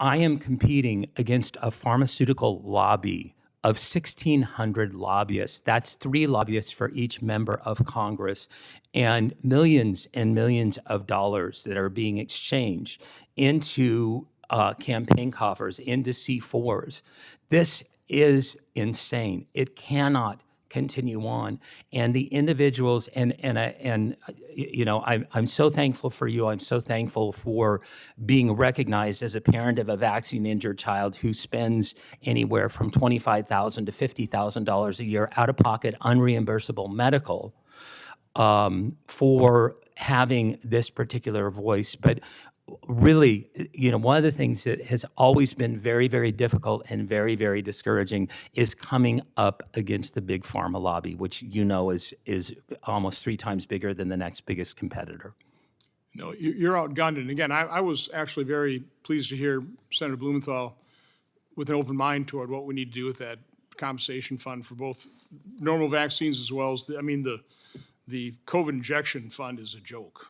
I am competing against a pharmaceutical lobby of 1,600 lobbyists. That's 3 lobbyists for each member of Congress, and millions of dollars that are being exchanged into campaign coffers, into C4s. This is insane. It cannot continue on. And the individuals, I'm so thankful for you. I'm so thankful for being recognized as a parent of a vaccine-injured child who spends anywhere from $25,000 to $50,000 a year out of pocket, unreimbursable medical for having this particular voice. But really, one of the things that has always been very, very difficult and very, very discouraging is coming up against the big pharma lobby, which is almost 3 times bigger than the next biggest competitor. No, you're outgunned. And again, I was actually very pleased to hear Senator Blumenthal with an open mind toward what we need to do with that compensation fund for both normal vaccines as well as the COVID injection fund is a joke.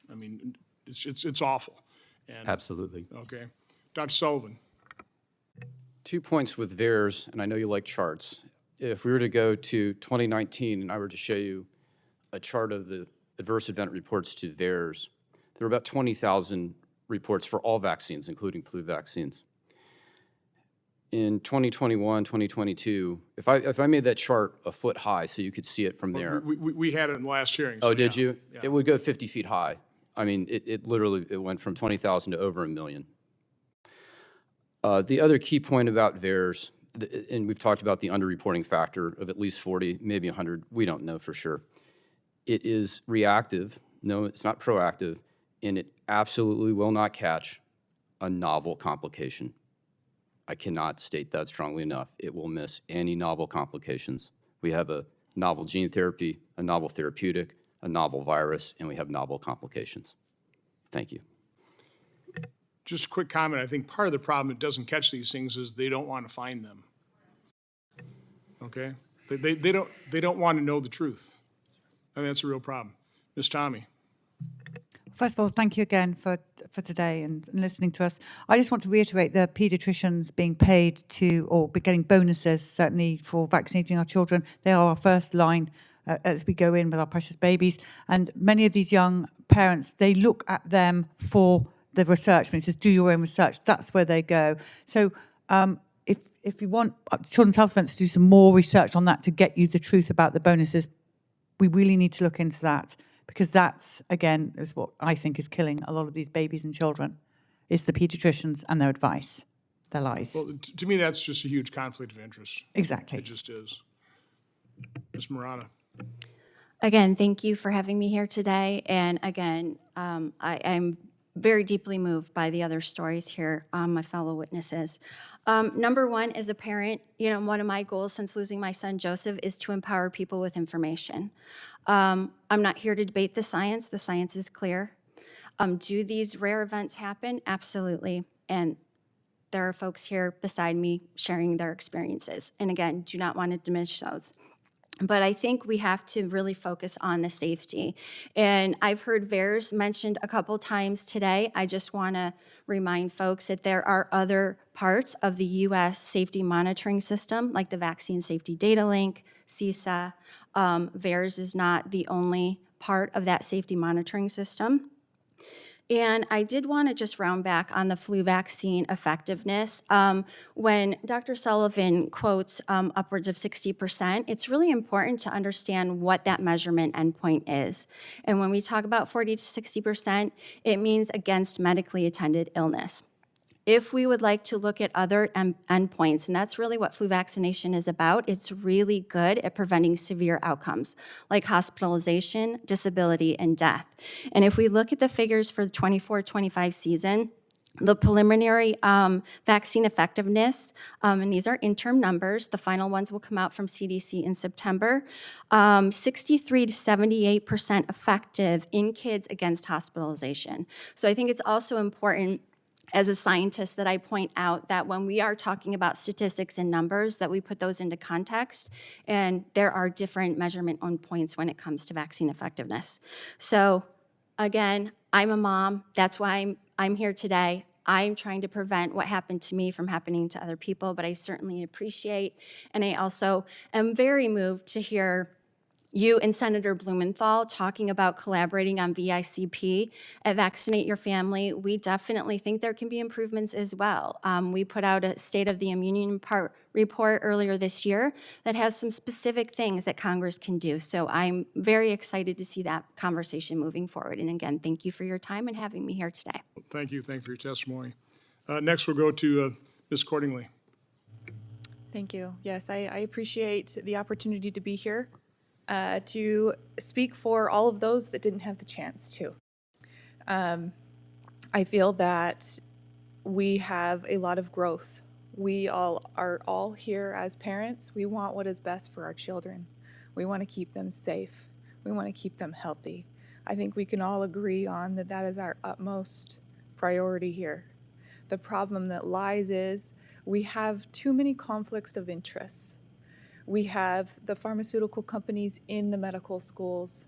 I mean, it's awful. And, absolutely. Okay. Dr. Sullivan. 2 points with VAERS, and I know you like charts. If we were to go to 2019 and I were to show you a chart of the adverse event reports to VAERS, there were about 20,000 reports for all vaccines, including flu vaccines. In 2021, 2022, if I made that chart a foot high so you could see it from there. We had it in the last hearing. Oh, did you? Yeah. It would go 50 feet high. I mean, it literally went from 20,000 to over 1 million. The other key point about VAERS, and we've talked about the underreporting factor of at least 40, maybe 100, we don't know for sure. It is reactive, no, it's not proactive, and it absolutely will not catch a novel complication. I cannot state that strongly enough. It will miss any novel complications. We have a novel gene therapy, a novel therapeutic, a novel virus, and we have novel complications. Thank you. Just a quick comment. I think part of the problem it doesn't catch these things is they don't want to find them. Okay? They don't want to know the truth. I mean, that's a real problem. Ms. Tommy. First of all, thank you again for today and listening to us. I just want to reiterate the paediatricians being paid to, or getting bonuses, certainly for vaccinating our children. They are our first line as we go in with our precious babies. And many of these young parents, they look at them for the research. When it says do your own research, that's where they go. So if you want Children's Health Defence to do some more research on that to get you the truth about the bonuses, we really need to look into that. Because that's, again, is what I think is killing a lot of these babies and children, is the paediatricians and their advice, their lies. Well, to me, that's just a huge conflict of interest. Exactly. It just is. Ms. Murata. Again, thank you for having me here today. And again, I'm very deeply moved by the other stories here, my fellow witnesses. Number one, as a parent, one of my goals since losing my son Joseph is to empower people with information. I'm not here to debate the science. The science is clear. Do these rare events happen? Absolutely. And there are folks here beside me sharing their experiences. And again, do not want to diminish those. But I think we have to really focus on the safety. And I've heard VAERS mentioned a couple times today. I just want to remind folks that there are other parts of the U.S. safety monitoring system, like the Vaccine Safety Data Link, CISA. VAERS is not the only part of that safety monitoring system. And I did want to just round back on the flu vaccine effectiveness. When Dr. Sullivan quotes upwards of 60%, it's really important to understand what that measurement endpoint is. And when we talk about 40 to 60%, it means against medically attended illness. If we would like to look at other endpoints, and that's really what flu vaccination is about, it's really good at preventing severe outcomes like hospitalization, disability, and death. And if we look at the figures for the 24-25 season, the preliminary vaccine effectiveness, and these are interim numbers, the final ones will come out from CDC in September, 63 to 78% effective in kids against hospitalization. So I think it's also important as a scientist that I point out that when we are talking about statistics and numbers, that we put those into context, and there are different measurement endpoints when it comes to vaccine effectiveness. So again, I'm a mom. That's why I'm here today. I'm trying to prevent what happened to me from happening to other people, but I certainly appreciate, and I also am very moved to hear you and Senator Blumenthal talking about collaborating on VICP at Vaccinate Your Family. We definitely think there can be improvements as well. We put out a State of the Immune report earlier this year that has some specific things that Congress can do. So I'm very excited to see that conversation moving forward. And again, thank you for your time and having me here today. Thank you. Thank you for your testimony. Next, we'll go to Ms. Cordingley. Thank you. Yes, I appreciate the opportunity to be here. To speak for all of those that didn't have the chance to. I feel that we have a lot of growth. We are all here as parents. We want what is best for our children. We want to keep them safe. We want to keep them healthy. I think we can all agree on that is our utmost priority here. The problem that lies is we have too many conflicts of interests. We have the pharmaceutical companies in the medical schools.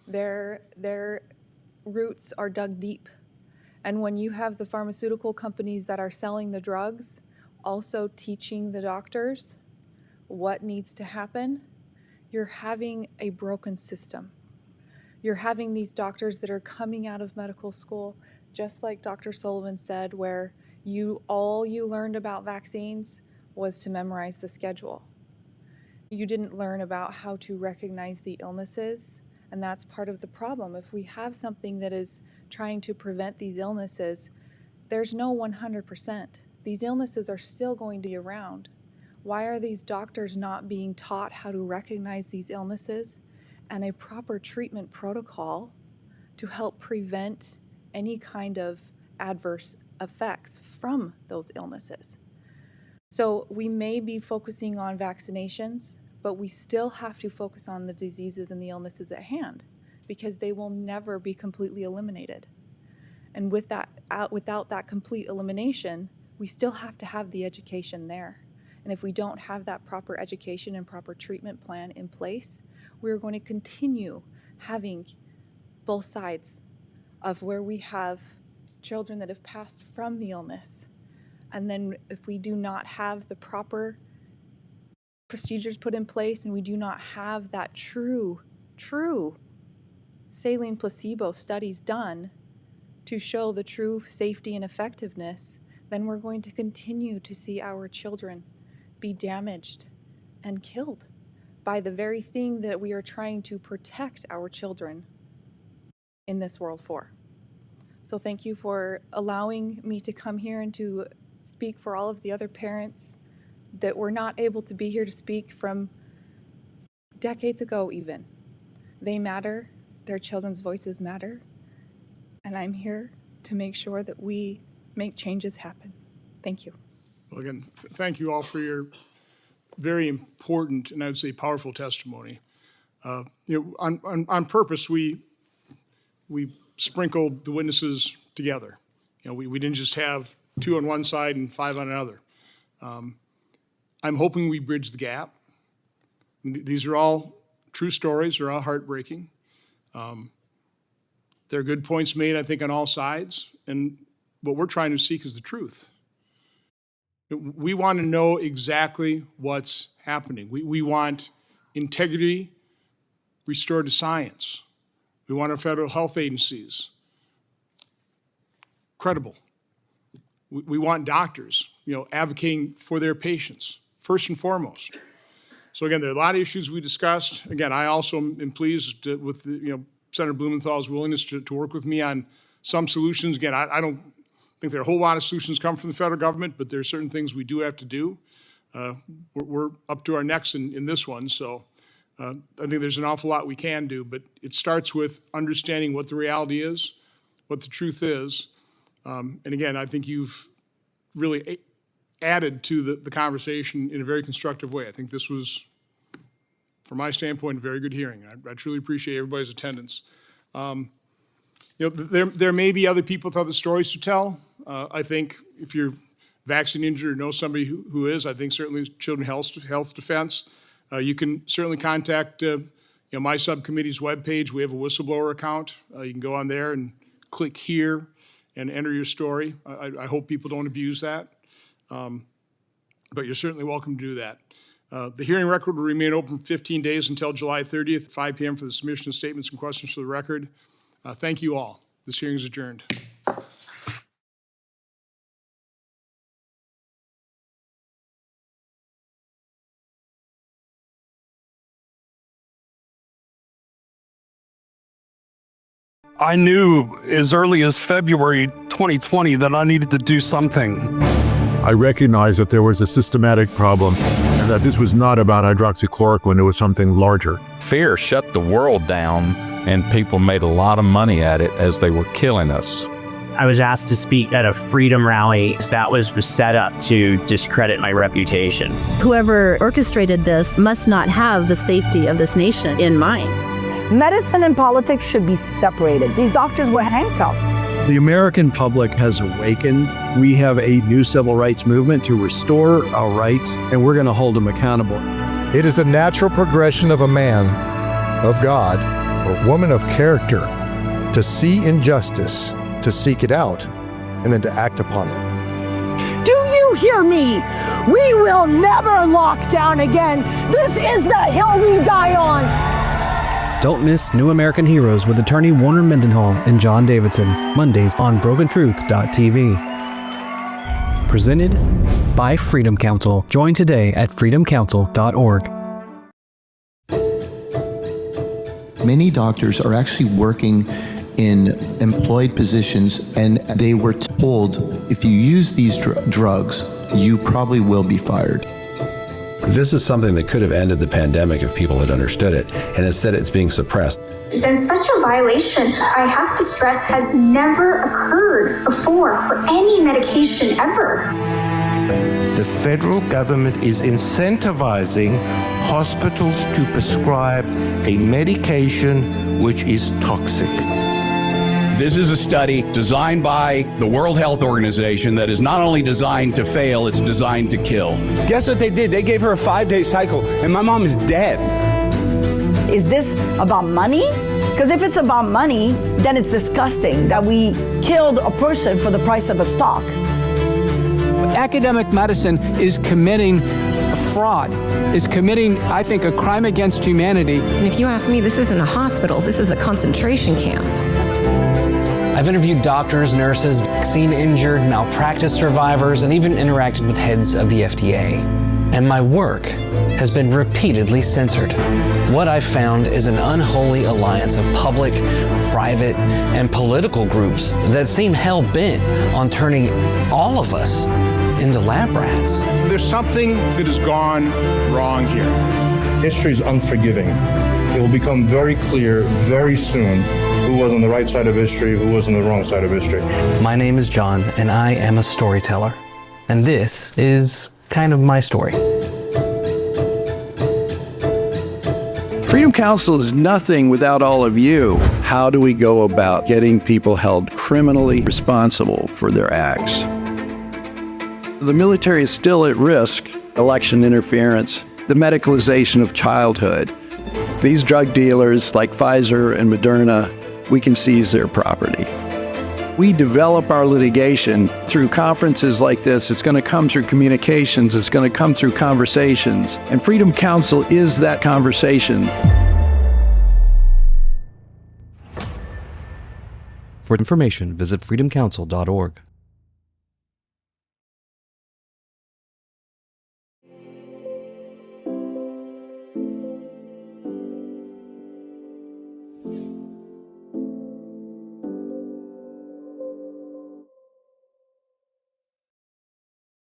Their roots are dug deep. And when you have the pharmaceutical companies that are selling the drugs also teaching the doctors what needs to happen, you're having a broken system. You're having these doctors that are coming out of medical school, just like Dr. Sullivan said, where all you learned about vaccines was to memorize the schedule. You didn't learn about how to recognize the illnesses, and that's part of the problem. If we have something that is trying to prevent these illnesses, there's no 100%. These illnesses are still going to be around. Why are these doctors not being taught how to recognize these illnesses and a proper treatment protocol to help prevent any kind of adverse effects from those illnesses? So we may be focusing on vaccinations, but we still have to focus on the diseases and the illnesses at hand, because they will never be completely eliminated. And without that complete elimination, we still have to have the education there. And if we don't have that proper education and proper treatment plan in place, we're going to continue having both sides of where we have children that have passed from the illness. And then if we do not have the proper procedures put in place and we do not have that true saline placebo studies done to show the true safety and effectiveness, then we're going to continue to see our children be damaged and killed by the very thing that we are trying to protect our children in this world for. So thank you for allowing me to come here and to speak for all of the other parents that were not able to be here to speak from decades ago even. They matter, their children's voices matter, and I'm here to make sure that we make changes happen. Thank you. Well, again, thank you all for your very important and I would say powerful testimony. On purpose, we sprinkled the witnesses together. We didn't just have 2 on one side and 5 on another. I'm hoping we bridge the gap. These are all true stories. They're all heartbreaking. There are good points made, I think, on all sides. And what we're trying to seek is the truth. We want to know exactly what's happening. We want integrity restored to science. We want our federal health agencies credible. We want doctors, advocating for their patients, first and foremost. So again, there are a lot of issues we discussed. Again, I also am pleased with Senator Blumenthal's willingness to work with me on some solutions. Again, I don't think there are a whole lot of solutions come from the federal government, but there are certain things we do have to do. We're up to our necks in this one, so I think there's an awful lot we can do, but it starts with understanding what the reality is, what the truth is. And again, I think you've really added to the conversation in a very constructive way. I think this was, from my standpoint, a very good hearing. I truly appreciate everybody's attendance. There may be other people with other stories to tell. I think if you're vaccine injured or know somebody who is, I think certainly Children's Health Defense. You can certainly contact my subcommittee's webpage. We have a whistleblower account. You can go on there and click here and enter your story. I hope people don't abuse that, but you're certainly welcome to do that. The hearing record will remain open for 15 days until July 30th at 5 p.m. for the submission of statements and questions for the record. Thank you all. This hearing is adjourned. I knew as early as February 2020 that I needed to do something. I recognized that there was a systematic problem and that this was not about hydroxychloroquine, it was something larger. Fear shut the world down and people made a lot of money at it as they were killing us. I was asked to speak at a freedom rally that was set up to discredit my reputation. Whoever orchestrated this must not have the safety of this nation in mind. Medicine and politics should be separated. These doctors were handcuffed. The American public has awakened. We have a new civil rights movement to restore our rights, and we're going to hold them accountable. It is a natural progression of a man of God or woman of character to see injustice, to seek it out, and then to act upon it. Do you hear me? We will never lock down again. This is the hill we die on. Don't miss New American Heroes with attorney Warner Mendenhall and John Davidson, Mondays on BrokenTruth.tv. Presented by Freedom Council. Join today at freedomcouncil.org. Many doctors are actually working in employed positions, and they were told, if you use these drugs, you probably will be fired. This is something that could have ended the pandemic if people had understood it, and instead it's being suppressed. And such a violation, I have to stress, has never occurred before for any medication ever. The federal government is incentivizing hospitals to prescribe a medication which is toxic. This is a study designed by the World Health Organization that is not only designed to fail, it's designed to kill. Guess what they did? They gave her a 5-day cycle, and my mom is dead. Is this about money? Because if it's about money, then it's disgusting that we killed a person for the price of a stock. Academic medicine is committing fraud, is committing, I think, a crime against humanity. And if you ask me, this isn't a hospital, this is a concentration camp. I've interviewed doctors, nurses, vaccine-injured, malpractice survivors, and even interacted with heads of the FDA. And my work has been repeatedly censored. What I've found is an unholy alliance of public, private, and political groups that seem hell-bent on turning all of us into lab rats. There's something that has gone wrong here. History is unforgiving. It will become very clear very soon who was on the right side of history, who was on the wrong side of history. My name is John, and I am a storyteller. And this is kind of my story. Freedom Council is nothing without all of you. How do we go about getting people held criminally responsible for their acts? The military is still at risk. Election interference, the medicalization of childhood. These drug dealers like Pfizer and Moderna, we can seize their property. We develop our litigation through conferences like this. It's going to come through communications. It's going to come through conversations. And Freedom Council is that conversation. For information, visit freedomcouncil.org.